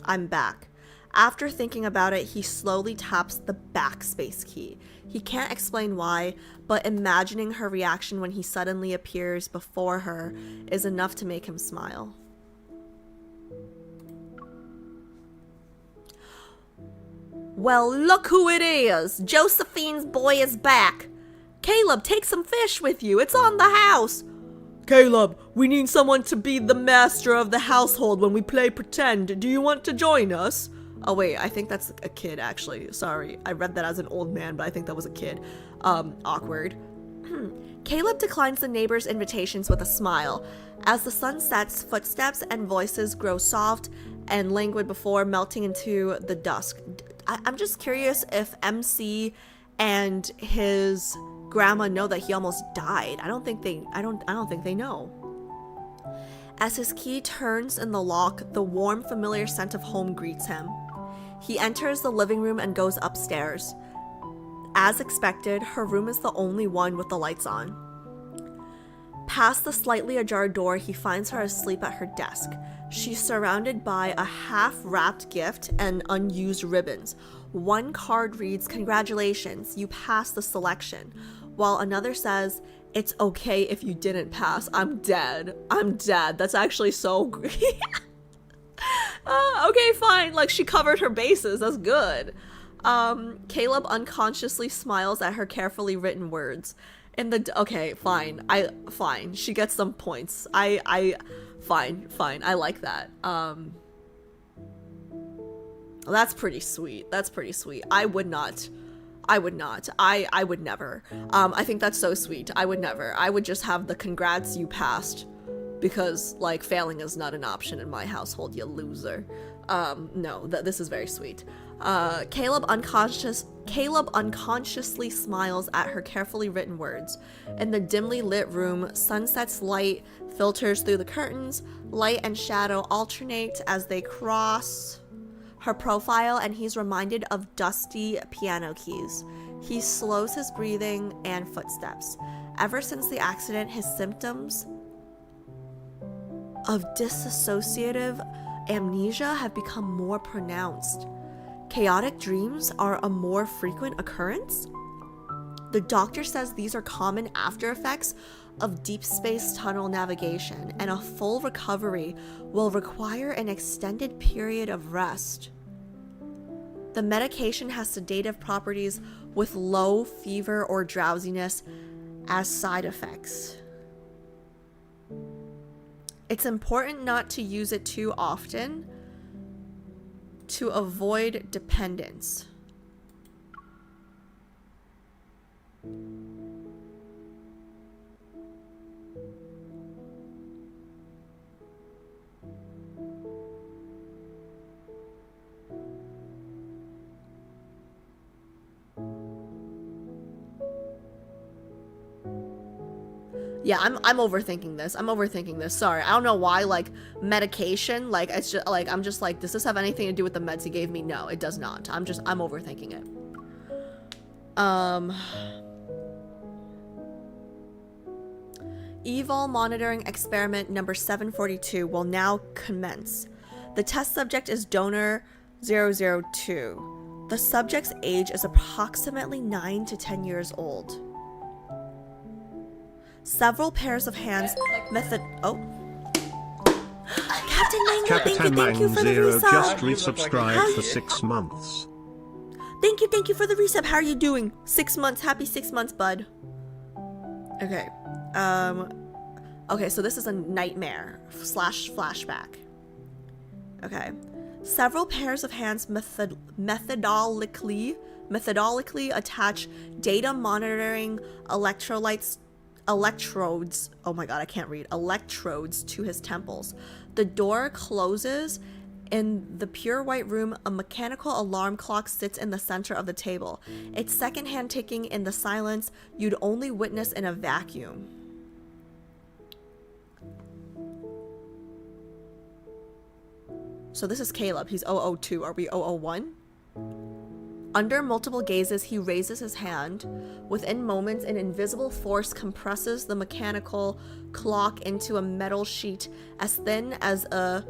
I'm back. After thinking about it, he slowly taps the backspace key. He can't explain why, but imagining her reaction when he suddenly appears before her is enough to make him smile. Well, look who it is! Josephine's boy is back! Caleb, take some fish with you. It's on the house. Caleb, we need someone to be the master of the household when we play pretend. Do you want to join us? Oh wait, I think that's a kid actually. Sorry, I read that as an old man, but I think that was a kid. Awkward. Caleb declines the neighbors' invitations with a smile. As the sun sets, footsteps and voices grow soft and languid before melting into the dusk. I'm just curious if MC and his grandma know that he almost died. I don't think they know. As his key turns in the lock, the warm, familiar scent of home greets him. He enters the living room and goes upstairs. As expected, her room is the only one with the lights on. Past the slightly ajar door, he finds her asleep at her desk. She's surrounded by a half-wrapped gift and unused ribbons. One card reads, "Congratulations, you passed the selection," while another says, "It's okay if you didn't pass. I'm dead. That's actually so great. Okay, fine. Like, she covered her bases. That's good. Caleb unconsciously smiles at her carefully written words. Okay, fine. Fine. She gets some points. Fine. I like that. That's pretty sweet. I would never. I think that's so sweet. I would never. I would just have the congrats, you passed, because, like, failing is not an option in my household, you loser. No, this is very sweet. Caleb unconsciously smiles at her carefully written words. In the dimly lit room, sunset's light filters through the curtains. Light and shadow alternate as they cross her profile, and he's reminded of dusty piano keys. He slows his breathing and footsteps. Ever since the accident, his symptoms of dissociative amnesia have become more pronounced. Chaotic dreams are a more frequent occurrence. The doctor says these are common after effects of deep space tunnel navigation, and a full recovery will require an extended period of rest. The medication has sedative properties with low fever or drowsiness as side effects. It's important not to use it too often to avoid dependence. Yeah, I'm overthinking this. I'm overthinking this. Sorry. I don't know why, like, medication, like, it's just, like, I'm just like, does this have anything to do with the meds he gave me? No, it does not. I'm overthinking it. Evil monitoring experiment number 742 will now commence. The test subject is donor 002. The subject's age is approximately 9 to 10 years old. Several pairs of hands Oh. Captain Mango, Captain thank you for the Zero resub. just resubscribed for 6 months. Thank you for the resub. How are you doing? 6 months. Happy 6 months, bud. Okay. Okay, so this is a nightmare / flashback. Okay. Several pairs of hands methodically attach data monitoring electrodes, oh my god, I can't read, electrodes to his temples. The door closes. In the pure white room, a mechanical alarm clock sits in the center of the table. Its secondhand ticking in the silence you'd only witness in a vacuum. So this is Caleb. He's 002. Are we 001? Under multiple gazes, he raises his hand. Within moments, an invisible force compresses the mechanical clock into a metal sheet as thin as a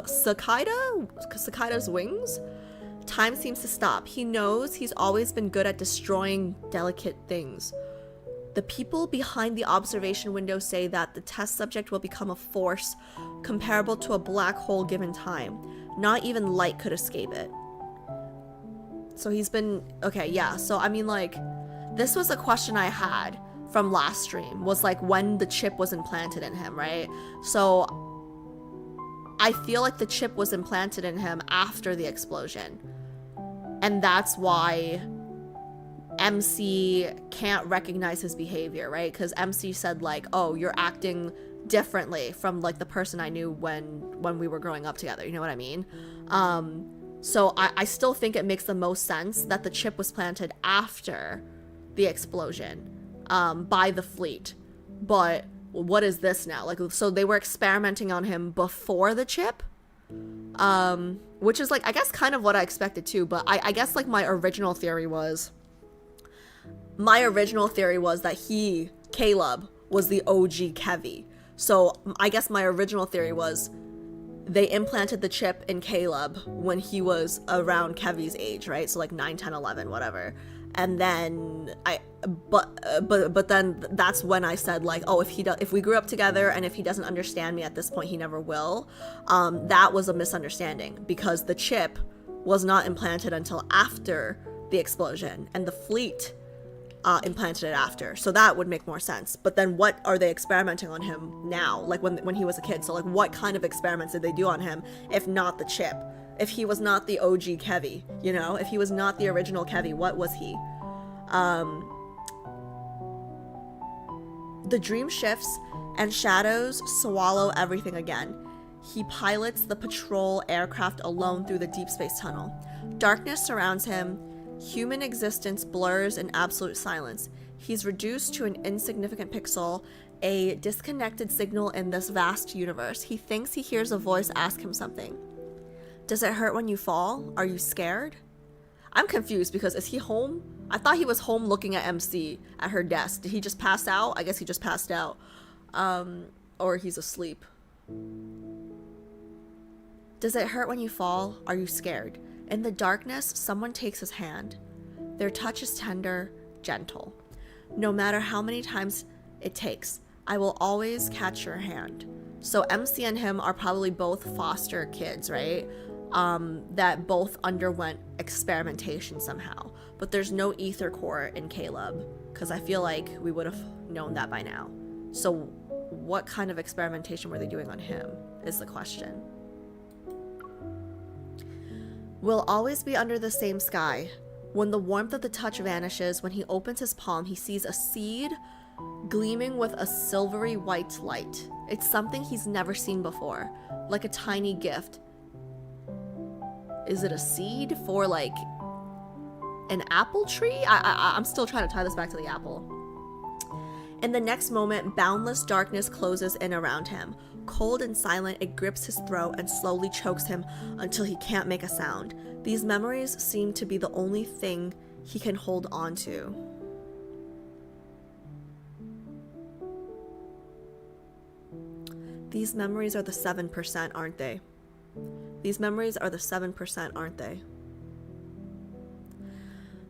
cicada's wings. Time seems to stop. He knows he's always been good at destroying delicate things. The people behind the observation window say that the test subject will become a force comparable to a black hole given time. Not even light could escape it. So he's been... Okay, yeah. So, I mean, like, this was a question I had from last stream, was, like, when the chip was implanted in him, right? So, I feel like the chip was implanted in him after the explosion. And that's why MC can't recognize his behavior, right? Because MC said, like, oh, you're acting differently from, like, the person I knew when we were growing up together, you know what I mean? So I still think it makes the most sense that the chip was planted after the explosion by the fleet. But what is this now? Like, so they were experimenting on him before the chip? Which is, like, I guess kind of what I expected too, but I guess, like, my original theory was that Caleb, was the OG Kevy. So I guess my original theory was they implanted the chip in Caleb when he was around Kevy's age, right? So like 9, 10, 11, whatever. And then but then that's when I said, like, oh, if we grew up together and if he doesn't understand me at this point, he never will. That was a misunderstanding because the chip was not implanted until after the explosion, and the fleet implanted it after. So that would make more sense. But then what are they experimenting on him now? Like when he was a kid. So like what kind of experiments did they do on him if not the chip? If he was not the OG Kevy, you know? If he was not the original Kevy, what was he? The dream shifts and shadows swallow everything again. He pilots the patrol aircraft alone through the deep space tunnel. Darkness surrounds him. Human existence blurs in absolute silence. He's reduced to an insignificant pixel, a disconnected signal in this vast universe. He thinks he hears a voice ask him something. Does it hurt when you fall? Are you scared? I'm confused because is he home? I thought he was home looking at MC at her desk. Did he just pass out? I guess he just passed out. Or he's asleep. Does it hurt when you fall? Are you scared? In the darkness, someone takes his hand. Their touch is tender, gentle. No matter how many times it takes, I will always catch your hand. So MC and him are probably both foster kids, right? That both underwent experimentation somehow. But there's no ether core in Caleb, because I feel like we would have known that by now. So what kind of experimentation were they doing on him is the question. We'll always be under the same sky. When the warmth of the touch vanishes, when he opens his palm, he sees a seed gleaming with a silvery white light. It's something he's never seen before, like a tiny gift. Is it a seed for like an apple tree? I'm still trying to tie this back to the apple. In the next moment, boundless darkness closes in around him. Cold and silent, it grips his throat and slowly chokes him until he can't make a sound. These memories seem to be the only thing he can hold on to. These memories are the 7%, aren't they? These memories are the 7%, aren't they?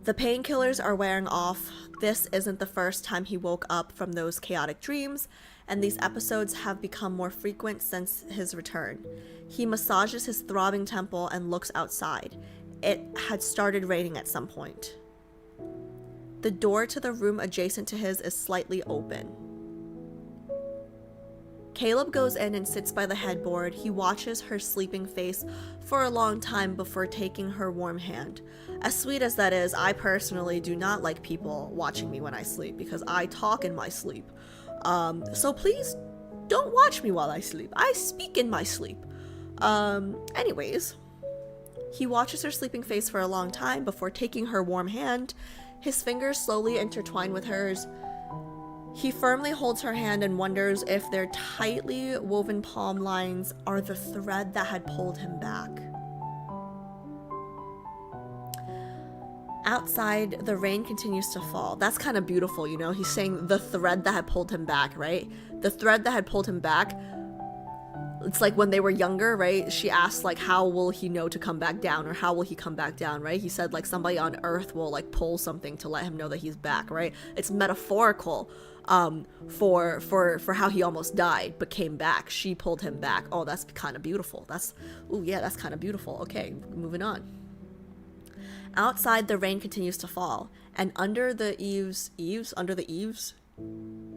The painkillers are wearing off. This isn't the first time he woke up from those chaotic dreams, and these episodes have become more frequent since his return. He massages his throbbing temple and looks outside. It had started raining at some point. The door to the room adjacent to his is slightly open. Caleb goes in and sits by the headboard. He watches her sleeping face for a long time before taking her warm hand. As sweet as that is, I personally do not like people watching me when I sleep because I talk in my sleep. So please don't watch me while I sleep. I speak in my sleep. Anyways, he watches her sleeping face for a long time before taking her warm hand. His fingers slowly intertwine with hers. He firmly holds her hand and wonders if their tightly woven palm lines are the thread that had pulled him back. Outside, the rain continues to fall. That's kind of beautiful, you know? He's saying the thread that had pulled him back, right? The thread that had pulled him back. It's like when they were younger, right? She asked, like, how will he know to come back down? Or how will he come back down, right? He said, like, somebody on Earth will, like, pull something to let him know that he's back, right? It's metaphorical for how he almost died but came back. She pulled him back. Oh, that's kind of beautiful. That's kind of beautiful. Okay, moving on. Outside, the rain continues to fall, and under the eaves,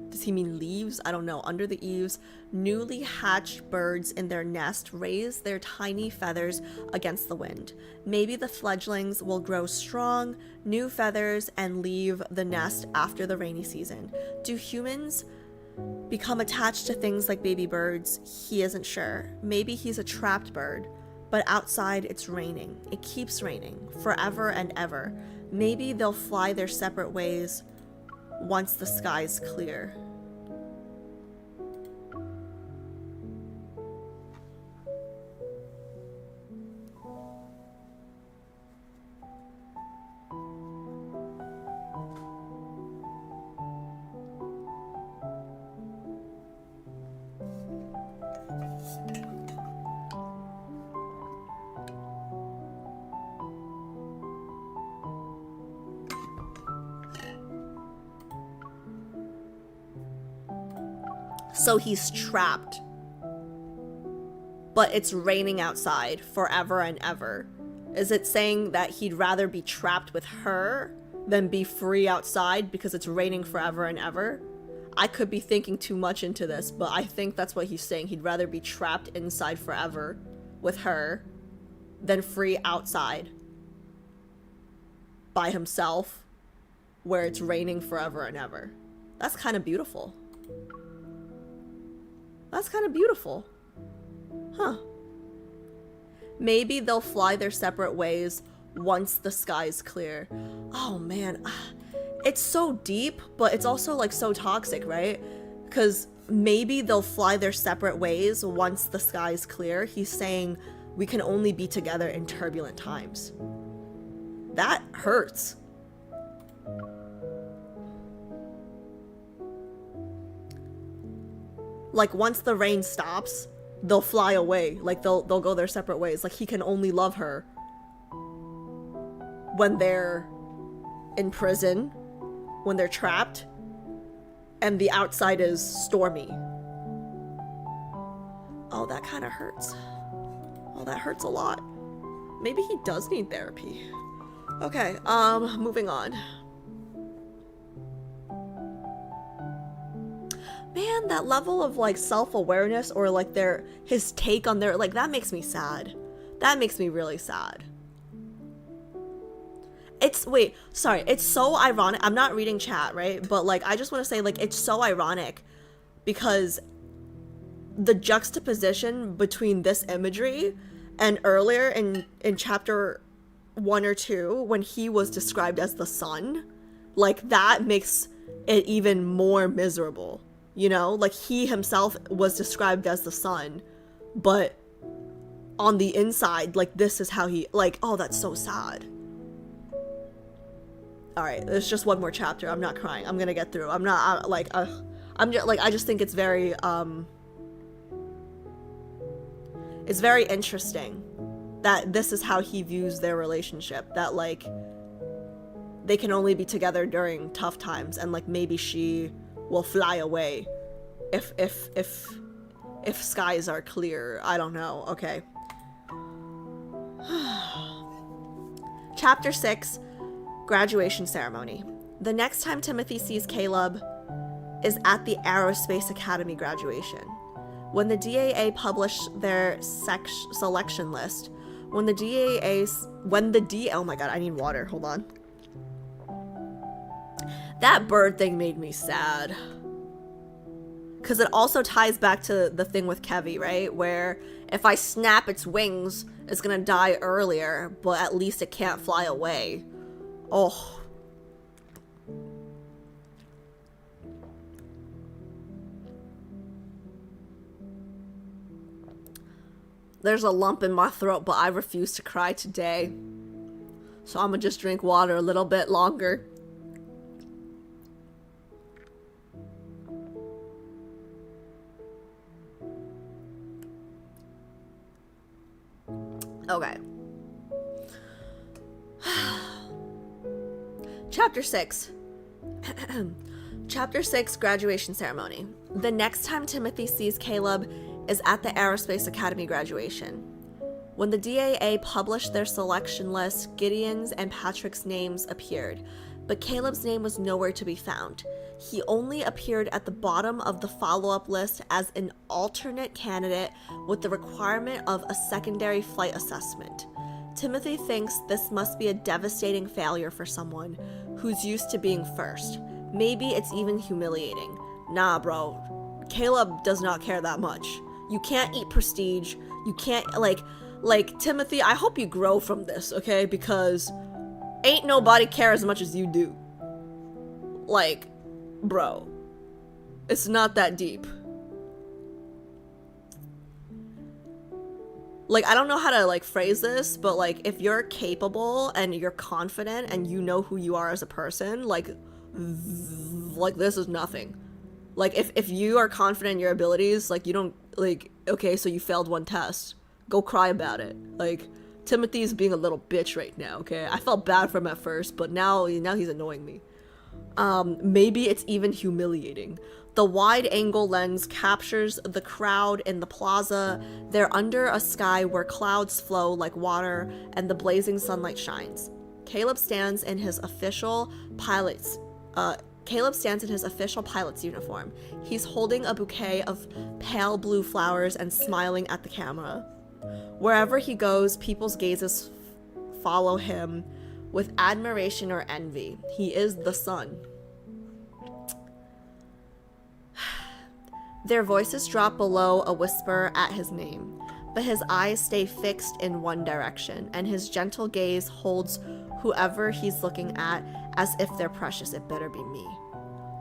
does he mean leaves? I don't know. Under the eaves, newly hatched birds in their nest raise their tiny feathers against the wind. Maybe the fledglings will grow strong, new feathers, and leave the nest after the rainy season. Do humans become attached to things like baby birds? He isn't sure. Maybe he's a trapped bird, but outside it's raining. It keeps raining, forever and ever. Maybe they'll fly their separate ways once the sky's clear. So he's trapped, but it's raining outside forever and ever. Is it saying that he'd rather be trapped with her than be free outside because it's raining forever and ever? I could be thinking too much into this, but I think that's what he's saying. He'd rather be trapped inside forever with her than free outside by himself where it's raining forever and ever. That's kind of beautiful. That's kind of beautiful. Huh. Maybe they'll fly their separate ways once the sky's clear. Oh man, it's so deep, but it's also like so toxic, right? Because maybe they'll fly their separate ways once the sky's clear. He's saying we can only be together in turbulent times. That hurts. Like once the rain stops, they'll fly away. Like they'll go their separate ways. Like he can only love her when they're in prison, when they're trapped, and the outside is stormy. Oh, that kind of hurts. Oh, that hurts a lot. Maybe he does need therapy. Okay, moving on. Man, that level of like self-awareness or like his take on their, like, that makes me sad. That makes me really sad. It's so ironic. I'm not reading chat, right? But like, I just want to say, like, it's so ironic because the juxtaposition between this imagery and earlier in chapter 1 or 2, when he was described as the sun, like, that makes it even more miserable, you know? Like, he himself was described as the sun, but on the inside, like, this is how he, like, oh, that's so sad. All right, there's just one more chapter. I'm not crying. I'm gonna get through. I'm just like, I just think it's very interesting that this is how he views their relationship, that like they can only be together during tough times, and like maybe she will fly away if skies are clear. I don't know. Okay. Chapter 6, Graduation Ceremony. The next time Timothy sees Caleb is at the Aerospace Academy graduation. When the DAA published their selection list, oh my god, I need water, hold on. That bird thing made me sad. Because it also ties back to the thing with Kevy, right? Where if I snap its wings, it's gonna die earlier, but at least it can't fly away. Oh. There's a lump in my throat, but I refuse to cry today. So I'm gonna just drink water a little bit longer. Okay. Chapter 6. Chapter 6, Graduation Ceremony. The next time Timothy sees Caleb is at the Aerospace Academy graduation. When the DAA published their selection list, Gideon's and Patrick's names appeared, but Caleb's name was nowhere to be found. He only appeared at the bottom of the follow-up list as an alternate candidate with the requirement of a secondary flight assessment. Timothy thinks this must be a devastating failure for someone who's used to being first. Maybe it's even humiliating. Nah, bro. Caleb does not care that much. You can't eat prestige. You can't, like, Timothy, I hope you grow from this, okay? Because ain't nobody care as much as you do. Like, bro. It's not that deep. Like, I don't know how to, like, phrase this, but, like, if you're capable and you're confident and you know who you are as a person, like this is nothing. Like, if you are confident in your abilities, like, you don't, like, okay, so you failed one test. Go cry about it. Like, Timothy's being a little bitch right now, okay? I felt bad for him at first, but now he's annoying me. Maybe it's even humiliating. The wide-angle lens captures the crowd in the plaza. They're under a sky where clouds flow like water and the blazing sunlight shines. Caleb stands in his official pilot's uniform. He's holding a bouquet of pale blue flowers and smiling at the camera. Wherever he goes, people's gazes follow him with admiration or envy. He is the sun. Their voices drop below a whisper at his name, but his eyes stay fixed in one direction, and his gentle gaze holds whoever he's looking at as if they're precious. It better be me.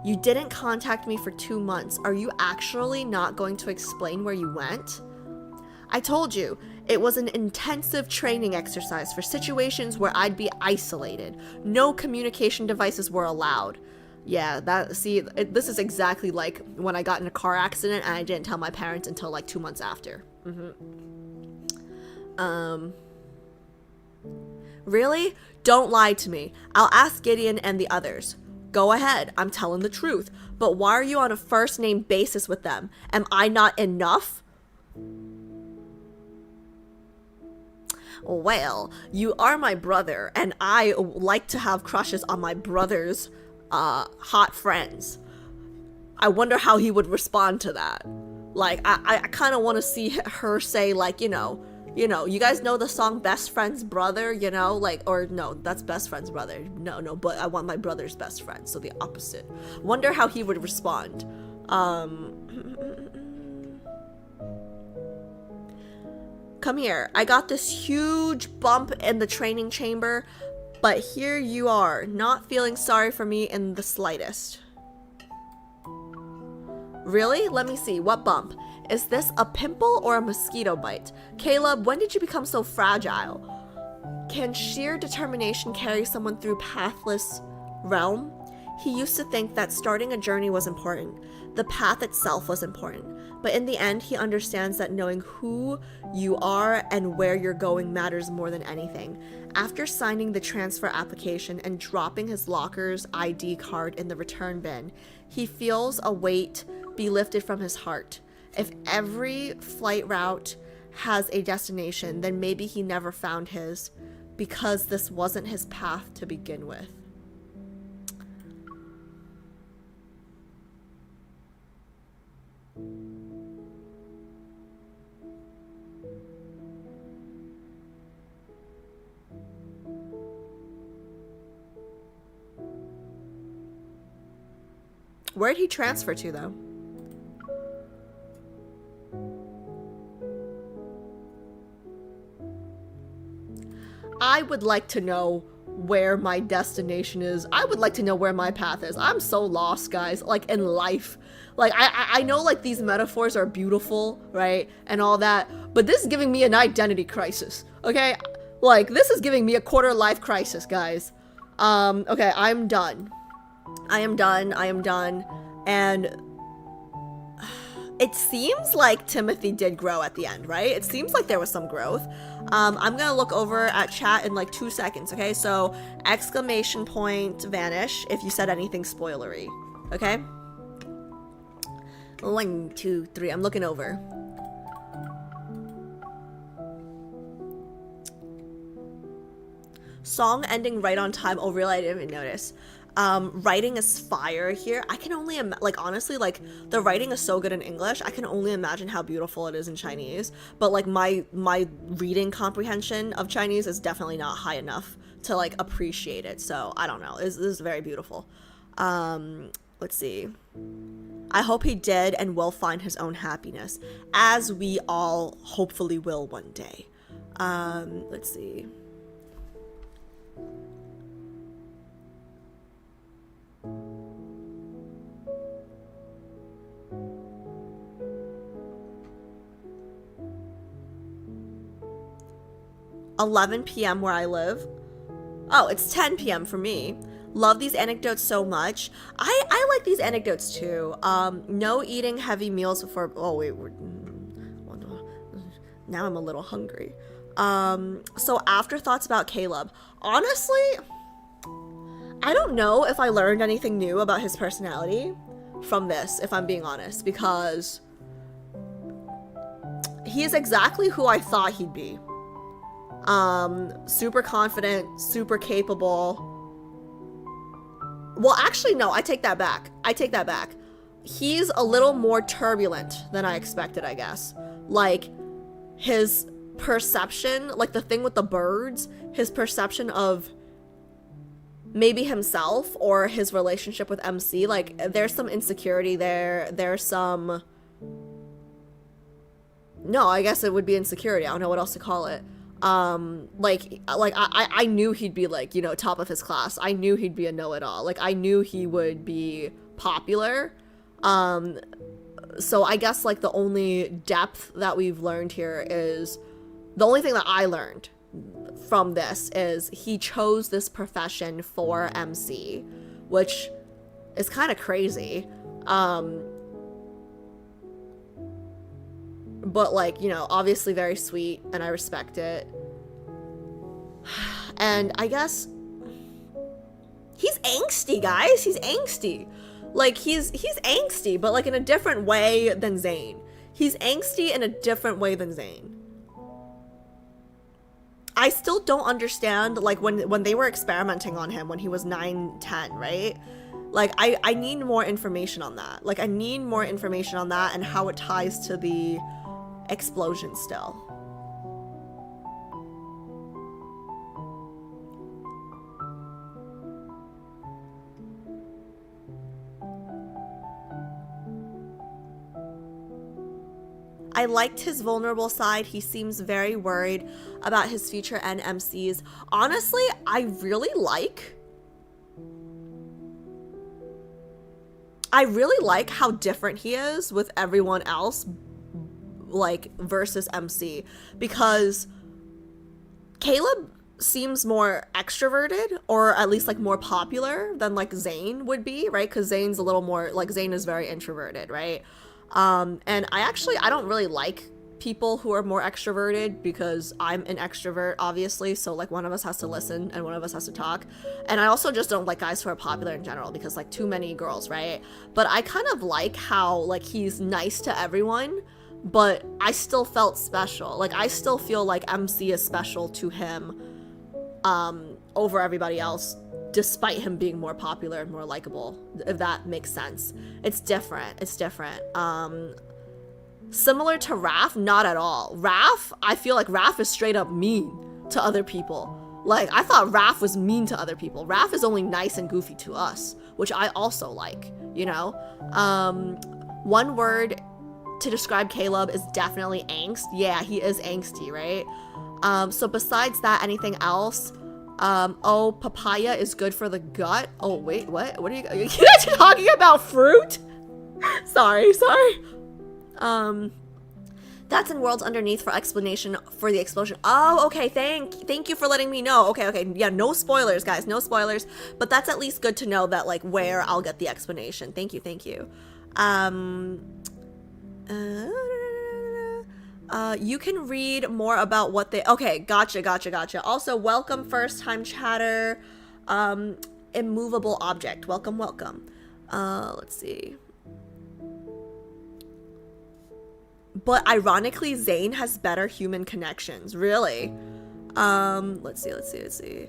You didn't contact me for 2 months. Are you actually not going to explain where you went? I told you, it was an intensive training exercise for situations where I'd be isolated. No communication devices were allowed. Yeah, this is exactly like when I got in a car accident and I didn't tell my parents until like 2 months after. Really? Don't lie to me. I'll ask Gideon and the others. Go ahead, I'm telling the truth. But why are you on a first name basis with them? Am I not enough? Well, you are my brother, and I like to have crushes on my brother's hot friends. I wonder how he would respond to that. Like, I kind of want to see her say, like, you know, you know, you guys know the song Best Friend's Brother, you know, like, or no, that's Best Friend's Brother. No, but I want my brother's best friend, so the opposite. Wonder how he would respond. Come here. I got this huge bump in the training chamber, but here you are, not feeling sorry for me in the slightest. Really? Let me see. What bump? Is this a pimple or a mosquito bite? Caleb, when did you become so fragile? Can sheer determination carry someone through pathless realm? He used to think that starting a journey was important. The path itself was important. But in the end, he understands that knowing who you are and where you're going matters more than anything. After signing the transfer application and dropping his locker's ID card in the return bin, he feels a weight be lifted from his heart. If every flight route has a destination, then maybe he never found his, because this wasn't his path to begin with. Where'd he transfer to, though? I would like to know where my destination is. I would like to know where my path is. I'm so lost, guys, like in life. Like I know like these metaphors are beautiful, right? And all that, but this is giving me an identity crisis. Okay? Like this is giving me a quarter life crisis, guys. Okay, I'm done. I am done. And it seems like Timothy did grow at the end, right? It seems like there was some growth. I'm gonna look over at chat in like 2 seconds, okay? So, exclamation point vanish if you said anything spoilery, okay? 1, 2, 3, I'm looking over. Song ending right on time. Oh, really? I didn't even notice. Writing is fire here. I can only like honestly, like the writing is so good in English. I can only imagine how beautiful it is in Chinese. But like my reading comprehension of Chinese is definitely not high enough to like appreciate it. So I don't know. This is very beautiful. Let's see. I hope he did and will find his own happiness, as we all hopefully will one day. Let's see. "11 p.m. where I live." Oh, it's 10 p.m. for me. Love these anecdotes so much. I like these anecdotes too. No eating heavy meals before. Oh wait, now I'm a little hungry. So afterthoughts about Caleb. Honestly, I don't know if I learned anything new about his personality from this, if I'm being honest, because he is exactly who I thought he'd be. Super confident, super capable. Well, actually, no, I take that back. He's a little more turbulent than I expected, I guess. Like, his perception, like the thing with the birds, his perception of maybe himself or his relationship with MC, like, there's some insecurity there. There's some... No, I guess it would be insecurity. I don't know what else to call it. I knew he'd be like, you know, top of his class. I knew he'd be a know-it-all. Like, I knew he would be popular. So I guess like the only depth that we've learned here is, the only thing that I learned from this is he chose this profession for MC, which is kind of crazy. But like, you know, obviously very sweet, and I respect it. And I guess he's angsty, guys. He's angsty. Like, he's angsty, but like in a different way than Zane. He's angsty in a different way than Zane. I still don't understand, like, when they were experimenting on him when he was 9, 10, right? Like, I need more information on that. Like, I need more information on that and how it ties to the explosion still. I liked his vulnerable side. He seems very worried about his future and MCs. Honestly, I really like how different he is with everyone else, like, versus MC, because Caleb seems more extroverted, or at least like more popular than like Zayn would be, right? Because Zayn's a little more like, Zayn is very introverted, right? And I don't really like people who are more extroverted, because I'm an extrovert, obviously, so like one of us has to listen and one of us has to talk. And I also just don't like guys who are popular in general, because like too many girls, right? But I kind of like how like he's nice to everyone, but I still felt special. Like I still feel like MC is special to him over everybody else, despite him being more popular and more likable, if that makes sense. It's different. Similar to Raph, not at all. Raph, I feel like Raph is straight up mean to other people. Like, I thought Raph was mean to other people. Raph is only nice and goofy to us, which I also like, you know? One word to describe Caleb is definitely angst. Yeah, he is angsty, right? So besides that, anything else? Oh, papaya is good for the gut. Oh, wait, what? What are you guys talking about? Fruit? Sorry. That's in Worlds Underneath for explanation for the explosion. Oh, okay, thank you for letting me know. Okay, yeah, no spoilers, guys, no spoilers, but that's at least good to know that, like, where I'll get the explanation. Thank you. You can read more about what they... Okay, gotcha. Also, welcome first time chatter. Immovable object. Welcome. Let's see. But ironically, Zayn has better human connections. Really? Let's see.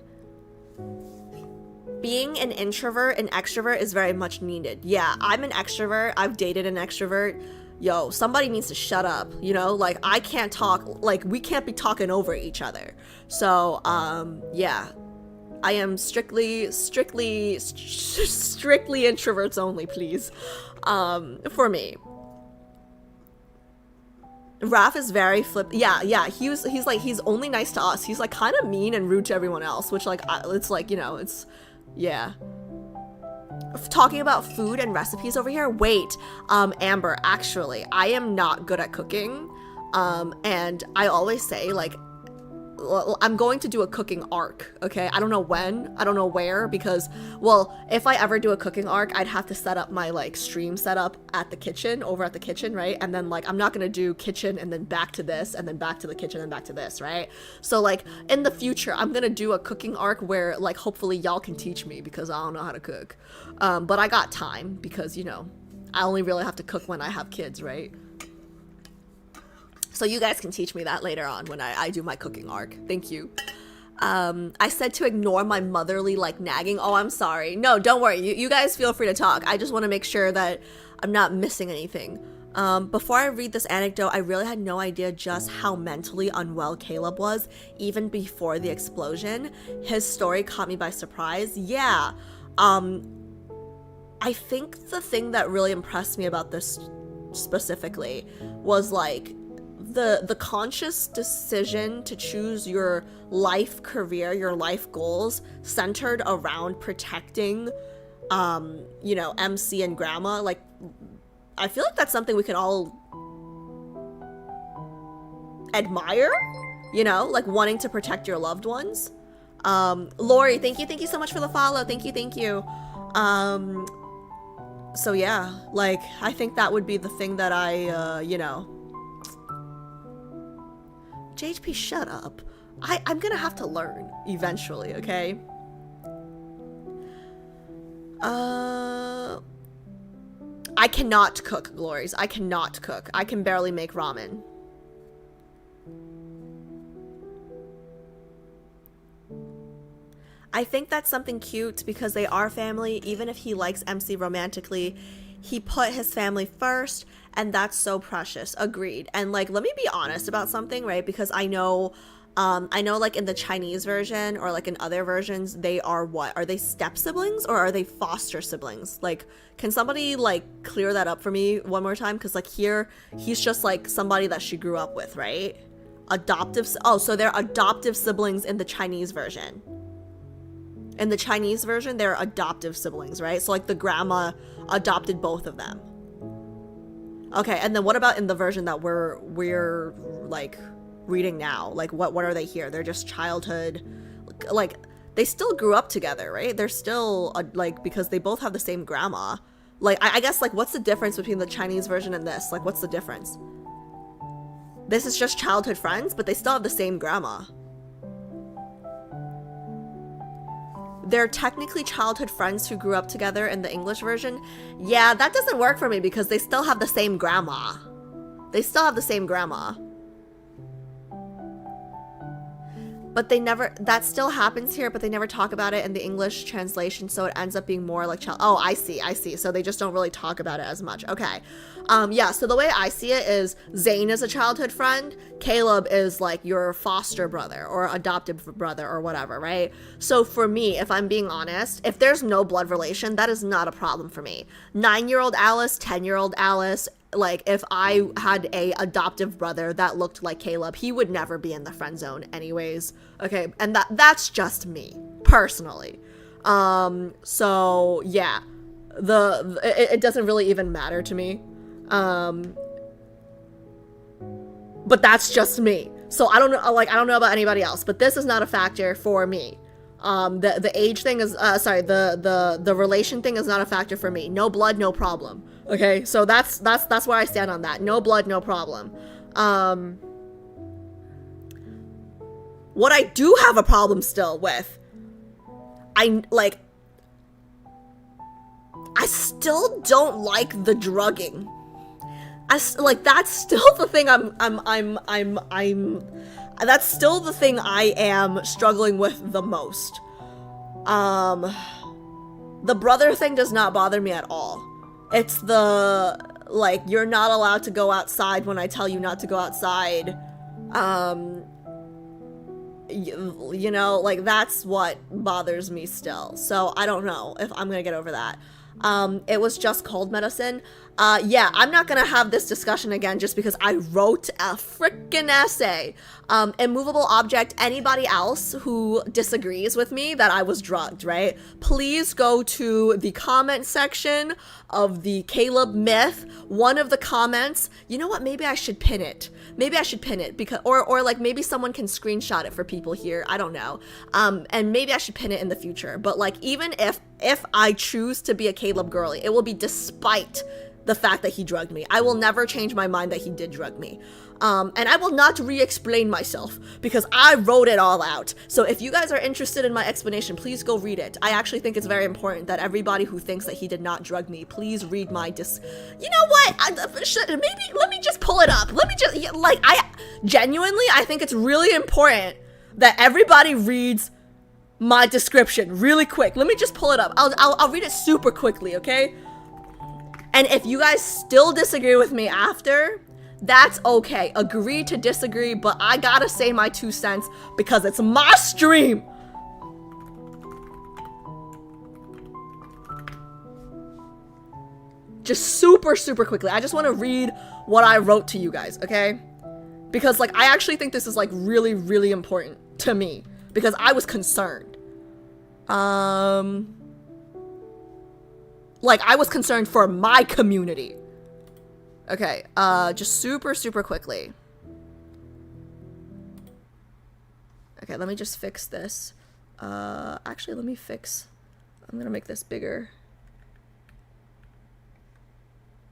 Being an introvert and extrovert is very much needed. Yeah, I'm an extrovert. I've dated an extrovert. Yo, somebody needs to shut up, you know? Like, I can't talk, like, we can't be talking over each other. So, yeah. I am strictly introverts only, please. For me. Raph is very yeah, he's only nice to us. He's, like, kind of mean and rude to everyone else, which, like, it's, like, you know, it's, yeah. Talking about food and recipes over here. Wait, Amber, actually, I am not good at cooking, and I always say, like, I'm going to do a cooking arc, okay? I don't know when, I don't know where, because, well, if I ever do a cooking arc, I'd have to set up my, like, stream setup at the kitchen, over at the kitchen, right? And then, like, I'm not gonna do kitchen and then back to this, and then back to the kitchen and back to this, right? So, like, in the future, I'm gonna do a cooking arc where, like, hopefully y'all can teach me, because I don't know how to cook. But I got time, because, you know, I only really have to cook when I have kids, right? So you guys can teach me that later on when I do my cooking arc. Thank you. I said to ignore my motherly, like, nagging. Oh, I'm sorry. No, don't worry. You guys feel free to talk. I just want to make sure that I'm not missing anything. Before I read this anecdote, I really had no idea just how mentally unwell Caleb was, even before the explosion. His story caught me by surprise. Yeah. I think the thing that really impressed me about this specifically was, like, the conscious decision to choose your life career, your life goals centered around protecting, you know, MC and grandma. Like, I feel like that's something we can all admire, you know, like wanting to protect your loved ones. Lori, thank you so much for the follow. Thank you. So yeah, like, I think that would be the thing that I, you know. JHP, shut up. I'm gonna have to learn eventually, okay? I cannot cook, Glories. I cannot cook. I can barely make ramen. I think that's something cute because they are family. Even if he likes MC romantically, he put his family first, and that's so precious. Agreed. And, like, let me be honest about something, right? Because I know I know like in the Chinese version or like in other versions, they are what? Are they step siblings or are they foster siblings? Like, can somebody like clear that up for me one more time? Because like here, he's just like somebody that she grew up with, right? Adoptive. Oh, so they're adoptive siblings in the Chinese version. In the Chinese version, they're adoptive siblings, right? So like the grandma adopted both of them. Okay, and then what about in the version that we're like reading now? Like what are they here? They're just childhood, like they still grew up together, right? They're still like, because they both have the same grandma. Like I guess like what's the difference between the Chinese version and this? Like what's the difference? This is just childhood friends, but they still have the same grandma. They're technically childhood friends who grew up together in the English version. Yeah, that doesn't work for me because they still have the same grandma. They still have the same grandma. But they never, that still happens here, but they never talk about it in the English translation, so it ends up being more like child. Oh, I see. So they just don't really talk about it as much. Okay. Yeah, so the way I see it is Zane is a childhood friend, Caleb is like your foster brother or adoptive brother or whatever, right? So for me, if I'm being honest, if there's no blood relation, that is not a problem for me. 9-year-old Alice, 10-year-old Alice, like if I had a adoptive brother that looked like Caleb, he would never be in the friend zone anyways. Okay, and that's just me personally. So yeah, it doesn't really even matter to me. But that's just me. So I don't know, like I don't know about anybody else, but this is not a factor for me. The age thing is the relation thing is not a factor for me. No blood, no problem. Okay, so that's where I stand on that. No blood, no problem. What I do have a problem still with, I still don't like the drugging. Like that's still the thing that's still the thing I am struggling with the most. The brother thing does not bother me at all. It's the, like, you're not allowed to go outside when I tell you not to go outside. You know, like, that's what bothers me still. So I don't know if I'm gonna get over that. It was just cold medicine. Yeah, I'm not gonna have this discussion again just because I wrote a freaking essay. Immovable object, anybody else who disagrees with me that I was drugged, right? Please go to the comment section of the Caleb myth. One of the comments, you know what, maybe I should pin it. Because, or like maybe someone can screenshot it for people here. I don't know. And maybe I should pin it in the future. But like, even if I choose to be a Caleb girly, it will be despite the fact that he drugged me. I will never change my mind that he did drug me. And I will not re-explain myself because I wrote it all out. So if you guys are interested in my explanation, please go read it. I actually think it's very important that everybody who thinks that he did not drug me, please read my You know what? Maybe let me just pull it up. I think it's really important that everybody reads my description really quick. Let me just pull it up. I'll read it super quickly, okay? And if you guys still disagree with me after, that's okay. Agree to disagree, but I gotta say my 2 cents because it's my stream. Just super quickly. I just want to read what I wrote to you guys, okay? Because like I actually think this is like really important to me because I was concerned. Like I was concerned for my community. Okay, just super quickly. Okay, let me just fix this. Actually, I'm gonna make this bigger.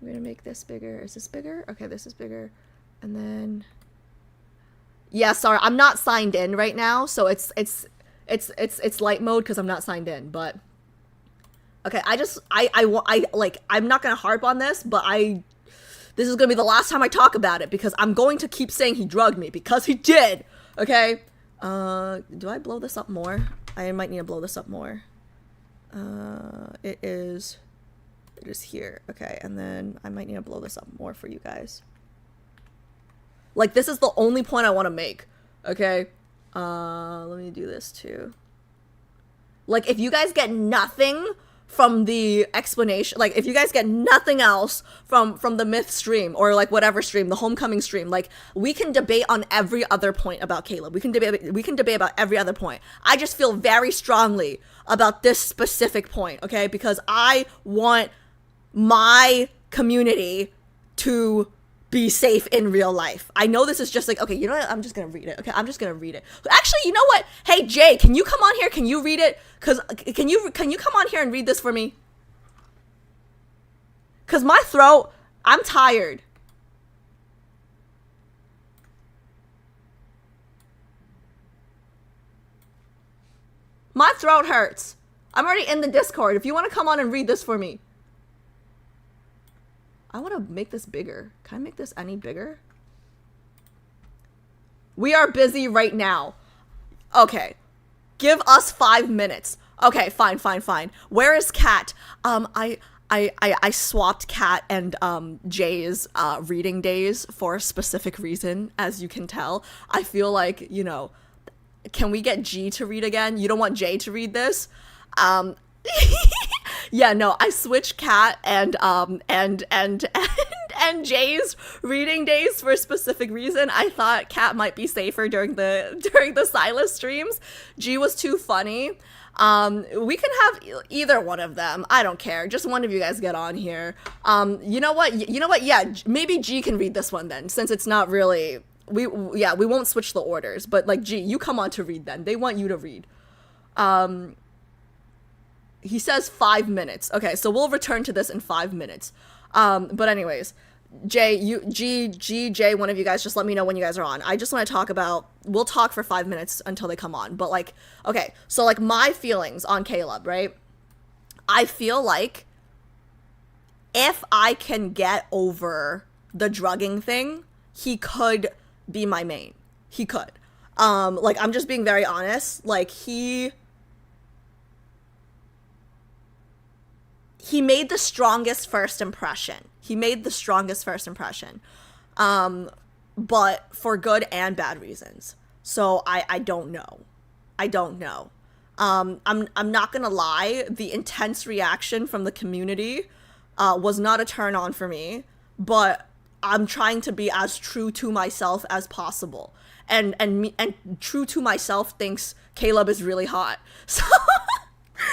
I'm gonna make this bigger. Is this bigger? Okay, this is bigger. And then, yeah, sorry, I'm not signed in right now, so it's light mode because I'm not signed in, but okay, I'm not gonna harp on this, but this is gonna be the last time I talk about it because I'm going to keep saying he drugged me because he did. Okay. Do I blow this up more? I might need to blow this up more. It is here. Okay, and then I might need to blow this up more for you guys. Like, this is the only point I want to make. Okay. Let me do this too. Like, if you guys get nothing from the explanation, like, if you guys get nothing else from the myth stream, or like whatever stream, the homecoming stream, like, we can debate on every other point about Caleb. We can debate about every other point. I just feel very strongly about this specific point, okay? Because I want my community to be safe in real life. I know this is just like, okay, you know what? I'm just gonna read it. Okay, I'm just gonna read it. Actually, you know what? Hey, Jay, can you come on here? Can you read it? Cause can you come on here and read this for me? Cause my throat, I'm tired. My throat hurts. I'm already in the Discord. If you want to come on and read this for me. I want to make this bigger. Can I make this any bigger? We are busy right now. Okay. Give us 5 minutes. Okay, fine. Where is Kat? I swapped Kat and Jay's reading days for a specific reason, as you can tell. I feel like, you know, can we get G to read again? You don't want Jay to read this? Yeah, no, I switched Kat and Jay's reading days for a specific reason. I thought Kat might be safer during the Silas streams. G was too funny. We can have either one of them. I don't care. Just one of you guys get on here. You know what? Yeah, maybe G can read this one then, since it's not really, we won't switch the orders, but like, G, you come on to read then. They want you to read. He says 5 minutes. Okay, so we'll return to this in 5 minutes. But anyways, Jay, Jay, one of you guys, just let me know when you guys are on. I just want to talk about, we'll talk for 5 minutes until they come on. But like, okay, so like my feelings on Caleb, right? I feel like if I can get over the drugging thing, he could be my main. He could. Like, I'm just being very honest. Like, he made the strongest first impression. But for good and bad reasons. So I don't know. I'm not gonna lie. The intense reaction from the community was not a turn on for me. But I'm trying to be as true to myself as possible. And true to myself thinks Caleb is really hot. So.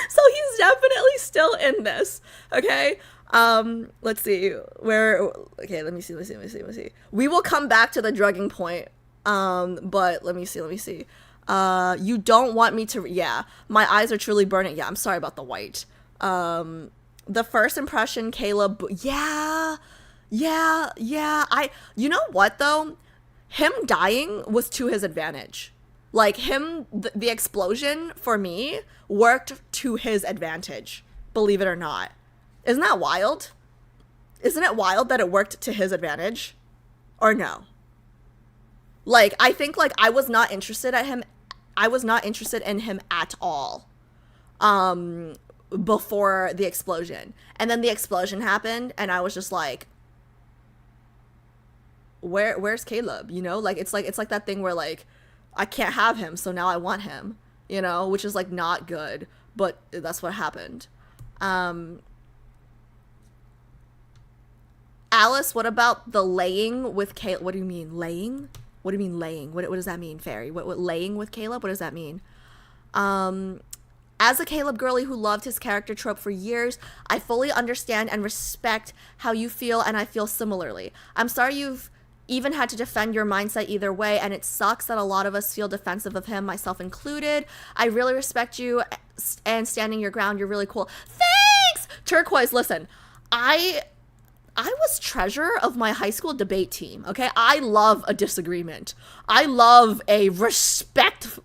So he's definitely still in this, okay? Let's see, okay, let me see. We will come back to the drugging point, but let me see. You don't want me to, yeah, my eyes are truly burning. Yeah, I'm sorry about the white. The first impression, Caleb, yeah, you know what, though? Him dying was to his advantage. Like, the explosion, for me, worked to his advantage, believe it or not. Isn't that wild? Isn't it wild that it worked to his advantage? Or no? Like, I think, like, I was not interested in him at all, before the explosion. And then the explosion happened, and I was just like, where's Caleb? You know? Like, it's like that thing where, like, I can't have him, so now I want him, you know, which is like not good, but that's what happened. Alice, what about the laying with Caleb? What do you mean, laying? What do you mean, laying? What does that mean, Fairy? What laying with Caleb? What does that mean? As a Caleb girly who loved his character trope for years, I fully understand and respect how you feel, and I feel similarly. I'm sorry you've even had to defend your mindset either way, and it sucks that a lot of us feel defensive of him, myself included. I really respect you and standing your ground. You're really cool. Thanks! Turquoise, listen, I was treasurer of my high school debate team, okay? I love a disagreement. I love a respectful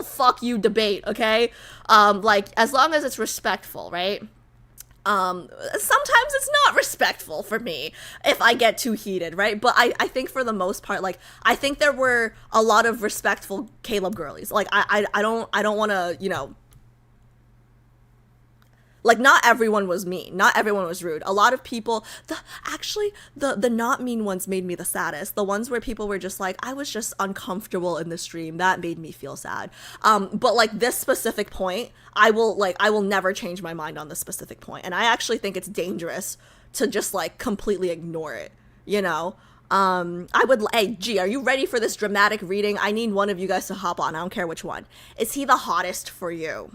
fuck you debate, okay? Like, as long as it's respectful, right? Sometimes it's not respectful for me if I get too heated, right? But I think for the most part, like, I think there were a lot of respectful Caleb girlies. Like, I don't want to, you know, Like, not everyone was mean. Not everyone was rude. A lot of people, the not mean ones made me the saddest. The ones where people were just like, I was just uncomfortable in the stream. That made me feel sad. But like this specific point, I will never change my mind on this specific point. And I actually think it's dangerous to just like completely ignore it, you know? Hey, G, are you ready for this dramatic reading? I need one of you guys to hop on. I don't care which one. Is he the hottest for you?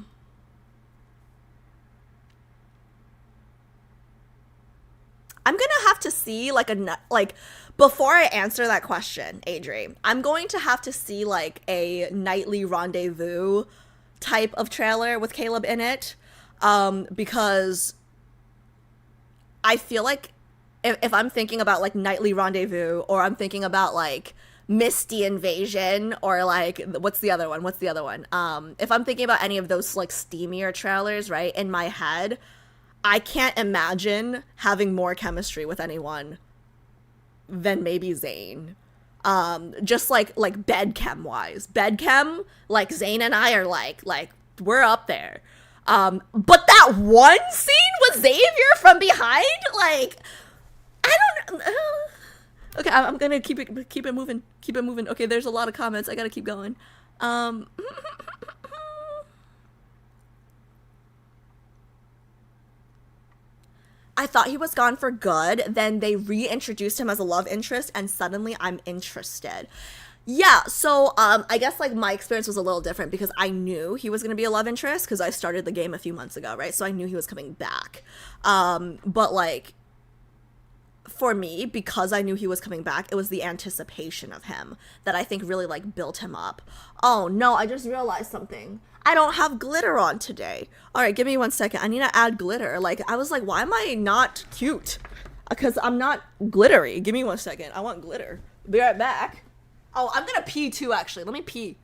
I'm gonna have to see before I answer that question, Adri, I'm going to have to see like a nightly rendezvous type of trailer with Caleb in it, because I feel like if I'm thinking about like nightly rendezvous, or I'm thinking about like Misty Invasion, or like what's the other one? If I'm thinking about any of those like steamier trailers, right, in my head, I can't imagine having more chemistry with anyone than maybe Zayn. Just like bed chem wise. Bed chem, like Zayn and I are like we're up there. But that one scene with Xavier from behind, like, I don't know. Okay, I'm gonna keep it moving. Okay, there's a lot of comments. I gotta keep going. I thought he was gone for good, then they reintroduced him as a love interest, and suddenly I'm interested. Yeah, so I guess like my experience was a little different because I knew he was going to be a love interest because I started the game a few months ago, right? So I knew he was coming back. But like for me, because I knew he was coming back, it was the anticipation of him that I think really like built him up. Oh no, I just realized something. I don't have glitter on today. All right, give me 1 second. I need to add glitter. Like, I was like, why am I not cute? Because I'm not glittery. Give me 1 second. I want glitter. Be right back. Oh, I'm gonna pee too, actually. Let me pee.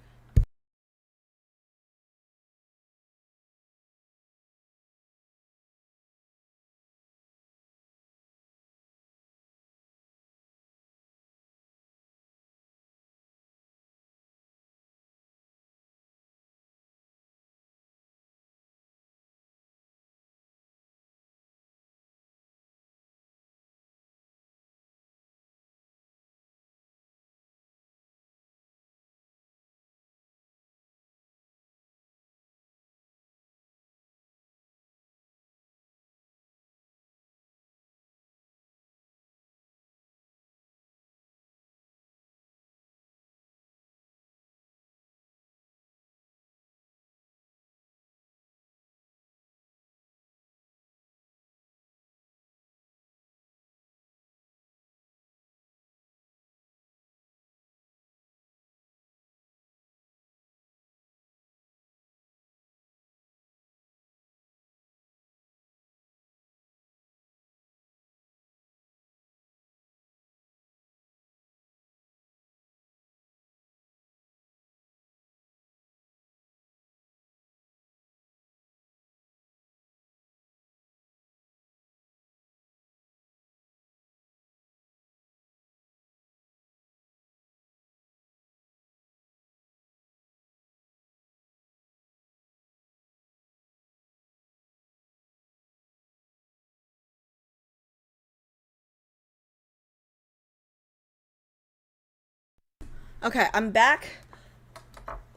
Okay, I'm back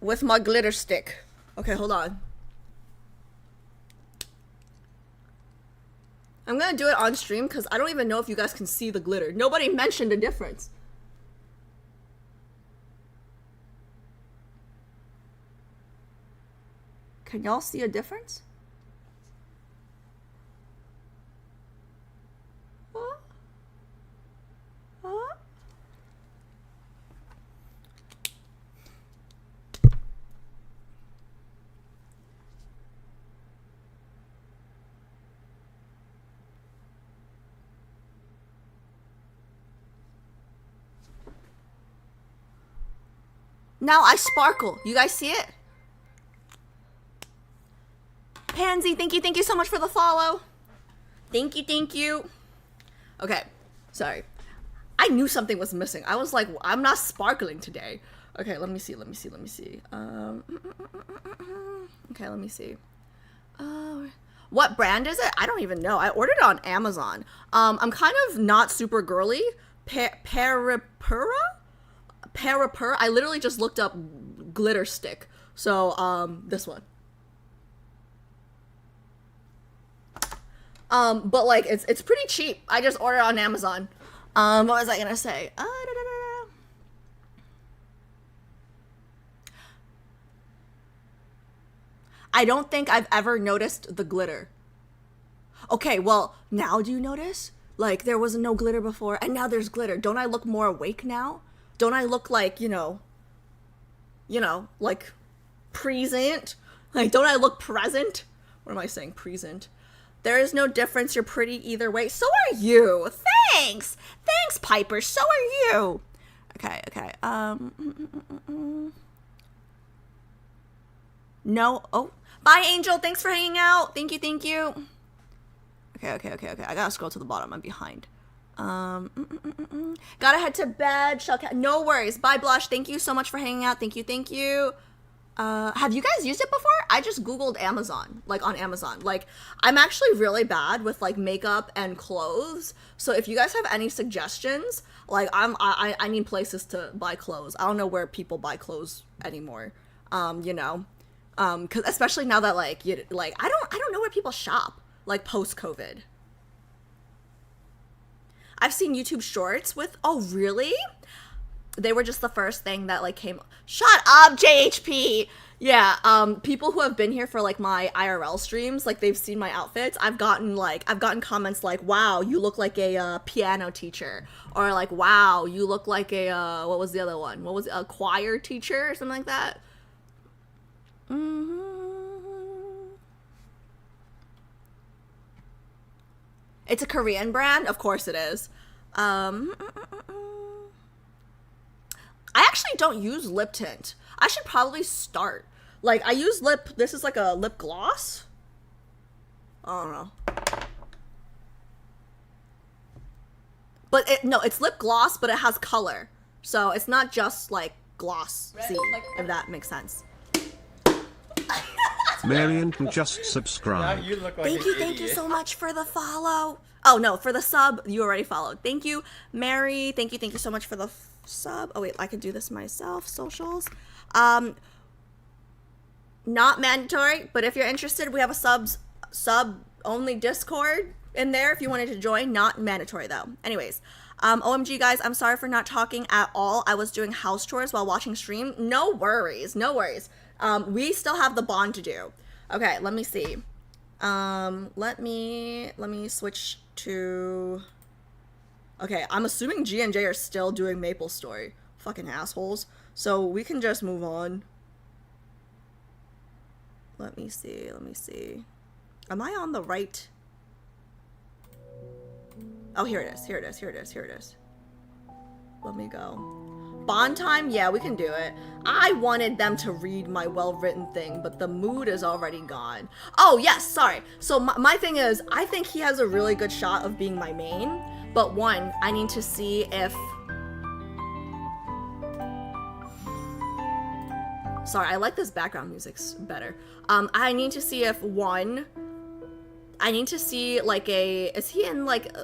with my glitter stick. Okay, hold on. I'm gonna do it on stream because I don't even know if you guys can see the glitter. Nobody mentioned a difference. Can y'all see a difference? Huh? Huh? Now I sparkle. You guys see it? Pansy, thank you so much for the follow. Thank you. Okay, sorry. I knew something was missing. I was like, I'm not sparkling today. Okay, let me see. Okay, let me see. What brand is it? I don't even know. I ordered it on Amazon. I'm kind of not super girly. Parapura? I literally just looked up glitter stick. So, this one. But like, it's pretty cheap. I just ordered it on Amazon. What was I gonna say? I don't think I've ever noticed the glitter. Okay, well, now do you notice? Like, there was no glitter before, and now there's glitter. Don't I look more awake now? Don't I look like, you know, like, present? Like, don't I look present? What am I saying? Present. There is no difference. You're pretty either way. So are you. Thanks. Thanks, Piper. So are you. Okay. No. Oh. Bye, Angel. Thanks for hanging out. Thank you. Okay. I gotta scroll to the bottom. I'm behind. Gotta head to bed. No worries. Bye, Blush. Thank you so much for hanging out. Thank you. Have you guys used it before? I just Googled Amazon, like on Amazon. Like, I'm actually really bad with like makeup and clothes. So if you guys have any suggestions, like I need places to buy clothes. I don't know where people buy clothes anymore. You know, cause especially now that like, I don't know where people shop, like post-COVID. I've seen YouTube shorts with, oh really? They were just the first thing that like came. Shut up, JHP. Yeah, people who have been here for like my IRL streams, like they've seen my outfits. I've gotten comments like, "Wow, you look like a piano teacher," or like, "Wow, you look like a what was the other one? What was it? A choir teacher or something like that." It's a Korean brand, of course it is. I actually don't use lip tint. I should probably start. Like, I use this is like a lip gloss. I don't know. But it's lip gloss, but it has color. So it's not just like gloss, if that makes sense. Marion can just subscribe. You look like Thank you so much for the follow. Oh no, for the sub, you already followed. Thank you, Mary. Thank you so much for the sub. Oh wait, I can do this myself. Socials. Not mandatory, but if you're interested, we have a sub only Discord in there if you wanted to join. Not mandatory though. Anyways, OMG guys, I'm sorry for not talking at all. I was doing house chores while watching stream. No worries. We still have the bond to do. Okay, let me see. Let me switch to. Okay, I'm assuming G and J are still doing Maple Story. Fucking assholes. So we can just move on. Let me see. Am I on the right? Oh, here it is. Let me go. Bond time? Yeah, we can do it. I wanted them to read my well-written thing, but the mood is already gone. Oh, yes, sorry. So my thing is, I think he has a really good shot of being my main, but one, I need to see if... Sorry, I like this background music better. I need to see if one... I need to see, like, is he in, like...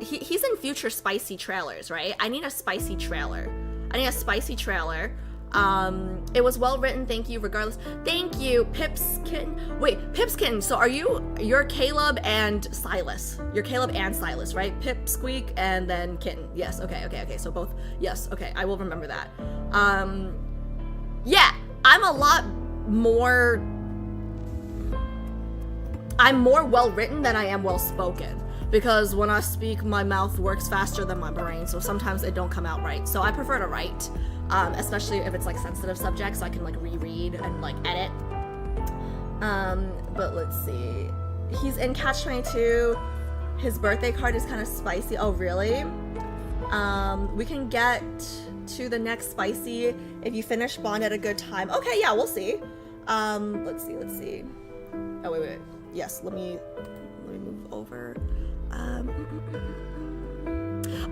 He's in future spicy trailers, right? I need a spicy trailer. It was well written, thank you, regardless. Thank you, Pipskin. Wait, Pipskin, so you're Caleb and Silas. You're Caleb and Silas, right? Pipsqueak and then Kitten. Yes, okay, so both, yes, okay, I will remember that. Yeah, I'm more well written than I am well spoken. Because when I speak, my mouth works faster than my brain, so sometimes it don't come out right. So I prefer to write, especially if it's like sensitive subjects, so I can like reread and like edit. But let's see. He's in Catch-22. His birthday card is kind of spicy. Oh, really? We can get to the next spicy if you finish Bond at a good time. Okay, yeah, we'll see. Let's see. Oh, wait. Yes, let me move over.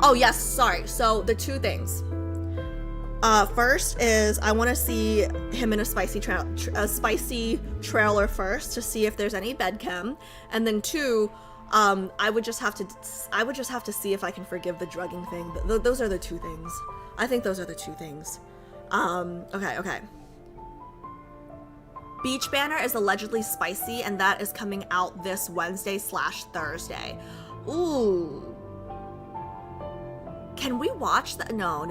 Oh yes, sorry. So the two things. First is I want to see him in a spicy trailer first to see if there's any bed chem, and then 2, I would just have to see if I can forgive the drugging thing. Those are the 2 things. I think those are the 2 things. Okay. Beach Banner is allegedly spicy, and that is coming out this Wednesday/Thursday. Ooh. Can we watch that? No.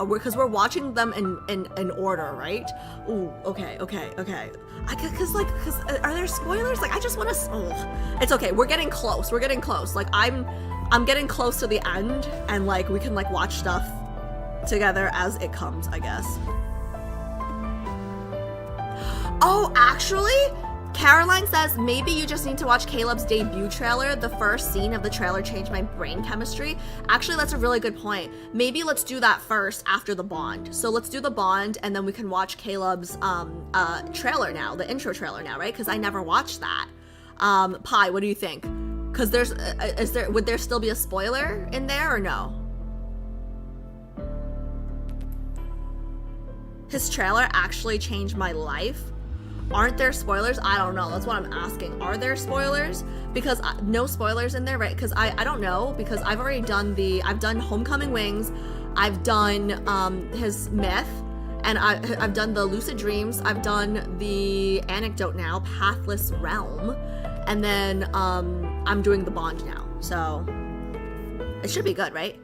Because we're watching them in order, right? Ooh, okay. Cause are there spoilers? Like, I just want to. It's okay. We're getting close. Like, I'm getting close to the end, and like we can like watch stuff together as it comes, I guess. Oh, actually, Caroline says maybe you just need to watch Caleb's debut trailer. The first scene of the trailer changed my brain chemistry. Actually, that's a really good point. Maybe let's do that first after the Bond. So let's do the Bond, and then we can watch Caleb's trailer now, the intro trailer now, right? Because I never watched that. Pi, what do you think? Because would there still be a spoiler in there or no? His trailer actually changed my life. Aren't there spoilers? I don't know. That's what I'm asking. Are there spoilers? Because no spoilers in there, right? Because I don't know, because I've already done I've done Homecoming Wings, I've done his myth, and I've done the Lucid Dreams, I've done the Anecdote now, Pathless Realm, and then I'm doing the Bond now. So it should be good, right?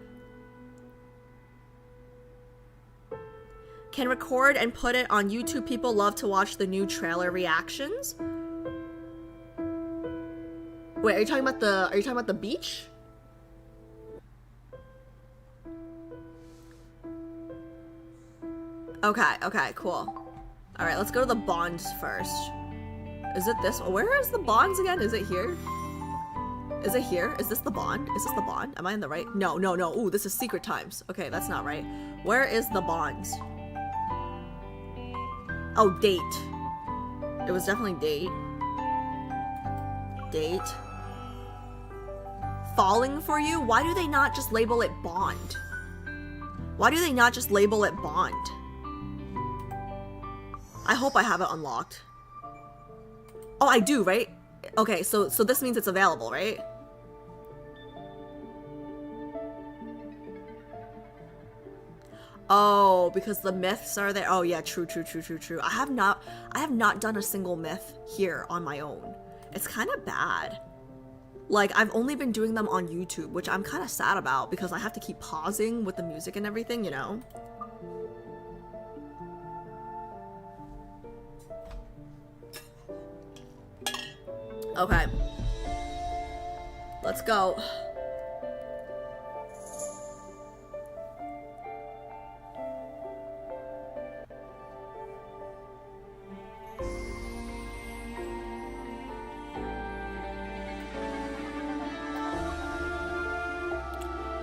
Can record and put it on YouTube. People love to watch the new trailer reactions. Wait, are you talking about the beach? Okay, cool. All right, let's go to the Bonds first. Is it this? Where is the Bonds again? Is it here? Is it here? Is this the Bond? Is this the Bond? Am I in the right? No. Ooh, this is Secret Times. Okay, that's not right. Where is the Bonds? Oh, date. It was definitely date. Date. Falling for You? Why do they not just label it Bond? Why do they not just label it Bond? I hope I have it unlocked. Oh, I do, right? Okay, so this means it's available, right? Oh, because the myths are there. Oh yeah, true. I have not done a single myth here on my own. It's kind of bad. Like, I've only been doing them on YouTube, which I'm kind of sad about because I have to keep pausing with the music and everything, you know? Okay. Let's go.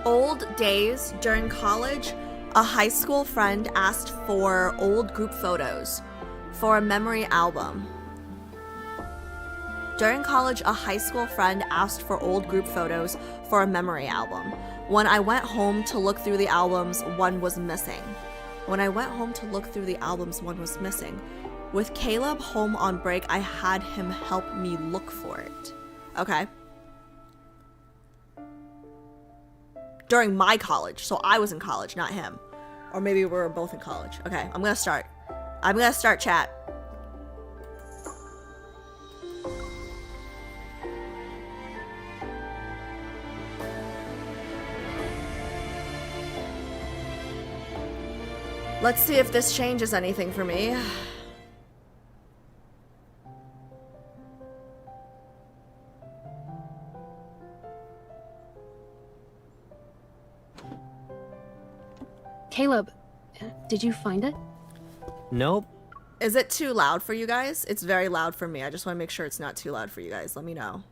Old days. During college, a high school friend asked for old group photos for a memory album. During college, a high school friend asked for old group photos for a memory album. When I went home to look through the albums, one was missing. With Caleb home on break, I had him help me look for it. Okay. During my college, so I was in college, not him. Or maybe we were both in college. Okay, I'm gonna start chat. Let's see if this changes anything for me. Caleb, did you find it? Nope. Is it too loud for you guys? It's very loud for me. I just want to make sure it's not too loud for you guys. Let me know.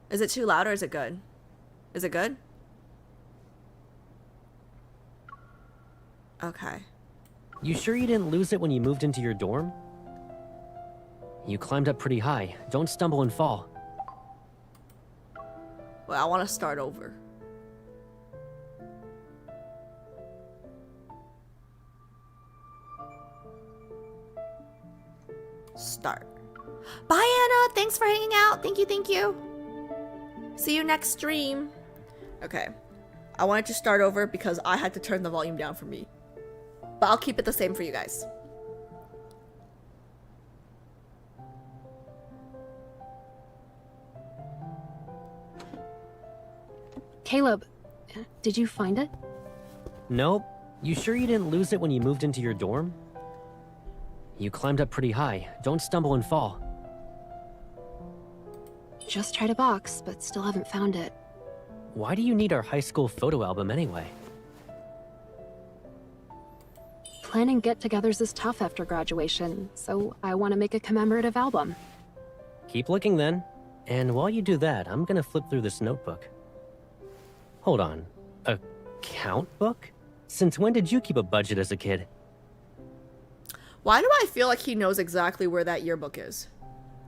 Is it too loud or is it good? Is it good? Okay. You sure you didn't lose it when you moved into your dorm? You climbed up pretty high. Don't stumble and fall. Well, I want to start over. start. Bye, Anna. Thanks for hanging out. Thank you, thank you. See you next stream. Okay. I wanted to start over because I had to turn the volume down for me. But I'll keep it the same for you guys. Caleb, did you find it? Nope. You sure you didn't lose it when you moved into your dorm? You climbed up pretty high. Don't stumble and fall. Just tried a box, but still haven't found it. Why do you need our high school photo album anyway? Planning get-togethers is tough after graduation, so I want to make a commemorative album. Keep looking then. And while you do that, I'm gonna flip through this notebook. Hold on. A count book? Since when did you keep a budget as a kid? Why do I feel like he knows exactly where that yearbook is?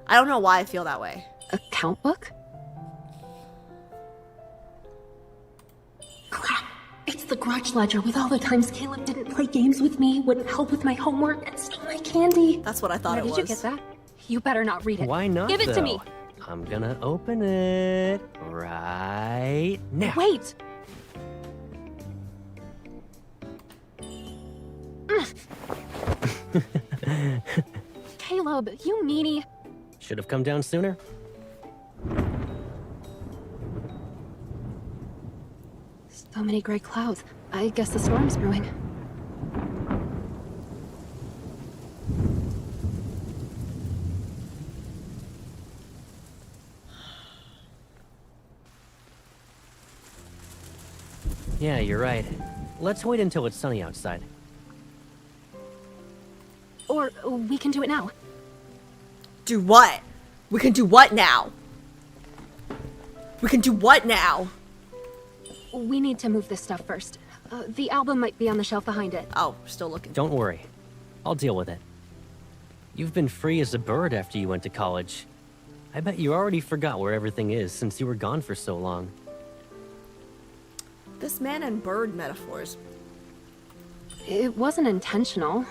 I don't know why I feel that way. A count book? Crap! It's the grudge ledger with all the times Caleb didn't play games with me, wouldn't help with my homework, and stole my candy. That's what I thought it was. Where did you get that? You better not read it. Why not, Give it to me! I'm gonna open it right now. Wait! Caleb, you meanie. Should have come down sooner. So many gray clouds. I guess the storm's brewing. Yeah, you're right. Let's wait until it's sunny outside. Or we can do it now. Do what? We can do what now? We can do what now? We need to move this stuff first. The album might be on the shelf behind it. Oh, still looking. Don't worry. I'll deal with it. You've been free as a bird after you went to college. I bet you already forgot where everything is since you were gone for so long. This man and bird metaphors. It wasn't intentional.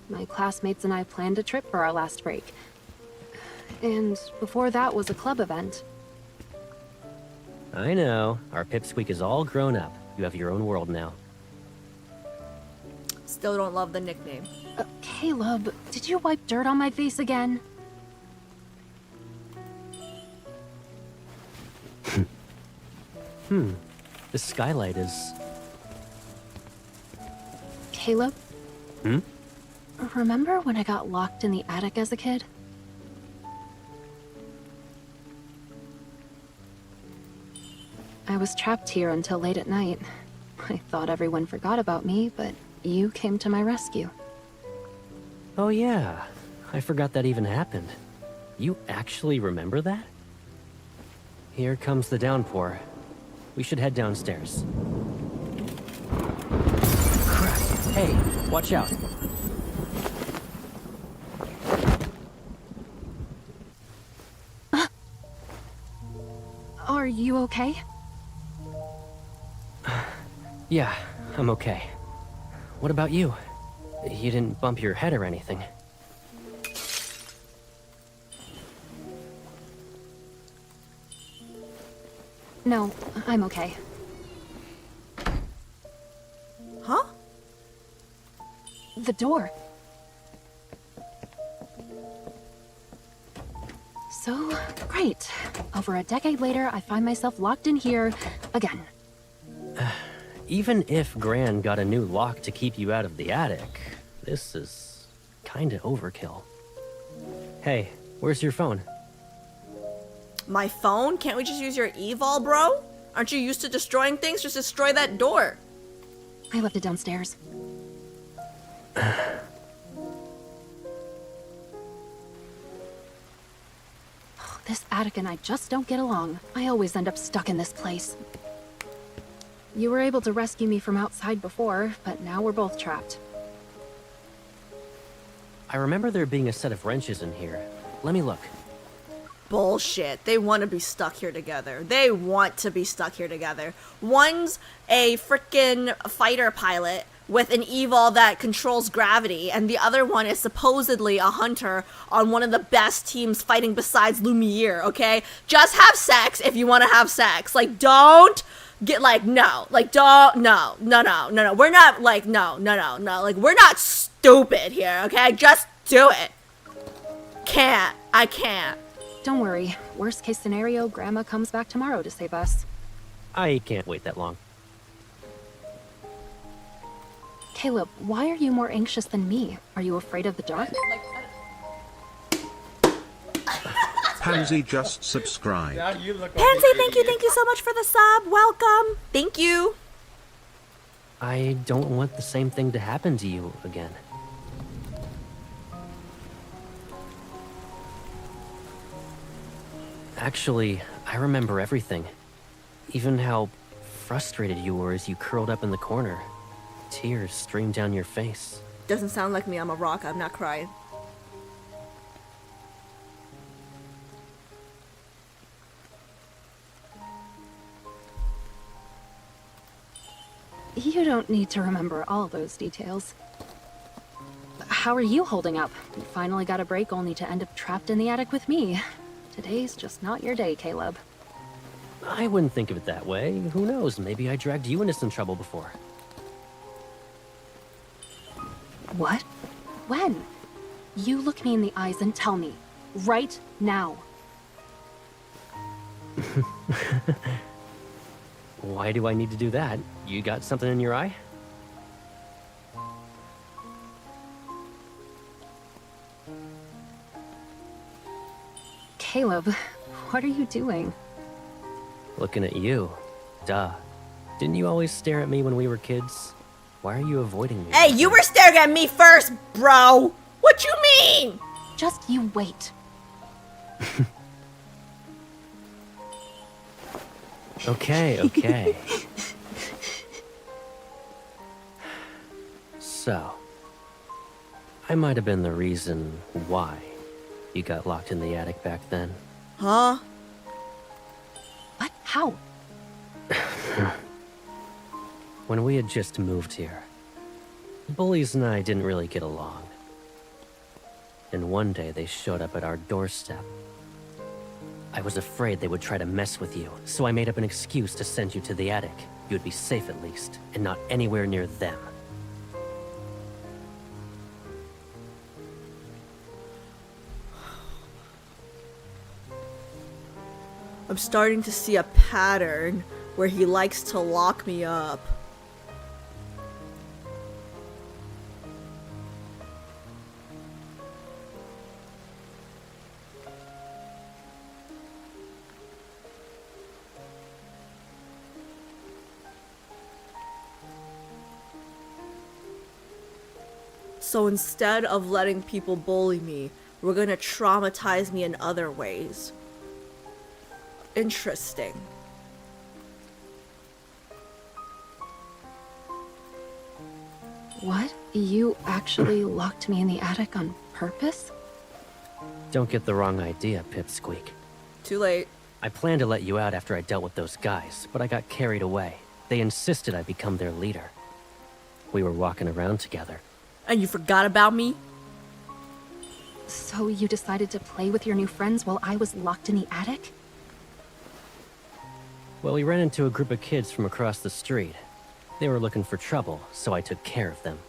My classmates and I planned a trip for our last break. And before that was a club event. I know. Our pipsqueak is all grown up. You have your own world now. Still don't love the nickname. Caleb, did you wipe dirt on my face again? The skylight is... Caleb? Hmm? Remember when I got locked in the attic as a kid? I was trapped here until late at night. I thought everyone forgot about me, but you came to my rescue. Oh yeah. I forgot that even happened. You actually remember that? Here comes the downpour. We should head downstairs. Crap. Hey, watch out. Are you okay? Yeah, I'm okay. What about you? You didn't bump your head or anything. No, I'm okay. Huh? The door. So, great. Over a decade later, I find myself locked in here again. Even if Gran got a new lock to keep you out of the attic, this is kinda overkill. Hey, where's your phone? My phone? Can't we just use your evol, bro? Aren't you used to destroying things? Just destroy that door. I left it downstairs. This attic and I just don't get along. I always end up stuck in this place. You were able to rescue me from outside before, but now we're both trapped. I remember there being a set of wrenches in here. Let me look. Bullshit. They want to be stuck here together. They want to be stuck here together. One's a freaking fighter pilot. with an evil that controls gravity, and the other one is supposedly a hunter on one of the best teams fighting besides Lumiere, okay? Just have sex if you want to have sex. Like, don't get, like, no. Like, don't, no. We're not, like, no. Like, we're not stupid here, okay? Just do it. I can't. Don't worry. Worst case scenario, Grandma comes back tomorrow to save us. I can't wait that long. Caleb, why are you more anxious than me? Are you afraid of the dark? Pansy just subscribed. Pansy, thank you so much for the sub. Welcome. Thank you. I don't want the same thing to happen to you again. Actually, I remember everything. Even how frustrated you were as you curled up in the corner. Tears streamed down your face. Doesn't sound like me. I'm a rock. I'm not crying. You don't need to remember all those details. How are you holding up? You finally got a break only to end up trapped in the attic with me. Today's just not your day, Caleb. I wouldn't think of it that way. Who knows? Maybe I dragged you into some trouble before. What? When? You look me in the eyes and tell me. Right now. Why do I need to do that? You got something in your eye? Caleb, what are you doing? Looking at you. Duh. Didn't you always stare at me when we were kids? Why are you avoiding me? Hey, you were staring at me first, bro. What you mean? Just you wait. Okay. So, I might have been the reason why you got locked in the attic back then. Huh? What? How? When we had just moved here, the bullies and I didn't really get along. And one day they showed up at our doorstep. I was afraid they would try to mess with you, so I made up an excuse to send you to the attic. You would be safe at least, and not anywhere near them. I'm starting to see a pattern where he likes to lock me up. So instead of letting people bully me, we're gonna traumatize me in other ways. Interesting. What? You actually locked me in the attic on purpose? Don't get the wrong idea, Pipsqueak. Too late. I planned to let you out after I dealt with those guys, but I got carried away. They insisted I become their leader. We were walking around together. And you forgot about me? So you decided to play with your new friends while I was locked in the attic? Well, we ran into a group of kids from across the street. They were looking for trouble, so I took care of them.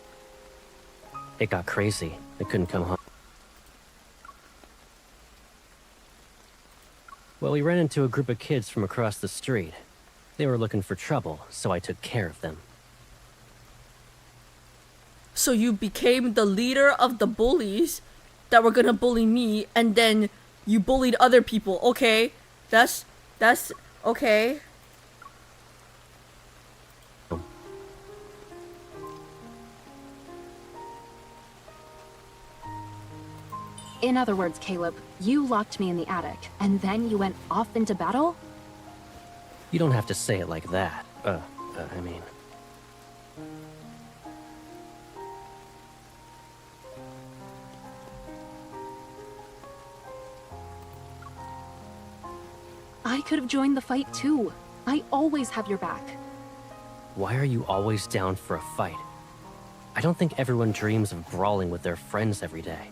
It got crazy. I couldn't come home. Well, we ran into a group of kids from across the street. They were looking for trouble, so I took care of them. So you became the leader of the bullies that were gonna bully me, and then you bullied other people. Okay, that's okay. In other words, Caleb, you locked me in the attic, and then you went off into battle? You don't have to say it like that. I mean... I could have joined the fight too. I always have your back. Why are you always down for a fight? I don't think everyone dreams of brawling with their friends every day.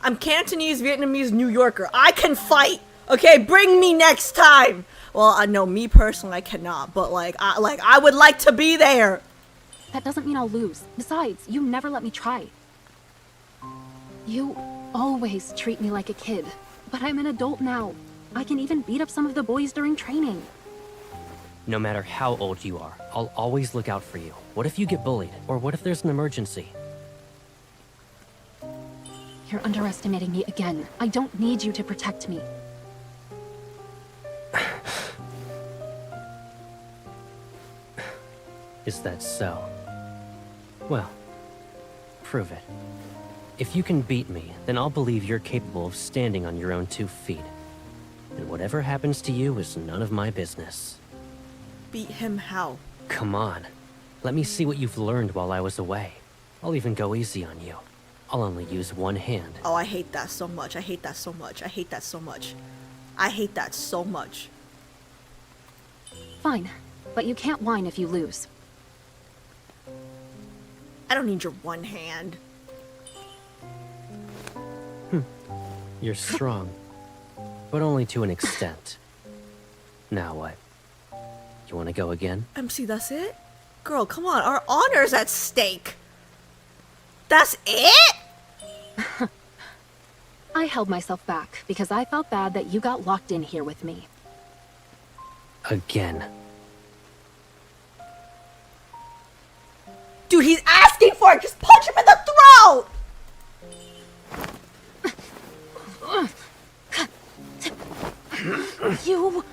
I'm Cantonese, Vietnamese, New Yorker. I can fight. Okay, bring me next time. Well, I know me personally, I cannot, but I would like to be there. That doesn't mean I'll lose. Besides, you never let me try. You always treat me like a kid, but I'm an adult now. I can even beat up some of the boys during training. No matter how old you are, I'll always look out for you. What if you get bullied? Or what if there's an emergency? You're underestimating me again. I don't need you to protect me. Is that so? Well, prove it. If you can beat me, then I'll believe you're capable of standing on your own 2 feet. And whatever happens to you is none of my business. Beat him how? Come on. Let me see what you've learned while I was away. I'll even go easy on you. I'll only use one hand. Oh, I hate that so much. I hate that so much. I hate that so much. I hate that so much. Fine, but you can't whine if you lose. I don't need your one hand. You're strong, but only to an extent. Now what? You want to go again? MC, that's it? Girl, come on. Our honor's at stake. That's it? I held myself back because I felt bad that you got locked in here with me. Again. Dude, he's asking for it. Just punch him in the throat. You...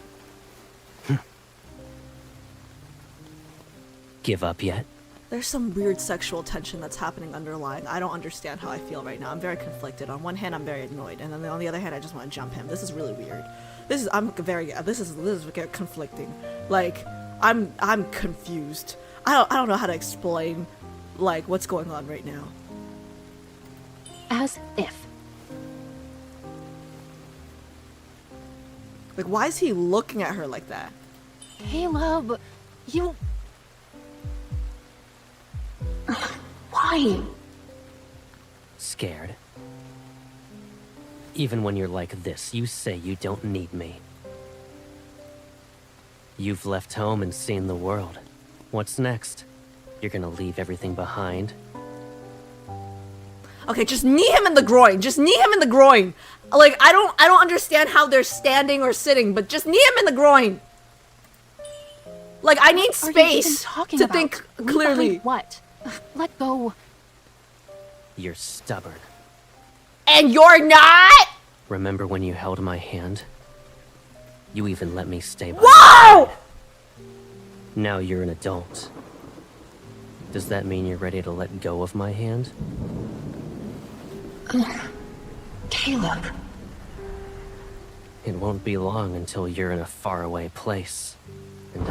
Give up yet? There's some weird sexual tension that's happening underlying. I don't understand how I feel right now. I'm very conflicted. On one hand, I'm very annoyed, and then on the other hand, I just want to jump him. This is really weird. This is very conflicting. Like, I'm confused. I don't know how to explain, like, what's going on right now. As if. Like, why is he looking at her like that? Caleb, you... Why? Scared. Even when you're like this, you say you don't need me. You've left home and seen the world. What's next? You're gonna leave everything behind? Okay, just knee him in the groin. Just knee him in the groin. Like, I don't understand how they're standing or sitting, but just knee him in the groin. Like, I need space to think clearly. What? Let go. You're stubborn. And you're not? Remember when you held my hand? You even let me stay by Whoa! your side. Now you're an adult. Does that mean you're ready to let go of my hand? Caleb. It won't be long until you're in a faraway place. And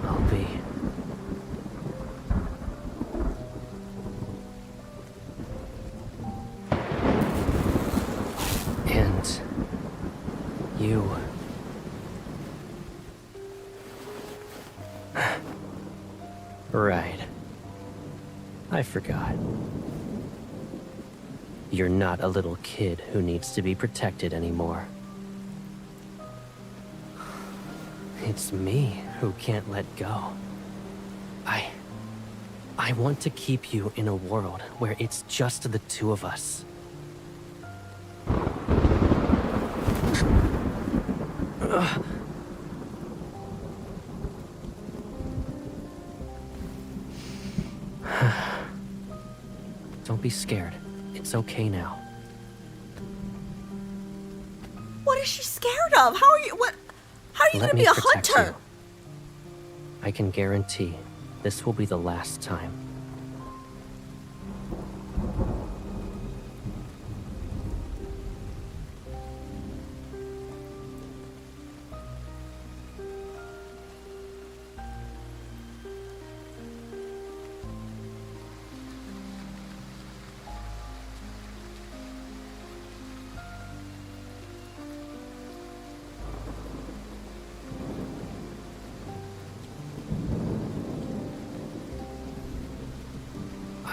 I'll be... And... you... Right. I forgot. You're not a little kid who needs to be protected anymore. It's me who can't let go. I want to keep you in a world where it's just the two of us. Don't be scared. It's okay now. What is she scared of? How are you gonna be a hunter? You. I can guarantee this will be the last time.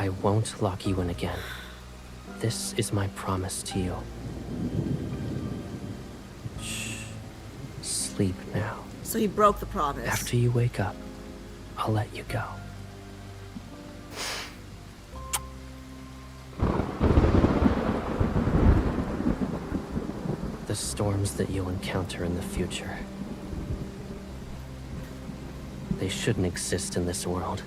I won't lock you in again. This is my promise to you. Shh. Sleep now. So he broke the promise. After you wake up, I'll let you go. The storms that you'll encounter in the future, they shouldn't exist in this world.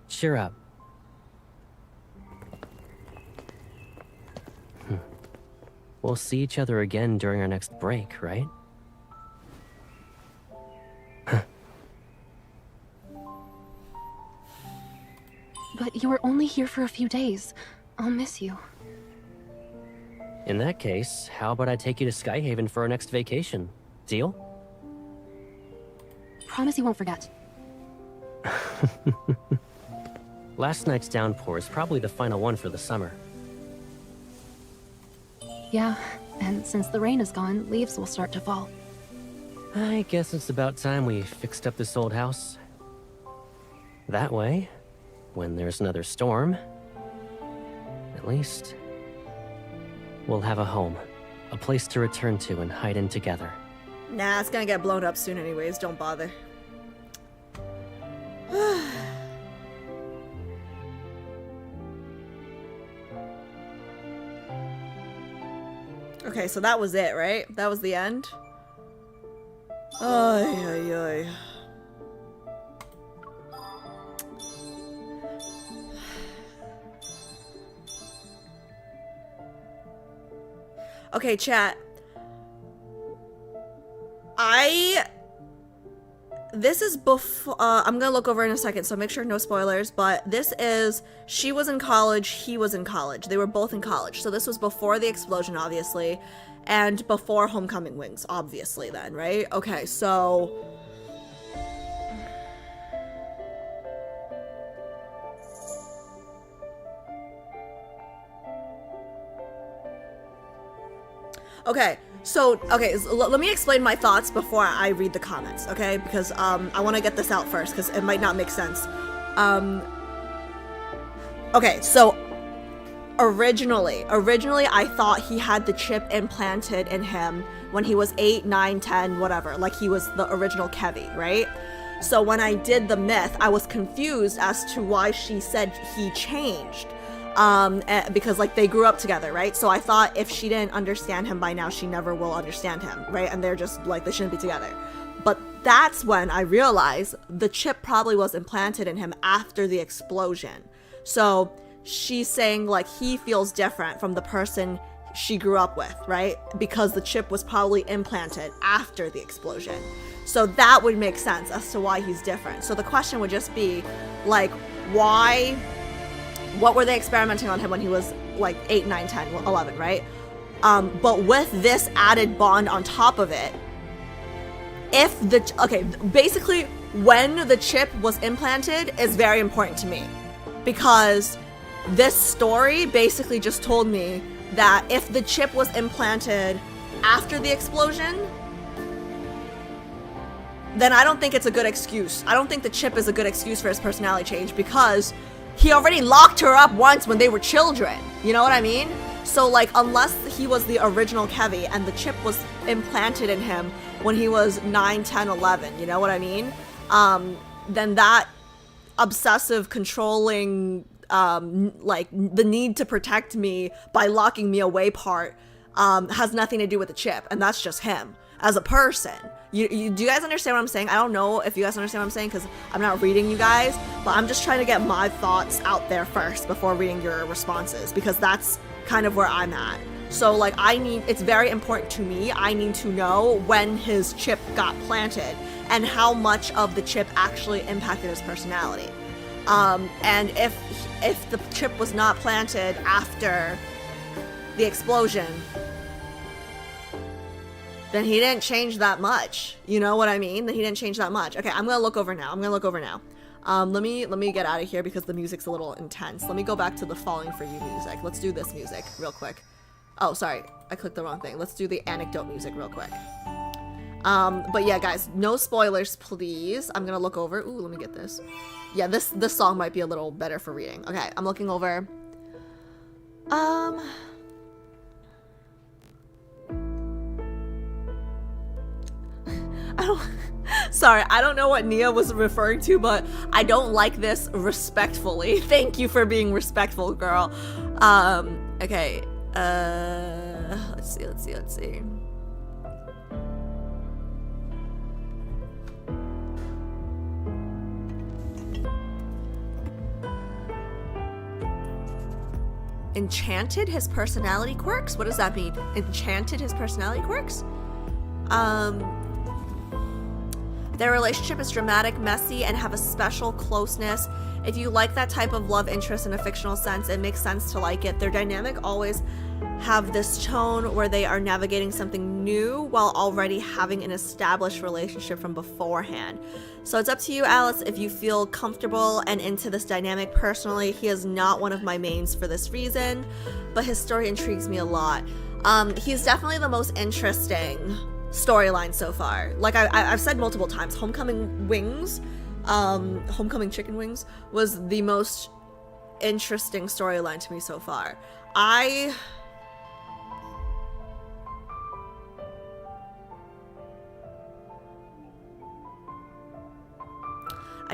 Cheer up. We'll see each other again during our next break, right? But you were only here for a few days. I'll miss you. In that case, how about I take you to Skyhaven for our next vacation? Deal? Promise you won't forget. Last night's downpour is probably the final one for the summer. Yeah, and since the rain is gone, leaves will start to fall. I guess it's about time we fixed up this old house. That way, when there's another storm, at least we'll have a home, a place to return to and hide in together. Nah, it's gonna get blown up soon anyways, don't bother. Okay, so that was it, right? That was the end? Ay, ay, ay. Okay, chat. This is before, I'm gonna look over in a second, so make sure no spoilers, but this is, she was in college, he was in college. They were both in college, so this was before the explosion, obviously, and before Homecoming Wings, obviously then, right? Okay, so... Okay, so, let me explain my thoughts before I read the comments, okay? Because, I want to get this out first, because it might not make sense. Okay, so, originally, I thought he had the chip implanted in him when he was 8, 9, 10, whatever. Like, he was the original Kevy, right? So, when I did the myth, I was confused as to why she said he changed. Because like they grew up together, right? So I thought if she didn't understand him by now, she never will understand him, right? And they're just like, they shouldn't be together. But that's when I realized the chip probably was implanted in him after the explosion. So she's saying like he feels different from the person she grew up with, right? Because the chip was probably implanted after the explosion. So that would make sense as to why he's different. So the question would just be like, why... What were they experimenting on him when he was like 8, 9, 10, 11, right? But with this added bond on top of it, basically when the chip was implanted is very important to me, because this story basically just told me that if the chip was implanted after the explosion, then I don't think it's a good excuse. I don't think the chip is a good excuse for his personality change, because he already locked her up once when they were children. You know what I mean? So, like, unless he was the original Kevy and the chip was implanted in him when he was 9, 10, 11, you know what I mean? Then that obsessive, controlling, like, the need to protect me by locking me away part has nothing to do with the chip. And that's just him as a person. Do you guys understand what I'm saying? I don't know if you guys understand what I'm saying because I'm not reading you guys, but I'm just trying to get my thoughts out there first before reading your responses, because that's kind of where I'm at. So like it's very important to me. I need to know when his chip got planted and how much of the chip actually impacted his personality. And if the chip was not planted after the explosion, then he didn't change that much. You know what I mean? Then he didn't change that much. Okay, I'm gonna look over now. Let me get out of here because the music's a little intense. Let me go back to the Falling For You music. Let's do this music real quick. Oh, sorry. I clicked the wrong thing. Let's do the Anecdote music real quick. But yeah, guys, no spoilers, please. I'm gonna look over. Ooh, let me get this. Yeah, this song might be a little better for reading. Okay, I'm looking over. Sorry, I don't know what Nia was referring to, but I don't like this respectfully. Thank you for being respectful, girl. Okay. Let's see. Enchanted his personality quirks? What does that mean? Enchanted his personality quirks? Their relationship is dramatic, messy, and have a special closeness. If you like that type of love interest in a fictional sense, it makes sense to like it. Their dynamic always have this tone where they are navigating something new while already having an established relationship from beforehand. So it's up to you, Alice, if you feel comfortable and into this dynamic. Personally, he is not one of my mains for this reason, but his story intrigues me a lot. He's definitely the most interesting storyline so far. Like I've said multiple times, Homecoming Chicken Wings was the most interesting storyline to me so far. I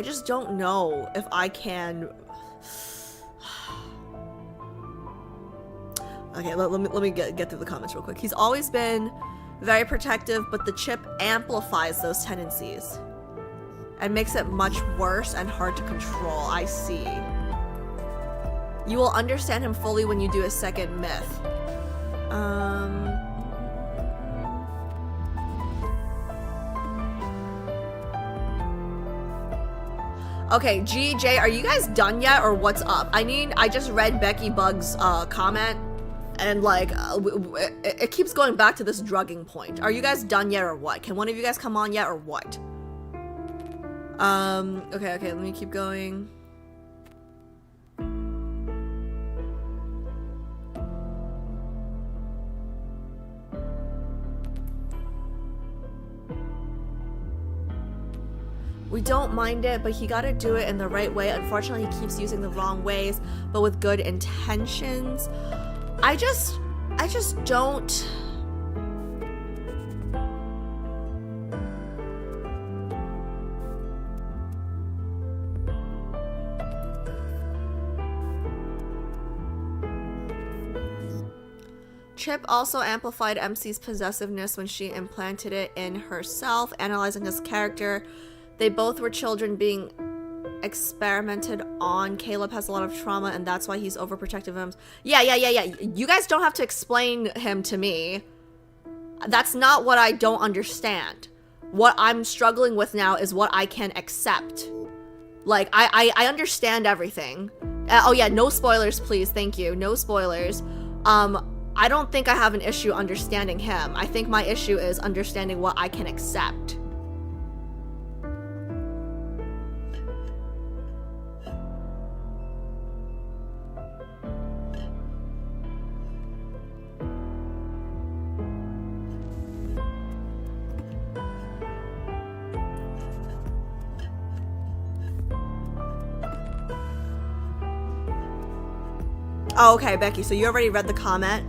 just don't know if I can. Okay, let me get through the comments real quick. He's always been very protective, but the chip amplifies those tendencies and makes it much worse and hard to control. I see. You will understand him fully when you do a second myth. Okay, GJ, are you guys done yet or what's up? I just read Becky Bug's comment. And like, it keeps going back to this drugging point. Are you guys done yet or what? Can one of you guys come on yet or what? Okay, let me keep going. We don't mind it, but he gotta do it in the right way. Unfortunately, he keeps using the wrong ways, but with good intentions. I just don't. Chip also amplified MC's possessiveness when she implanted it in herself, analyzing his character. They both were children being experimented on. Caleb has a lot of trauma, and that's why he's overprotective of him. Yeah. You guys don't have to explain him to me. That's not what I don't understand. What I'm struggling with now is what I can accept. Like, I understand everything. Oh yeah, no spoilers, please. Thank you. No spoilers. I don't think I have an issue understanding him. I think my issue is understanding what I can accept. Oh, okay, Becky, so you already read the comment.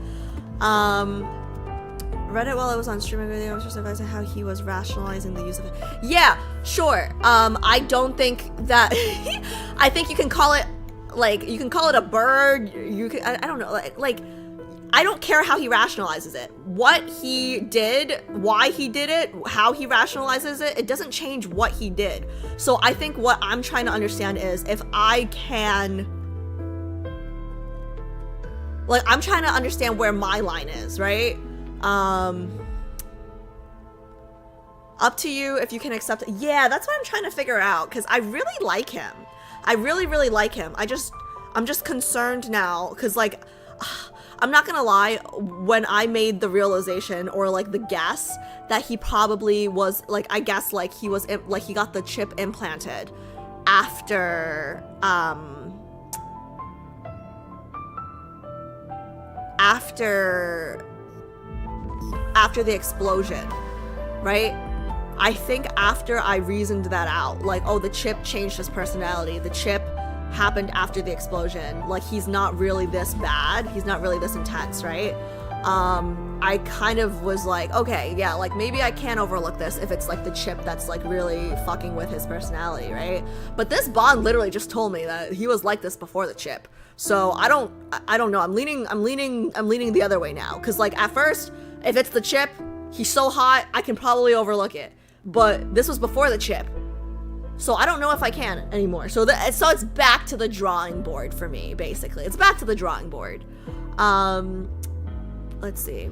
Read it while I was on streaming video. I was just advising how he was rationalizing the use of it. Yeah, sure. I don't think that I think you can call it, like, you can call it a bird. You can, I don't know, like I don't care how he rationalizes it. What he did, why he did it, how he rationalizes it, it doesn't change what he did. So I think what I'm trying to understand is if I can, like, I'm trying to understand where my line is, right? Up to you if you can accept it. Yeah, that's what I'm trying to figure out, because I really like him. I really, really like him. I'm just concerned now, because, like, I'm not gonna lie, when I made the realization, or, like, the guess that he probably was, like, I guess, like, he was, like, he got the chip implanted after the explosion, right? I think after I reasoned that out, like, oh, the chip changed his personality, the chip happened after the explosion, like, he's not really this bad, he's not really this intense, right? I kind of was like, okay, yeah, like, maybe I can overlook this if it's like the chip that's like really fucking with his personality, right? But this Bond literally just told me that he was like this before the chip. So I don't know. I'm leaning the other way now. Cause like at first, if it's the chip, he's so hot, I can probably overlook it. But this was before the chip. So I don't know if I can anymore. So it's back to the drawing board for me, basically. It's back to the drawing board. Let's see.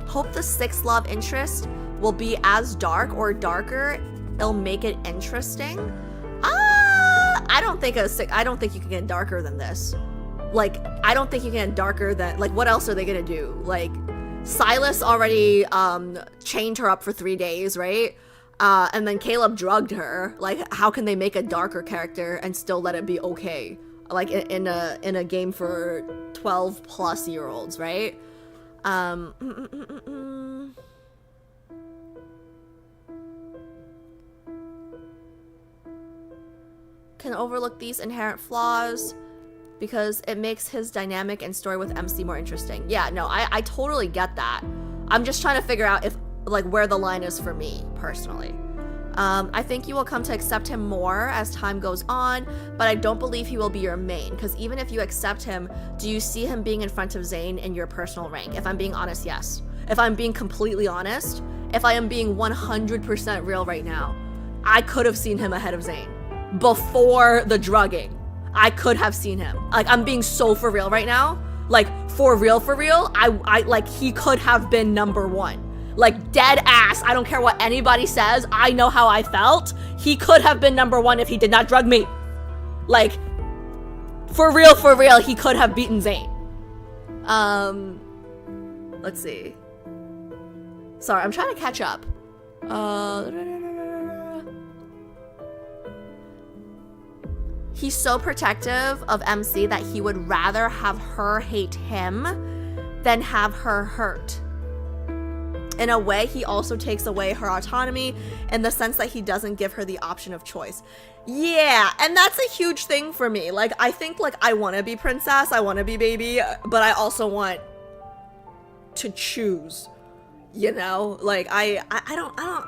Hope the sixth love interest will be as dark or darker. It'll make it interesting. I don't think you can get darker than this. Like, I don't think you can get darker than, like, what else are they gonna do? Like, Silas already chained her up for 3 days, right? And then Caleb drugged her. Like, how can they make a darker character and still let it be okay? Like, in a game for 12-plus-year-olds, right? Can overlook these inherent flaws because it makes his dynamic and story with MC more interesting. Yeah, no, I totally get that. I'm just trying to figure out if, like, where the line is for me, personally. I think you will come to accept him more as time goes on, but I don't believe he will be your main, because even if you accept him, do you see him being in front of Zane in your personal rank? If I'm being honest, yes. If I'm being completely honest, if I am being 100% real right now, I could have seen him ahead of Zane. Before the drugging, I could have seen him. Like, I'm being so for real right now. Like, for real, I like, he could have been number one. Like, dead ass, I don't care what anybody says, I know how I felt. He could have been number one if he did not drug me. Like, for real, he could have beaten Zane. Let's see. Sorry, I'm trying to catch up. He's so protective of MC that he would rather have her hate him than have her hurt. In a way, he also takes away her autonomy in the sense that he doesn't give her the option of choice. Yeah, and that's a huge thing for me. Like, I think, like, I want to be princess, I want to be baby, but I also want to choose, you know? Like, I don't know.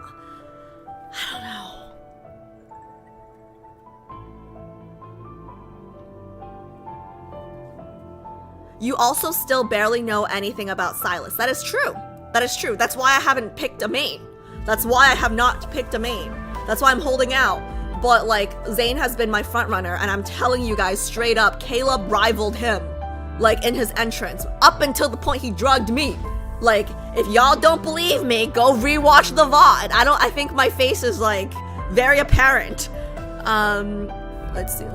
You also still barely know anything about Silas. That is true. That is true. That's why I haven't picked a main. That's why I have not picked a main. That's why I'm holding out. But, like, Zane has been my front runner, and I'm telling you guys straight up, Caleb rivaled him, like, in his entrance, up until the point he drugged me. Like, if y'all don't believe me, go rewatch the VOD. I think my face is, like, very apparent. Let's see.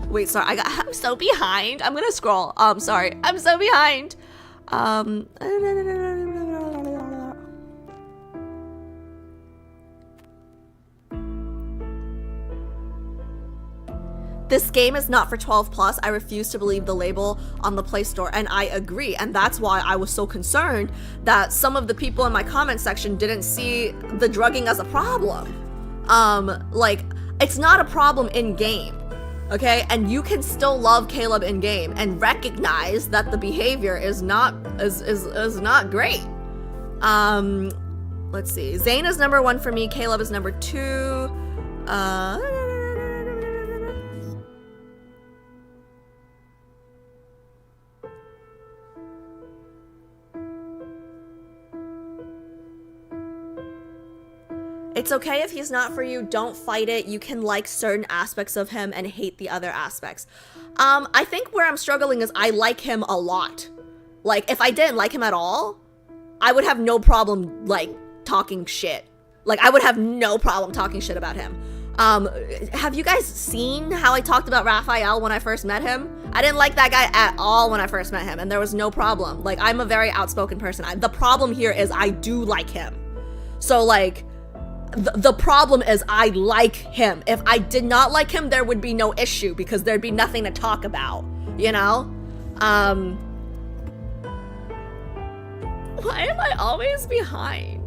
Wait, sorry, I'm so behind. I'm gonna scroll. Sorry, I'm so behind. This game is not for 12 plus. I refuse to believe the label on the Play Store, and I agree. And that's why I was so concerned that some of the people in my comment section didn't see the drugging as a problem. Like, it's not a problem in game. Okay, and you can still love Caleb in game and recognize that the behavior is not great. Let's see. Zane is number 1 for me. Caleb is number 2. It's okay if he's not for you, don't fight it. You can like certain aspects of him and hate the other aspects. I think where I'm struggling is I like him a lot. Like, if I didn't like him at all, I would have no problem, like, talking shit. Like, I would have no problem talking shit about him. Have you guys seen how I talked about Raphael when I first met him? I didn't like that guy at all when I first met him, and there was no problem. Like, I'm a very outspoken person. The problem here is I do like him. So, like, the problem is I like him. If I did not like him, there would be no issue because there'd be nothing to talk about, you know? Why am I always behind?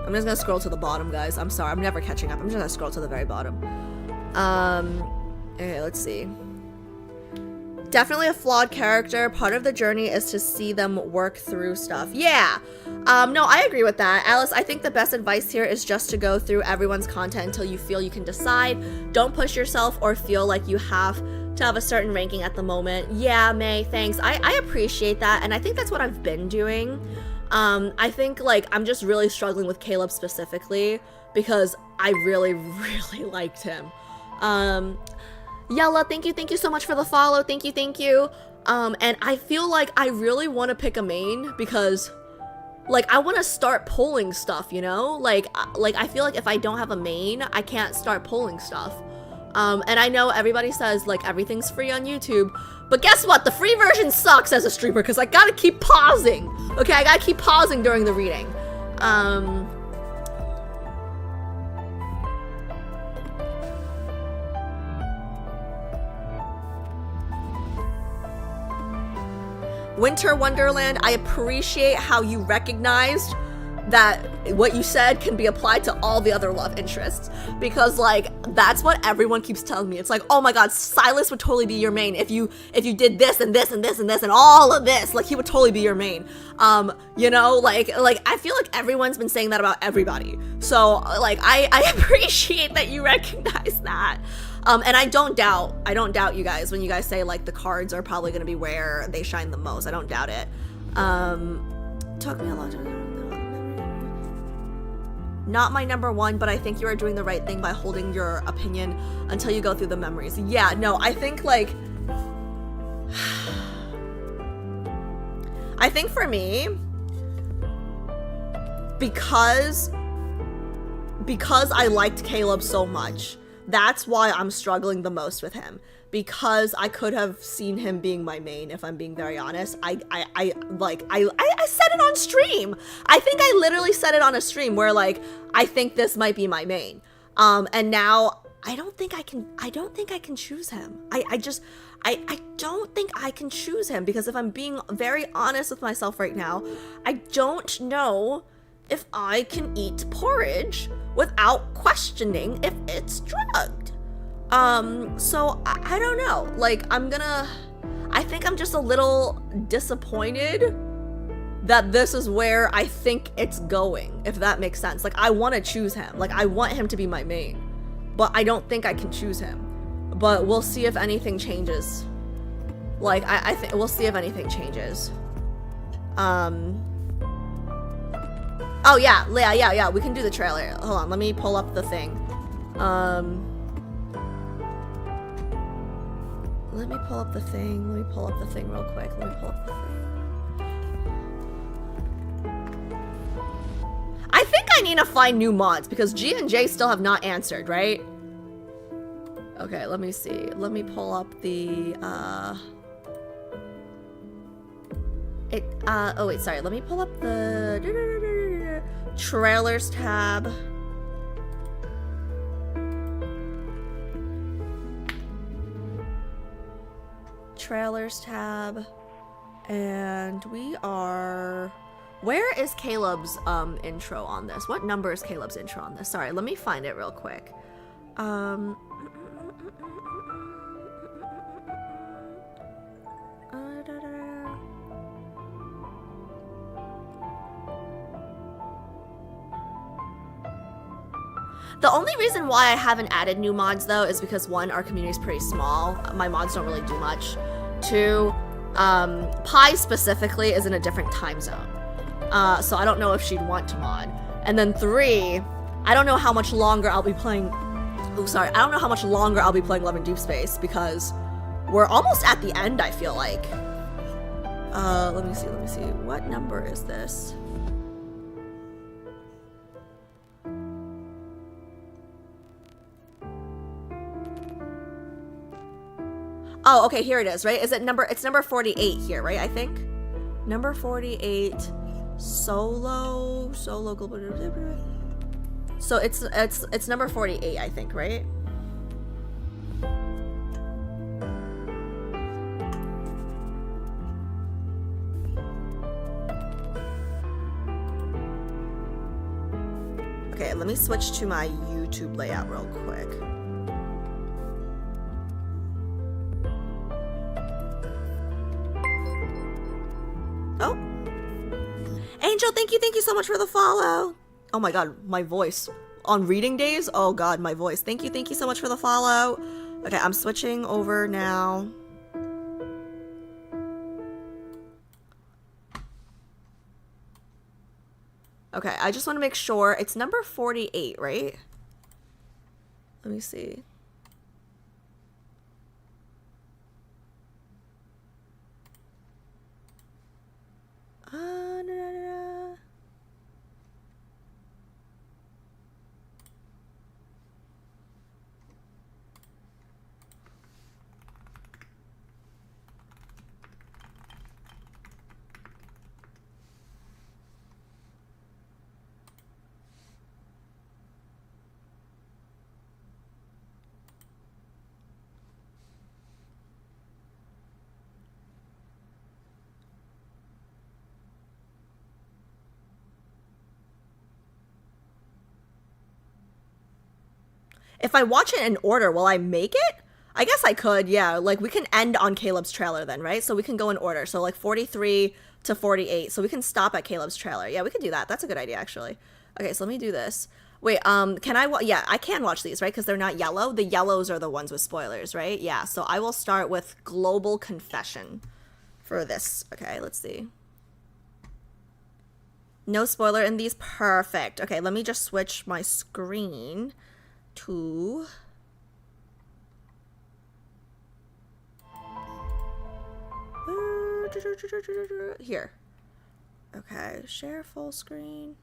I'm just gonna scroll to the bottom, guys. I'm sorry, I'm never catching up. I'm just gonna scroll to the very bottom. Okay, let's see. Definitely a flawed character. Part of the journey is to see them work through stuff. Yeah. No, I agree with that. Alice, I think the best advice here is just to go through everyone's content until you feel you can decide. Don't push yourself or feel like you have to have a certain ranking at the moment. Yeah, May, thanks. I appreciate that, and I think that's what I've been doing. I think, like, I'm just really struggling with Caleb specifically because I really, really liked him. Yella, thank you so much for the follow. Thank you. And I feel like I really want to pick a main because, like, I want to start pulling stuff, you know? Like, I feel like if I don't have a main, I can't start pulling stuff. And I know everybody says, like, everything's free on YouTube, but guess what? The free version sucks as a streamer because I gotta keep pausing. Okay, I gotta keep pausing during the reading. Winter Wonderland, I appreciate how you recognized that what you said can be applied to all the other love interests, because, like, that's what everyone keeps telling me. It's like, oh my god, Silas would totally be your main if you did this and this and this and this and all of this. Like, he would totally be your main. You know, like I feel like everyone's been saying that about everybody. So, like, I appreciate that you recognize that. And I don't doubt you guys when you guys say, like, the cards are probably gonna be where they shine the most. I don't doubt it. Took me a long time. Not my number one, but I think you are doing the right thing by holding your opinion until you go through the memories. Yeah, no, I think, like, I think for me, because I liked Caleb so much, that's why I'm struggling the most with him. Because I could have seen him being my main, if I'm being very honest. I said it on stream. I think I literally said it on a stream where, like, I think this might be my main. And now I don't think I can choose him. I don't think I can choose him, because if I'm being very honest with myself right now, I don't know if I can eat porridge without questioning if it's drugged. So I don't know. Like, I think I'm just a little disappointed that this is where I think it's going, if that makes sense. Like, I want to choose him. Like, I want him to be my main, but I don't think I can choose him. But we'll see if anything changes. Like, I think we'll see if anything changes. Oh yeah, we can do the trailer. Hold on, let me pull up the thing. Let me pull up the thing real quick. I think I need to find new mods because G and J still have not answered, right? Okay, let me see. Let me pull up the, oh wait, sorry. Let me pull up the trailers tab. Trailers tab, and we are, where is Caleb's intro on this? What number is Caleb's intro on this? Sorry, let me find it real quick. The only reason why I haven't added new mods, though, is because, one, our community is pretty small. My mods don't really do much. Two, Pi specifically is in a different time zone. So I don't know if she'd want to mod. And then three, I don't know how much longer I'll be playing... I don't know how much longer I'll be playing Love and Deepspace, because We're almost at the end, I feel like. Let me see. What number is this? Oh, okay, here it is, right? It's number 48 here, right? I think. Number 48, solo global. So it's number 48, I think, right? Okay, let me switch to my YouTube layout real quick. Oh. Angel, thank you so much for the follow. Oh my god, my voice. On reading days? Oh god, my voice. Thank you so much for the follow. Okay, I'm switching over now. Okay, I just want to make sure it's number 48, right? Let me see. If I watch it in order, will I make it? I guess I could, yeah. Like, we can end on Caleb's trailer then, right? So we can go in order. So, like, 43 to 48. So we can stop at Caleb's trailer. Yeah, we could do that. That's a good idea, actually. Okay, so let me do this. Wait, can I yeah, I can watch these, right? Because they're not yellow. The yellows are the ones with spoilers, right? Yeah, so I will start with Global Confession for this. Okay, let's see. No spoiler in these. Perfect. Okay, let me just switch my screen to here. Okay, share full screen.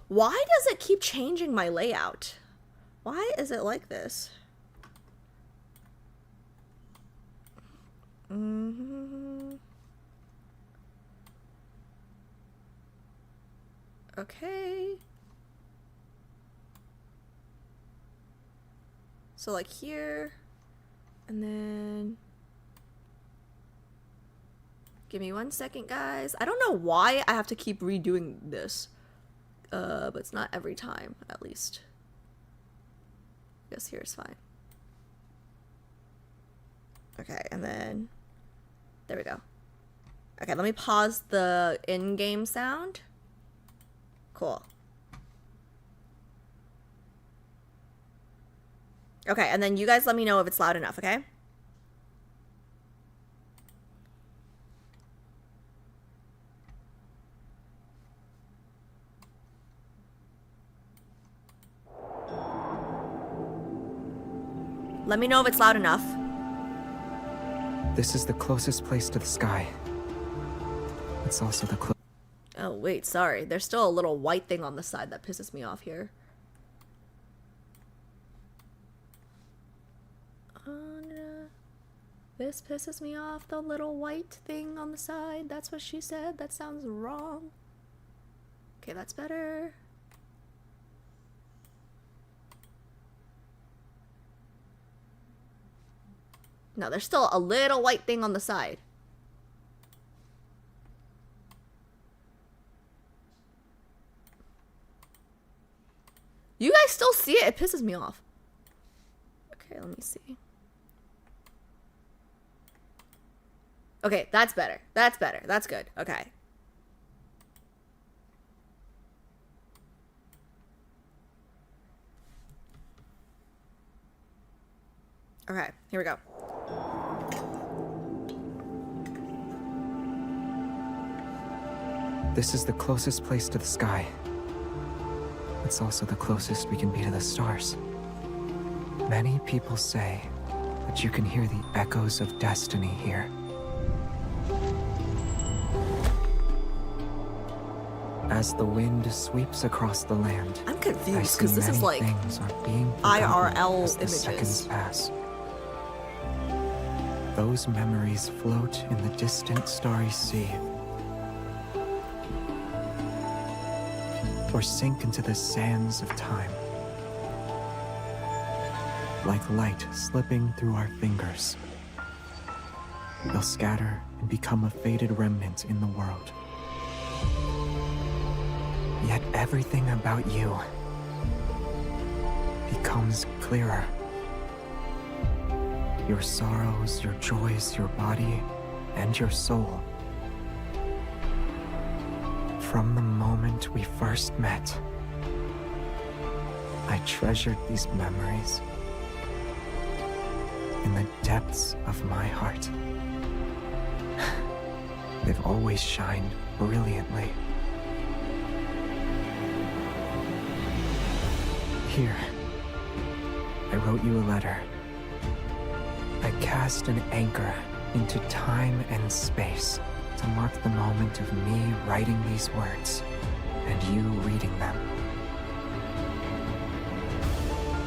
Why does it keep changing my layout? Why is it like this? Okay. So like here, and then give me 1 second, guys. I don't know why I have to keep redoing this, but it's not every time, at least. I guess here's fine. Okay, and then there we go. Okay, let me pause the in-game sound. Cool. Okay, and then you guys let me know if it's loud enough, okay? Let me know if it's loud enough. This is the closest place to the sky. It's also the closest. Oh, wait, sorry. There's still a little white thing on the side that pisses me off here. This pisses me off, the little white thing on the side. That's what she said. That sounds wrong. Okay, that's better. No, there's still a little white thing on the side. You guys still see it? It pisses me off. Okay, let me see. Okay, that's better. That's better. That's good. Okay. Okay, here we go. This is the closest place to the sky. It's also the closest we can be to the stars. Many people say that you can hear the echoes of destiny here. As the wind sweeps across the land, I'm I confused see because this is many like things are being forgotten IRL as the images. seconds pass. Those memories float in the distant starry sea, or sink into the sands of time, like light slipping through our fingers. They'll scatter and become a faded remnant in the world. Yet everything about you becomes clearer. Your sorrows, your joys, your body, and your soul. From the moment we first met, I treasured these memories in the depths of my heart. They've always shined brilliantly. Here, I wrote you a letter. I cast an anchor into time and space to mark the moment of me writing these words and you reading them.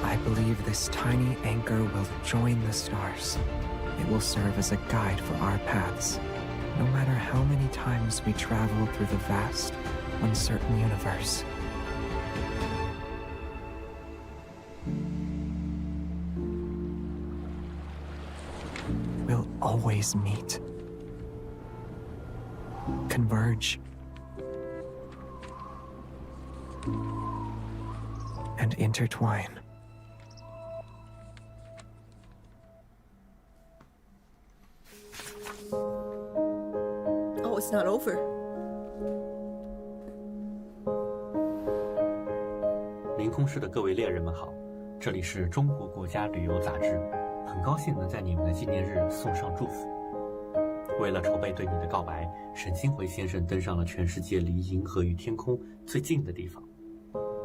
I believe this tiny anchor will join the stars. It will serve as a guide for our paths, no matter how many times we travel through the vast, uncertain universe. We'll always meet, converge, and intertwine. Oh, it's not over. 凌空市的各位猎人们好，这里是中国国家旅游杂志，很高兴能在你们的纪念日送上祝福。为了筹备对你的告白，沈清回先生登上了全世界离银河与天空最近的地方。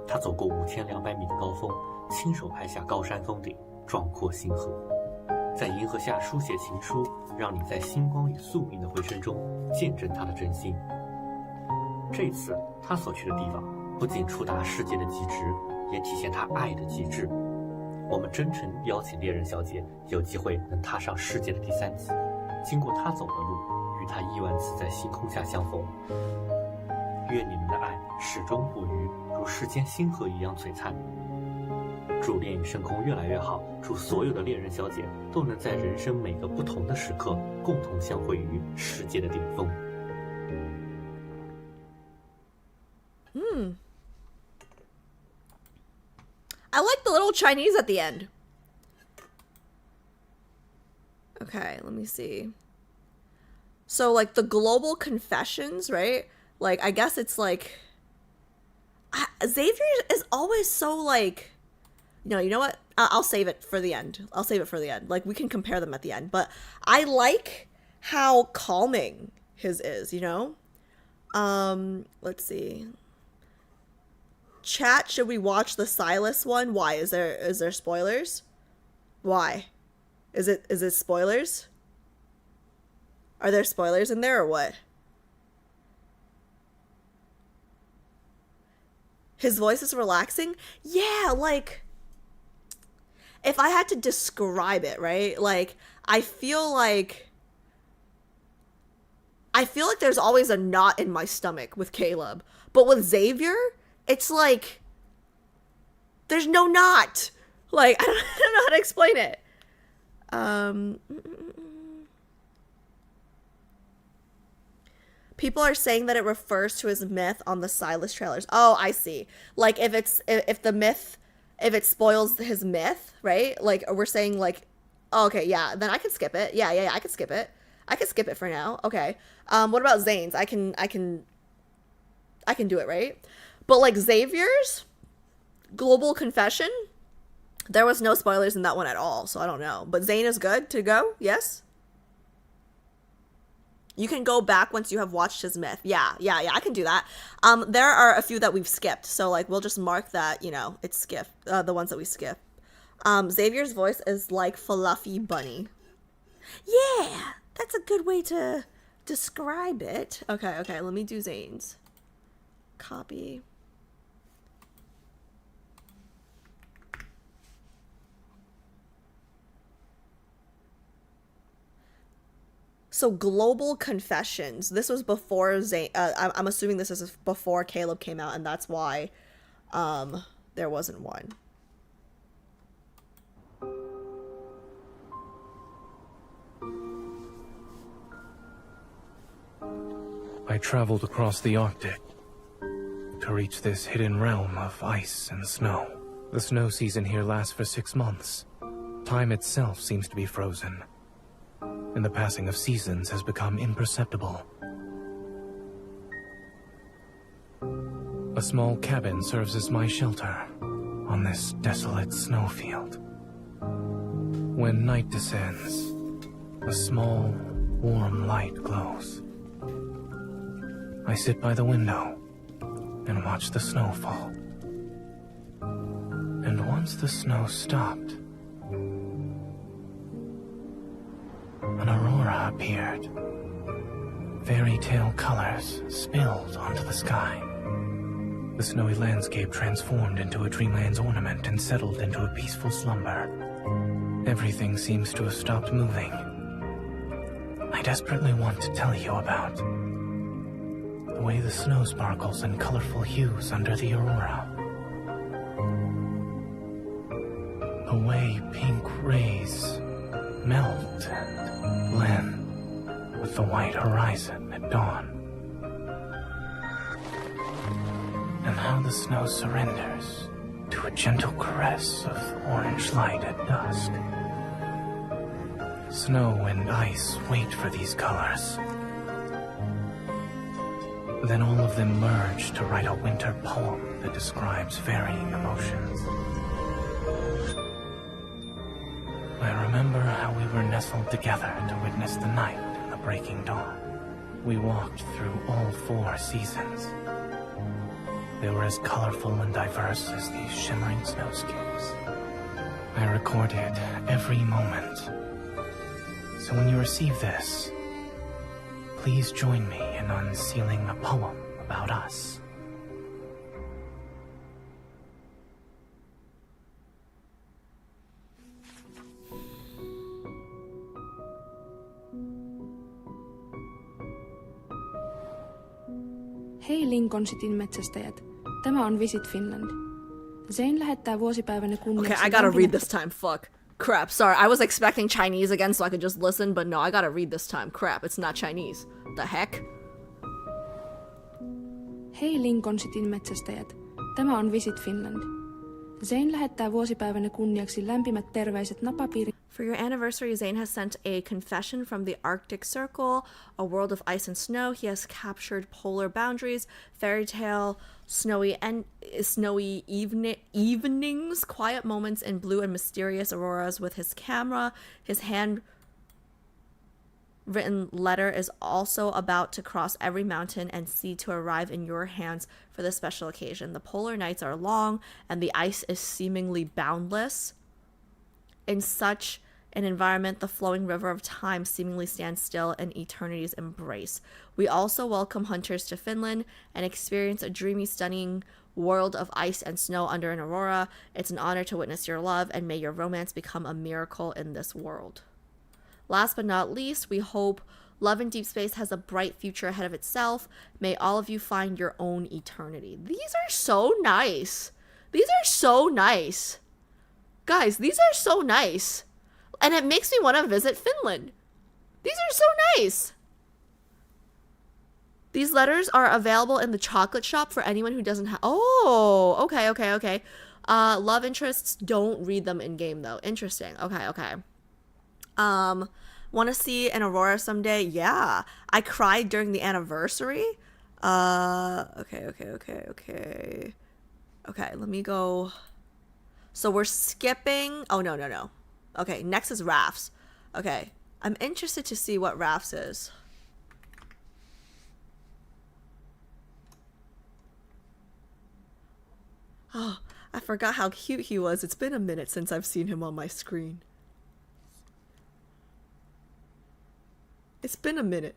他走过5200米的高峰，亲手拍下高山峰顶，壮阔星河，在银河下书写情书，让你在星光与宿命的回声中见证他的真心。这次他所去的地方不仅触达世界的极致，也体现他爱的极致。我们真诚邀请猎人小姐有机会能踏上世界的第3极，经过他走的路，与他亿万次在星空下相逢。愿你们的爱始终不渝，如世间星河一样璀璨。祝恋与深空越来越好，祝所有的猎人小姐都能在人生每个不同的时刻，共同相会于世界的顶峰。I like the little Chinese at the end. Okay, let me see. So, like, the global confessions, right? Like, I guess it's like... Xavier is always so, like... No, you know what? I'll save it for the end. I'll save it for the end. Like, we can compare them at the end. But I like how calming his is, you know? Let's see. Chat, should we watch the Silas one? Why? Is there spoilers? Why? Is it spoilers? Are there spoilers in there or what? His voice is relaxing? Yeah, like, if I had to describe it, right? Like, I feel like there's always a knot in my stomach with Caleb. But with Xavier, it's like, there's no knot. Like, I don't know how to explain it. People are saying that it refers to his myth on the Silas trailers. Oh, I see. Like, if it spoils his myth, right? Like, we're saying, like, oh, okay, yeah, then I can skip it. Yeah, I can skip it. I can skip it for now. Okay. What about Zane's? I can do it, right? But, like, Xavier's global confession, there was no spoilers in that one at all, so I don't know. But Zane is good to go? Yes? You can go back once you have watched his myth. Yeah, I can do that. There are a few that we've skipped, so, like, we'll just mark that, you know, it's skipped, the ones that we skip. Xavier's voice is like fluffy bunny. Yeah, that's a good way to describe it. Okay, let me do Zane's. Copy. So Global Confessions. This was before Zane. I'm assuming this is before Caleb came out, and that's why there wasn't one. I traveled across the Arctic to reach this hidden realm of ice and snow. The snow season here lasts for 6 months. Time itself seems to be frozen, and the passing of seasons has become imperceptible. A small cabin serves as my shelter on this desolate snowfield. When night descends, a small, warm light glows. I sit by the window and watch the snow fall. And once the snow stopped, an aurora appeared. Fairy tale colors spilled onto the sky. The snowy landscape transformed into a dreamland's ornament and settled into a peaceful slumber. Everything seems to have stopped moving. I desperately want to tell you about the way the snow sparkles in colorful hues under the aurora. The way pink rays melt and blend with the white horizon at dawn. And how the snow surrenders to a gentle caress of orange light at dusk. Snow and ice wait for these colors. Then all of them merge to write a winter poem that describes varying emotions. I remember how we were nestled together to witness the night and the breaking dawn. We walked through all 4 seasons. They were as colorful and diverse as these shimmering snowscapes. I recorded every moment. So when you receive this, please join me in unsealing a poem about us. Hei Lincoln Cityn metsästäjät. Tämä on Visit Finland. Zane lähettää vuosipäivänä kunniaksi... Okay, I gotta read this time. Fuck. Crap. Sorry, I was expecting Chinese again so I could just listen, but no, I gotta read this time. Crap, it's not Chinese. The heck? Hei Lincoln Cityn metsästäjät. Tämä on Visit Finland. Zane lähettää vuosipäivänä kunniaksi lämpimät terveiset napapiiri... For your anniversary, Zane has sent a confession from the Arctic Circle, a world of ice and snow. He has captured polar boundaries, fairy tale, snowy evenings, quiet moments in blue and mysterious auroras with his camera. His handwritten letter is also about to cross every mountain and sea to arrive in your hands for this special occasion. The polar nights are long and the ice is seemingly boundless. In such an environment, the flowing river of time seemingly stands still in eternity's embrace. We also welcome hunters to Finland and experience a dreamy, stunning world of ice and snow under an aurora. It's an honor to witness your love, and may your romance become a miracle in this world. Last but not least, we hope Love and Deepspace has a bright future ahead of itself. May all of you find your own eternity. These are so nice. These are so nice. Guys, these are so nice. And it makes me want to visit Finland. These are so nice. These letters are available in the chocolate shop for anyone who doesn't have... Oh, okay. Love interests, don't read them in game though. Interesting. Okay. Want to see an aurora someday? Yeah. I cried during the anniversary. Okay, let me go... So we're skipping... Oh, no. Okay, next is Rafts. Okay, I'm interested to see what Rafts is. Oh, I forgot how cute he was. It's been a minute since I've seen him on my screen. It's been a minute.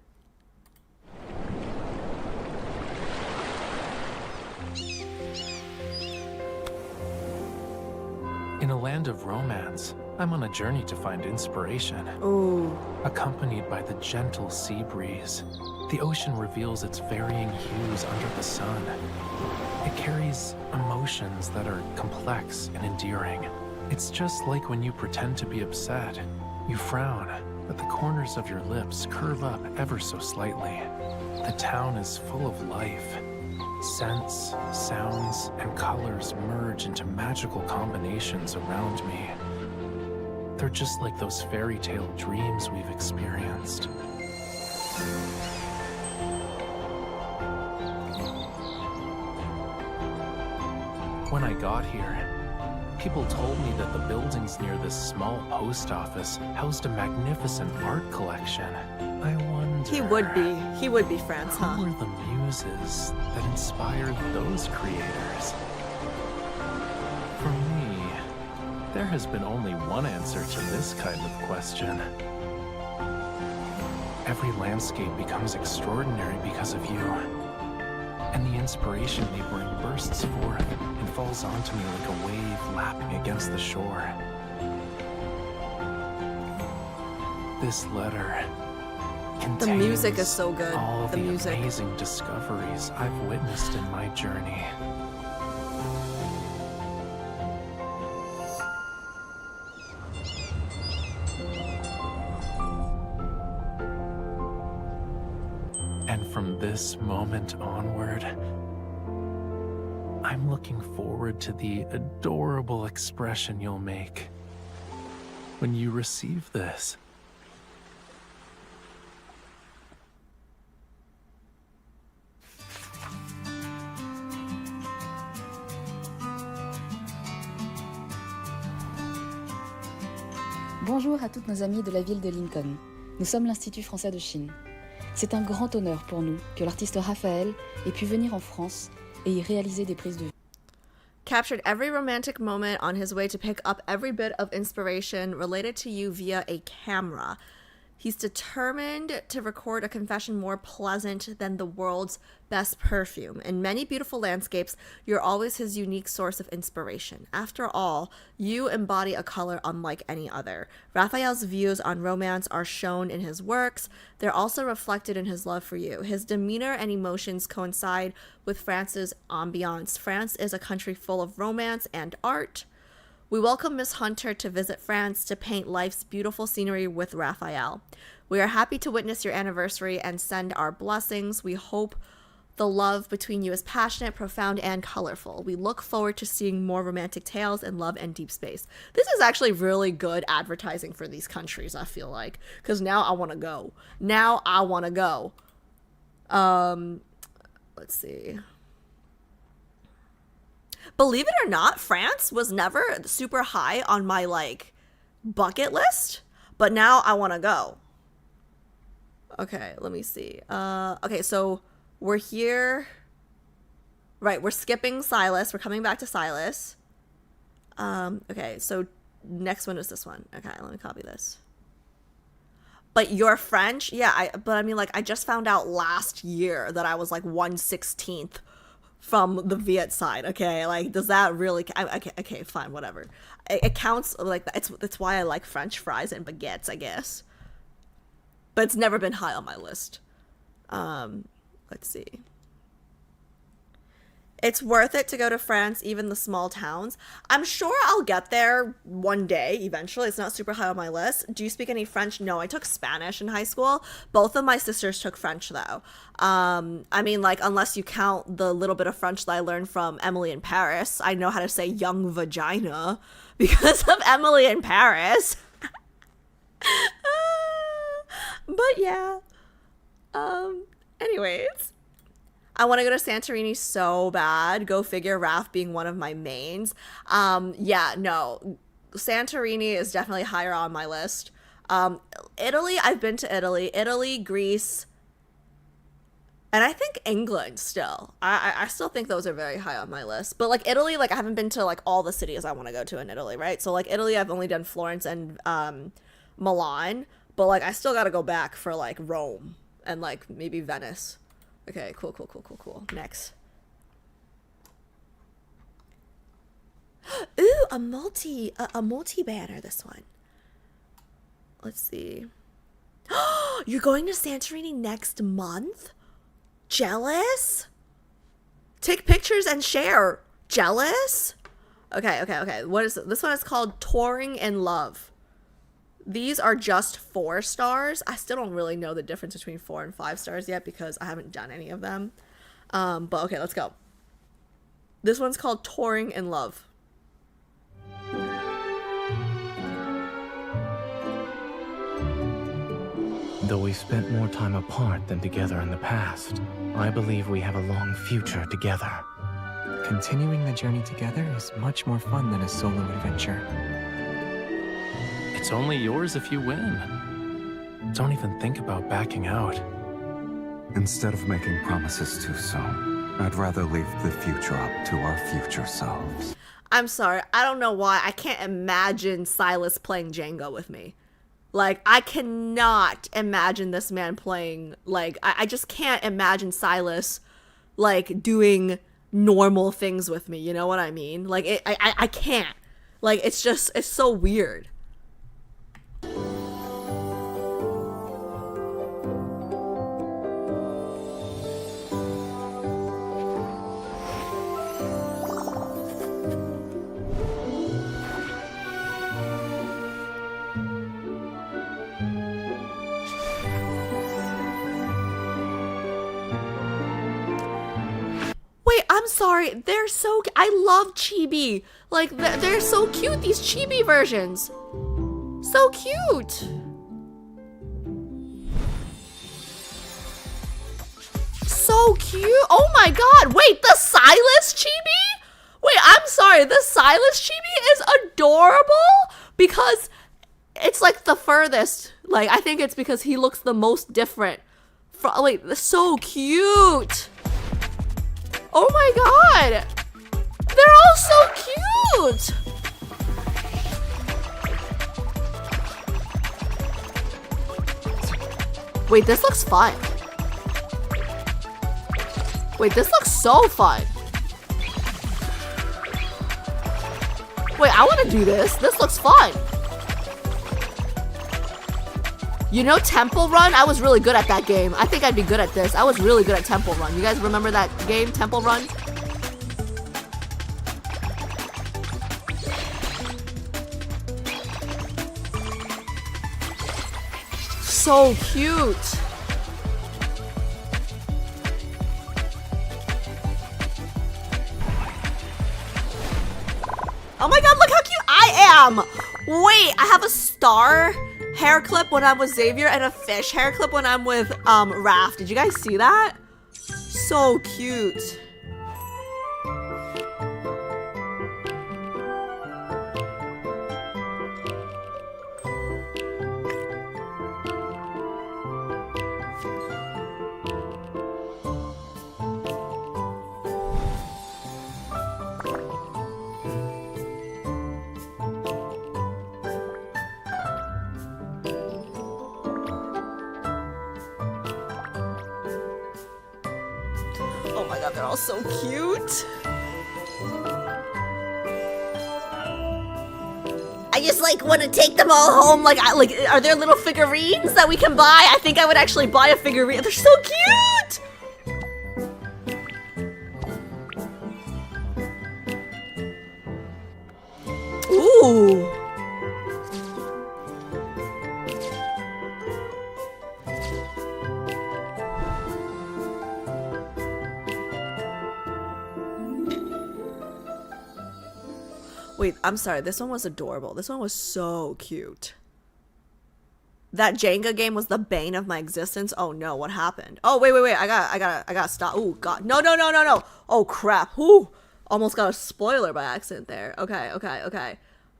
In a land of romance, I'm on a journey to find inspiration. Ooh. Accompanied by the gentle sea breeze, the ocean reveals its varying hues under the sun. It carries emotions that are complex and endearing. It's just like when you pretend to be upset. You frown, but the corners of your lips curve up ever so slightly. The town is full of life. Scents, sounds, and colors merge into magical combinations around me. They're just like those fairy tale dreams we've experienced. When I got here, people told me that the buildings near this small post office housed a magnificent art collection. I wonder... He would be France, huh? Who were the muses that inspired those creators? For me, there has been only one answer to this kind of question. Every landscape becomes extraordinary because of you. And the inspiration they bring bursts forth and falls onto me like a wave lapping against the shore. This letter contains the music is so good. all the the music. amazing discoveries I've witnessed in my journey. And from this moment onward, I'm looking forward to the adorable expression you'll make when you receive this. Bonjour à toutes nos amies de la ville de Lincoln. Nous sommes l'Institut français de Chine. C'est un grand honneur pour nous que l'artiste Raphaël ait pu venir en France et y réaliser des prises de vue. Captured every romantic moment on his way to pick up every bit of inspiration related to you via a camera. He's determined to record a confession more pleasant than the world's best perfume. In many beautiful landscapes, you're always his unique source of inspiration. After all, you embody a color unlike any other. Raphael's views on romance are shown in his works. They're also reflected in his love for you. His demeanor and emotions coincide with France's ambiance. France is a country full of romance and art. We welcome Miss Hunter to visit France to paint life's beautiful scenery with Raphael. We are happy to witness your anniversary and send our blessings. We hope the love between you is passionate, profound, and colorful. We look forward to seeing more romantic tales in Love and Deepspace. This is actually really good advertising for these countries, I feel like, because now I want to go. Let's see. Believe it or not, France was never super high on my, like, bucket list, but now I want to go. Okay, let me see. Okay, so we're here. Right, we're skipping Silas. We're coming back to Silas. Okay, so next one is this one. Okay, let me copy this. But you're French? Yeah, but I mean, like, I just found out last year that I was, like, 1/16th from the Viet side, okay? Like, does that really... Okay, fine, whatever. It counts, like, it's why I like French fries and baguettes, I guess. But it's never been high on my list. Let's see. It's worth it to go to France, even the small towns. I'm sure I'll get there one day, eventually. It's not super high on my list. Do you speak any French? No, I took Spanish in high school. Both of my sisters took French, though. I mean, like, unless you count the little bit of French that I learned from Emily in Paris. I know how to say young vagina because of Emily in Paris. But yeah. Anyways. I want to go to Santorini so bad. Go figure, Raph being one of my mains. Yeah, no. Santorini is definitely higher on my list. Italy, I've been to Italy. Italy, Greece, And I think England still. I still think those are very high on my list. But like Italy, like I haven't been to like all the cities I want to go to in Italy, right? So like Italy, I've only done Florence and Milan. But like I still got to go back for like Rome and like maybe Venice. Okay, cool. Next. Ooh, a multi banner, this one. Let's see. You're going to Santorini next month? Jealous? Take pictures and share. Jealous? Okay. What is it? This one is called Touring in Love. These are just 4 stars. I still don't really know the difference between 4 and 5 stars yet because I haven't done any of them. But okay, let's go. This one's called Touring in Love. Though we spent more time apart than together in the past, I believe we have a long future together. Continuing the journey together is much more fun than a solo adventure. It's only yours if you win. Don't even think about backing out. Instead of making promises too soon, I'd rather leave the future up to our future selves. I'm sorry, I don't know why I can't imagine Silas playing Jenga with me. Like, I cannot imagine this man playing, like, I just can't imagine Silas, like, doing normal things with me, you know what I mean? Like, I can't. Like, it's so weird. Wait, I'm sorry. They're so... I love chibi. Like, they're so cute, these chibi versions. So cute. So cute. Oh my god. Wait, the Silas chibi? Wait, I'm sorry. The Silas chibi is adorable because it's like the furthest. Like, I think it's because he looks the most different. Wait, so cute. Oh my god! They're all so cute! Wait, this looks fun. Wait, this looks so fun. Wait, I want to do this. This looks fun. You know Temple Run? I was really good at that game. I think I'd be good at this. I was really good at Temple Run. You guys remember that game, Temple Run? So cute. Oh my god, look how cute I am! Wait, I have a star hair clip when I'm with Xavier and a fish hair clip when I'm with Raph. Did you guys see that? So cute. Oh my god, they're all so cute. I just like want to take them all home. Like, are there little figurines that we can buy? I think I would actually buy a figurine. They're so cute. Ooh. Wait, I'm sorry. This one was adorable. This one was so cute. That Jenga game was the bane of my existence. Oh no, what happened? Oh, wait. I gotta stop. Oh god. No. Oh crap. Ooh. Almost got a spoiler by accident there. Okay.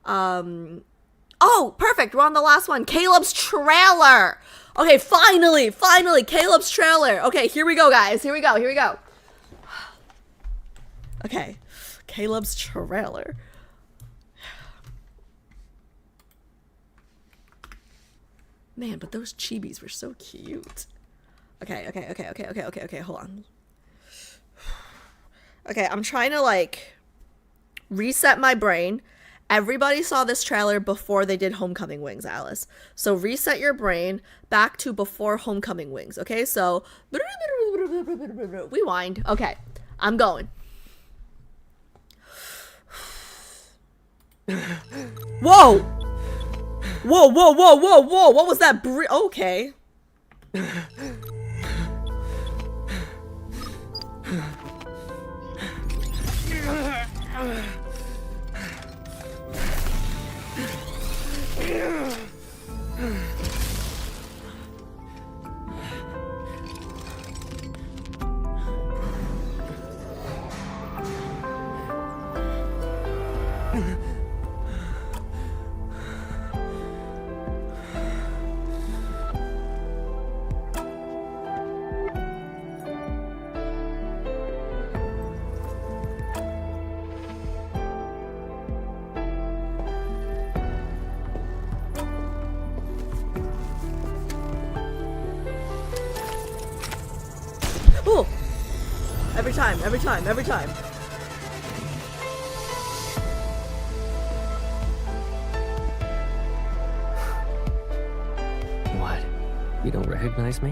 Oh Oh, perfect. We're on the last one. Caleb's trailer. Okay, finally, Caleb's trailer. Okay, here we go, guys. Here we go. Okay, Caleb's trailer. Man, but those chibis were so cute. Okay, hold on. Okay, I'm trying to, like, reset my brain. Everybody saw this trailer before they did Homecoming Wings, Alice. So reset your brain back to before Homecoming Wings, okay? So, rewind. Okay, I'm going. Whoa! Whoa! What was that? Okay. Ooh. Every time. What? You don't recognize me?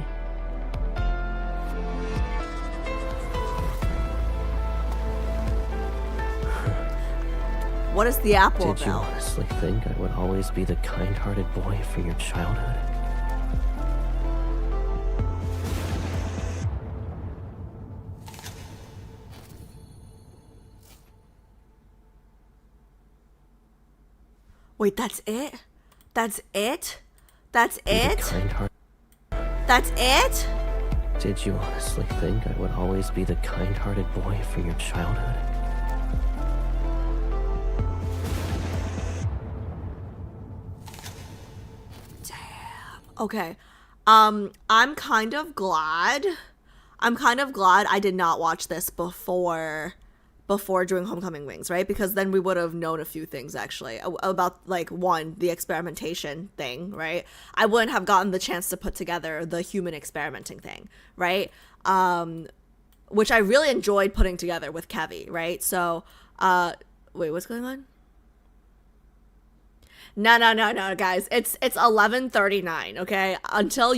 What is the apple Did you about? honestly think I would always be the kind-hearted boy from your childhood? Wait, that's it? That's it? Did you honestly think I would always be the kind-hearted boy from your childhood? Okay. I'm kind of glad I did not watch this before doing Homecoming Wings, right? Because then we would have known a few things actually about, like, one, the experimentation thing, right? I wouldn't have gotten the chance to put together the human experimenting thing, right? Which I really enjoyed putting together with Kevy, right? So, wait, what's going on? No, guys. It's 11:39, okay? Until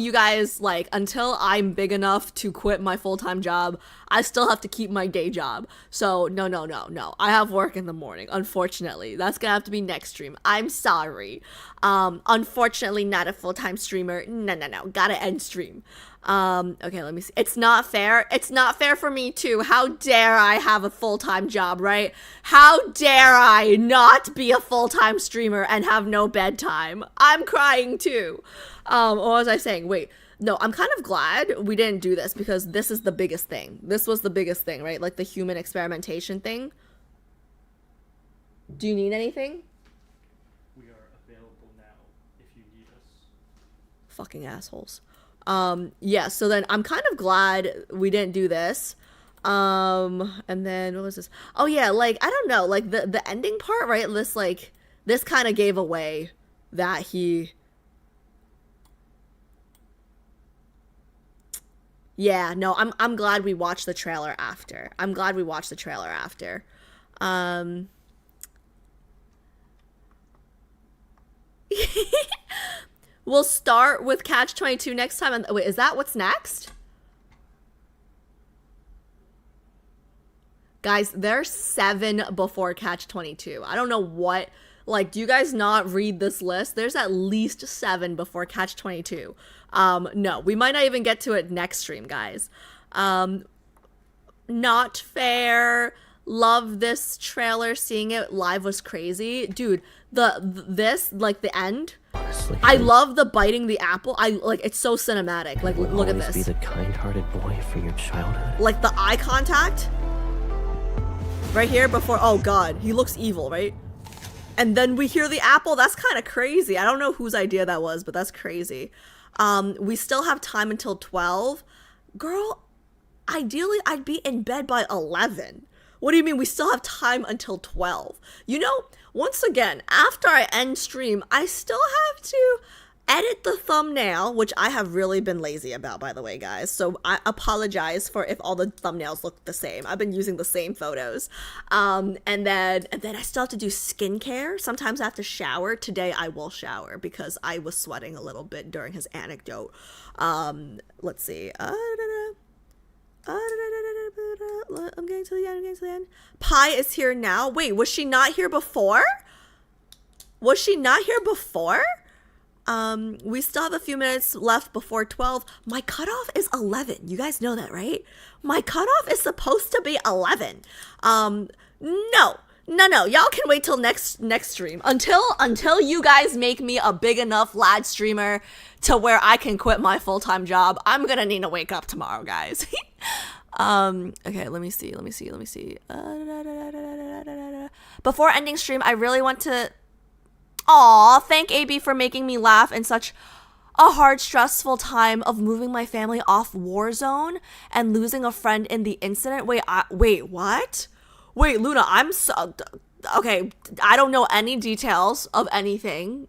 I'm big enough to quit my full-time job, I still have to keep my day job. So, no. I have work in the morning, unfortunately. That's gonna have to be next stream. I'm sorry. Unfortunately, not a full-time streamer. No. Gotta end stream. Okay, let me see. It's not fair. It's not fair for me too. How dare I have a full-time job, right? How dare I not be a full-time streamer and have no bedtime? I'm crying too. What was I saying? Wait, no, I'm kind of glad we didn't do this because this is the biggest thing. This was the biggest thing, right? Like the human experimentation thing. Do you need anything? We are available now if you need us. Fucking assholes. Yeah, so then I'm kind of glad we didn't do this. And then what was this? Oh yeah, like, I don't know, like the ending part, right? This kind of gave away that he... Yeah, no, I'm glad we watched the trailer after. We'll start with Catch 22 next time. And wait, is that what's next? Guys, there's 7 before Catch 22. I don't know what, like, do you guys not read this list? There's at least 7 before Catch 22. No, we might not even get to it next stream, guys. Not fair. Love this trailer. Seeing it live was crazy. Dude, the end. Honestly, I love the biting the apple. It's so cinematic. Like, look at this. Be the kind-hearted boy from your childhood. Like the eye contact right here before. Oh god, he looks evil, right? And then we hear the apple. That's kind of crazy. I don't know whose idea that was, but that's crazy. We still have time until 12. Girl, ideally, I'd be in bed by 11. What do you mean we still have time until 12? You know, once again, after I end stream, I still have to edit the thumbnail, which I have really been lazy about, by the way, guys. So I apologize for if all the thumbnails look the same. I've been using the same photos. And then I still have to do skincare. Sometimes I have to shower. Today I will shower because I was sweating a little bit during his anecdote. Let's see. I'm getting to the end. Pi is here now. Wait, was she not here before? Was she not here before? We still have a few minutes left before 12. My cutoff is 11. You guys know that, right? My cutoff is supposed to be 11. No. Y'all can wait till next stream. Until you guys make me a big enough lad streamer to where I can quit my full-time job, I'm gonna need to wake up tomorrow, guys. Okay, let me see. Before ending stream, I really want to thank AB for making me laugh in such a hard, stressful time of moving my family off Warzone and losing a friend in the incident. Wait, what? Wait, Luna, okay, I don't know any details of anything.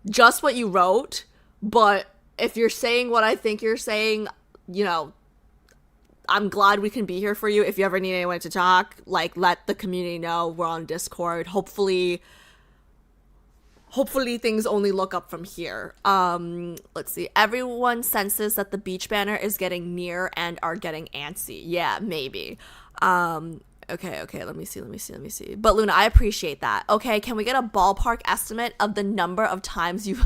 Just what you wrote, but if you're saying what I think you're saying, you know, I'm glad we can be here for you. If you ever need anyone to talk, like, let the community know. We're on Discord. Hopefully things only look up from here. Let's see. Everyone senses that the beach banner is getting near and are getting antsy. Yeah, maybe. Okay, let me see. But Luna, I appreciate that. Okay, can we get a ballpark estimate of the number of times you No!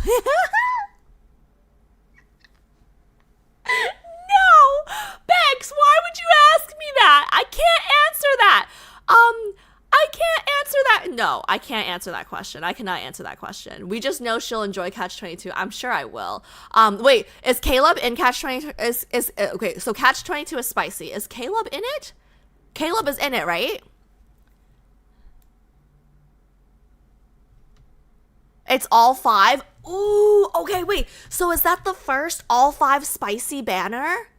Bex, why would you ask me that? I can't answer that. I can't answer that. No, I can't answer that question. I cannot answer that question. We just know she'll enjoy Catch 22. I'm sure I will. Wait, is Caleb in Catch 22? Okay, so Catch 22 is spicy. Is Caleb in it? Caleb is in it, right? It's all 5? Ooh, okay, wait. So is that the first all 5 spicy banner?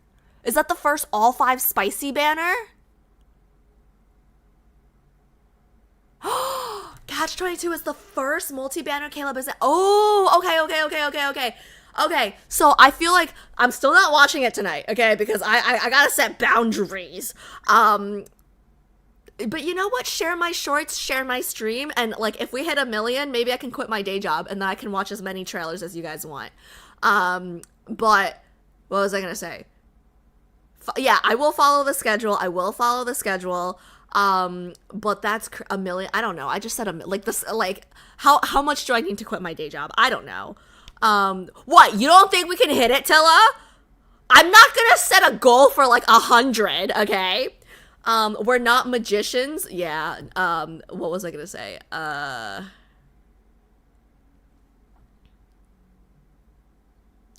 Is that the first all 5 spicy banner? Catch 22 is the first multi-banner Caleb is in. Oh, okay. Okay, so I feel like I'm still not watching it tonight, okay? Because I gotta set boundaries. But you know what? Share my shorts, share my stream, and like if we hit 1 million, maybe I can quit my day job and then I can watch as many trailers as you guys want. But what was I gonna say? Yeah, I will follow the schedule. But that's 1 million. I don't know. I just said like this. Like how much do I need to quit my day job? I don't know. What? You don't think we can hit it, Tilla? I'm not gonna set a goal for like 100. Okay. We're not magicians. Yeah. What was I gonna say?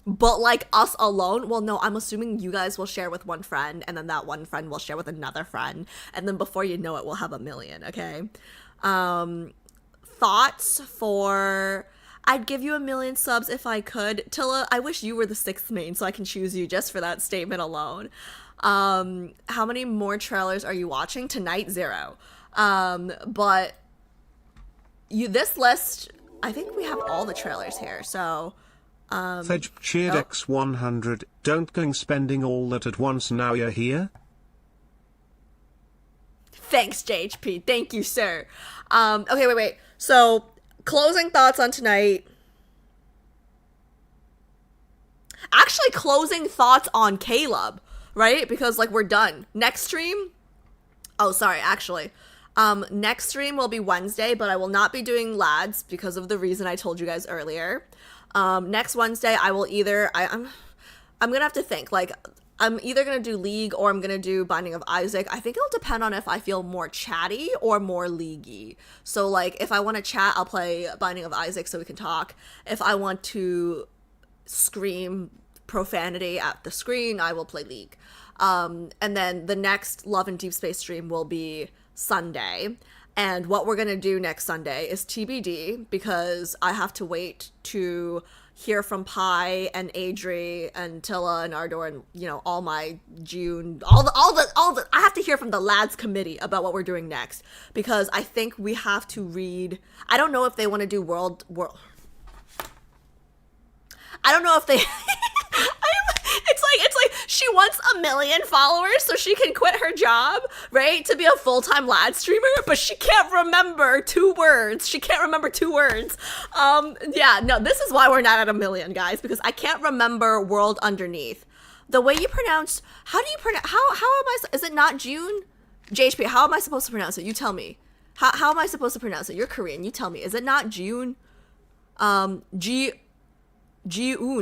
But like us alone? Well, no, I'm assuming you guys will share with one friend, and then that one friend will share with another friend, and then before you know it, we'll have 1 million, okay? Thoughts for... I'd give you 1 million subs if I could. Tilla, I wish you were the 6th main so I can choose you just for that statement alone. How many more trailers are you watching? Tonight, 0. But this list, I think we have all the trailers here, so... Fedge cheered X100, don't going spending all that at once now you're here? Thanks, JHP. Thank you, sir. Okay, wait. So, closing thoughts on tonight. Actually, closing thoughts on Caleb, right? Because, like, we're done. Next stream? Oh, sorry, actually. Next stream will be Wednesday, but I will not be doing lads because of the reason I told you guys earlier. Next Wednesday, I will either, I'm gonna have to think, like, I'm either gonna do League or I'm gonna do Binding of Isaac. I think it'll depend on if I feel more chatty or more leaguey. So, like, if I want to chat, I'll play Binding of Isaac so we can talk. If I want to scream profanity at the screen, I will play League. And then the next Love and Deepspace stream will be Sunday. And what we're going to do next Sunday is TBD, because I have to wait to hear from Pi and Adri and Tilla and Ardor and, you know, all my June, all the, I have to hear from the lads committee about what we're doing next, because I think we have to read, I don't know if they want to do world, I don't know if they, it's like she wants 1 million followers so she can quit her job, right, to be a full-time lad streamer, but she can't remember 2 words. She can't remember 2 words. Yeah, no, this is why we're not at 1 million, guys, because I can't remember World Underneath. The way you pronounce, how do you pronounce, how am I, is it not June? JHP, how am I supposed to pronounce it? You tell me. How am I supposed to pronounce it? You're Korean, you tell me. Is it not June? Ji-un,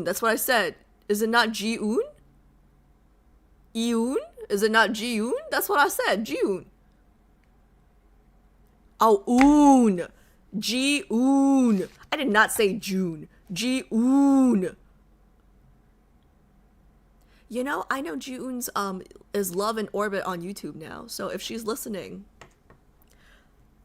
that's what I said. Is it not Ji-un? Iun? Is it not Ji-un? That's what I said. Ji-un. Oh, un. Ji-un. I did not say June. Ji-un. You know, I know Ji-un's is Love in Orbit on YouTube now. So if she's listening,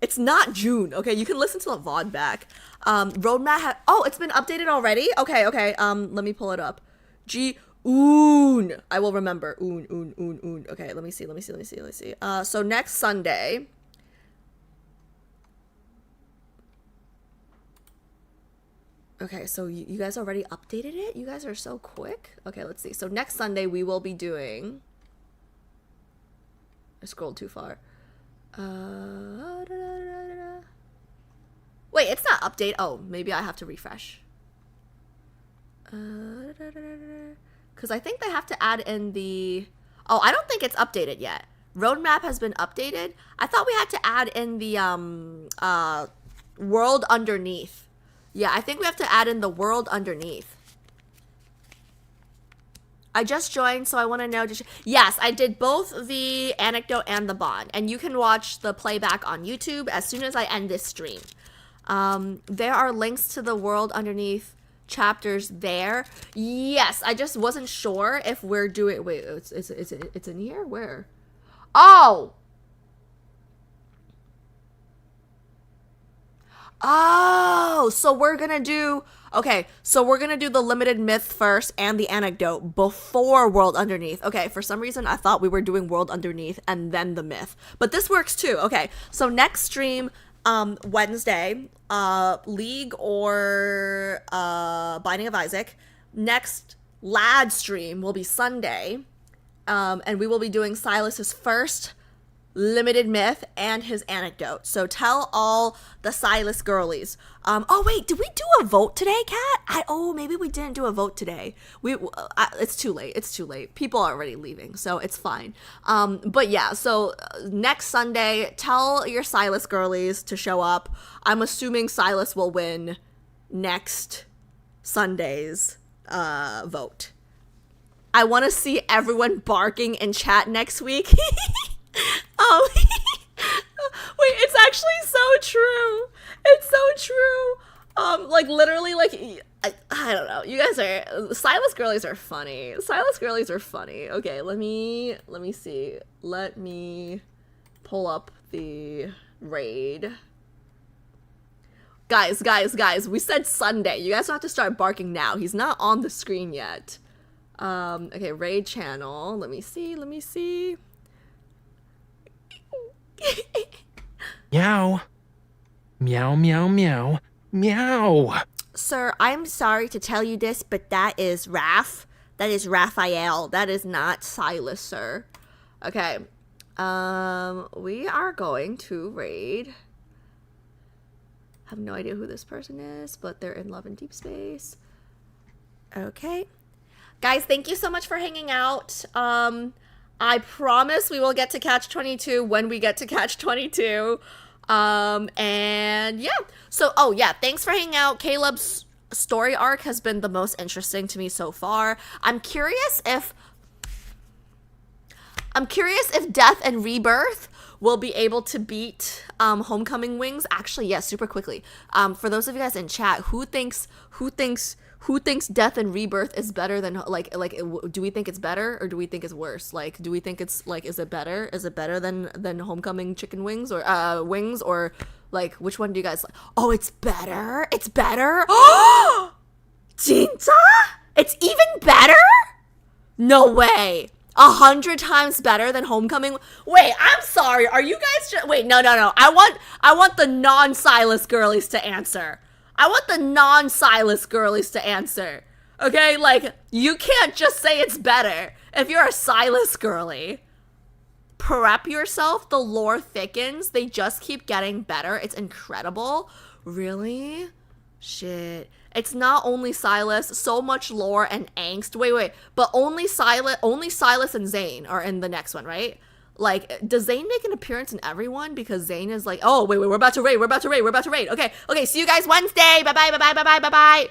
it's not June. Okay, you can listen to the VOD back. Roadmap oh, it's been updated already? Okay. Let me pull it up. Ji-un. I will remember. Un. Okay, let me see. So next Sunday. Okay, so you guys already updated it? You guys are so quick. Okay, let's see. So next Sunday we will be doing, I scrolled too far. Wait, it's not update. Oh, maybe I have to refresh. Because I think they have to add in the... Oh, I don't think it's updated yet. Roadmap has been updated. I thought we had to add in the world underneath. Yeah, I think we have to add in the world underneath. I just joined, so I want to know... Yes, I did both the Anecdote and the Bond. And you can watch the playback on YouTube as soon as I end this stream. There are links to the world underneath chapters there. Yes, I just wasn't sure if we're doing... Wait, it's in here? Where? Oh! Oh, so we're gonna do... Okay, so we're gonna do the limited myth first and the anecdote before World Underneath. Okay, for some reason I thought we were doing World Underneath and then the myth. But this works too. Okay, so next stream, Wednesday, League or Binding of Isaac. Next lad stream will be Sunday. And we will be doing Silas's first limited myth and his anecdote. So tell all the Silas girlies. Oh wait, did we do a vote today, Kat? Maybe we didn't do a vote today. It's too late. It's too late. People are already leaving, so it's fine. But yeah, so next Sunday, tell your Silas girlies to show up. I'm assuming Silas will win next Sunday's vote. I want to see everyone barking in chat next week. Wait, it's actually so true. It's so true. Like literally, like I don't know. You guys are Silas girlies are funny. Silas girlies are funny. Okay, let me see. Let me pull up the raid. Guys, we said Sunday. You guys don't have to start barking now. He's not on the screen yet. Okay, raid channel. Let me see. Meow. Meow, meow, meow, meow. Sir, I'm sorry to tell you this, but that is Raph. That is Raphael. That is not Silas, sir. Okay. We are going to raid. Have no idea who this person is, but they're in Love and Deepspace. Okay. Guys, thank you so much for hanging out. I promise we will get to Catch 22 when we get to Catch 22. And yeah. So, oh yeah, thanks for hanging out. Caleb's story arc has been the most interesting to me so far. I'm curious if Death and Rebirth will be able to beat Homecoming Wings. Actually, yes, super quickly. For those of you guys in chat, who thinks Death and Rebirth is better than do we think it's better or do we think it's worse? Like, do we think it's like, is it better? Is it better than Homecoming Chicken Wings or Wings, or like, which one do you guys like? Oh, it's better. It's better. 진짜? It's even better? No way. 100 times better than Homecoming. Wait, I'm sorry. Are you guys wait, no. I want the non-Silas girlies to answer. I want the non-Silas girlies to answer. Okay? Like, you can't just say it's better. If you're a Silas girly, prep yourself. The lore thickens. They just keep getting better. It's incredible. Really? Shit. It's not only Silas, so much lore and angst. Wait, but only Silas and Zane are in the next one, right? Like, does Zane make an appearance in everyone? Because Zane is like, oh, wait, we're about to raid. Okay, see you guys Wednesday. Bye-bye.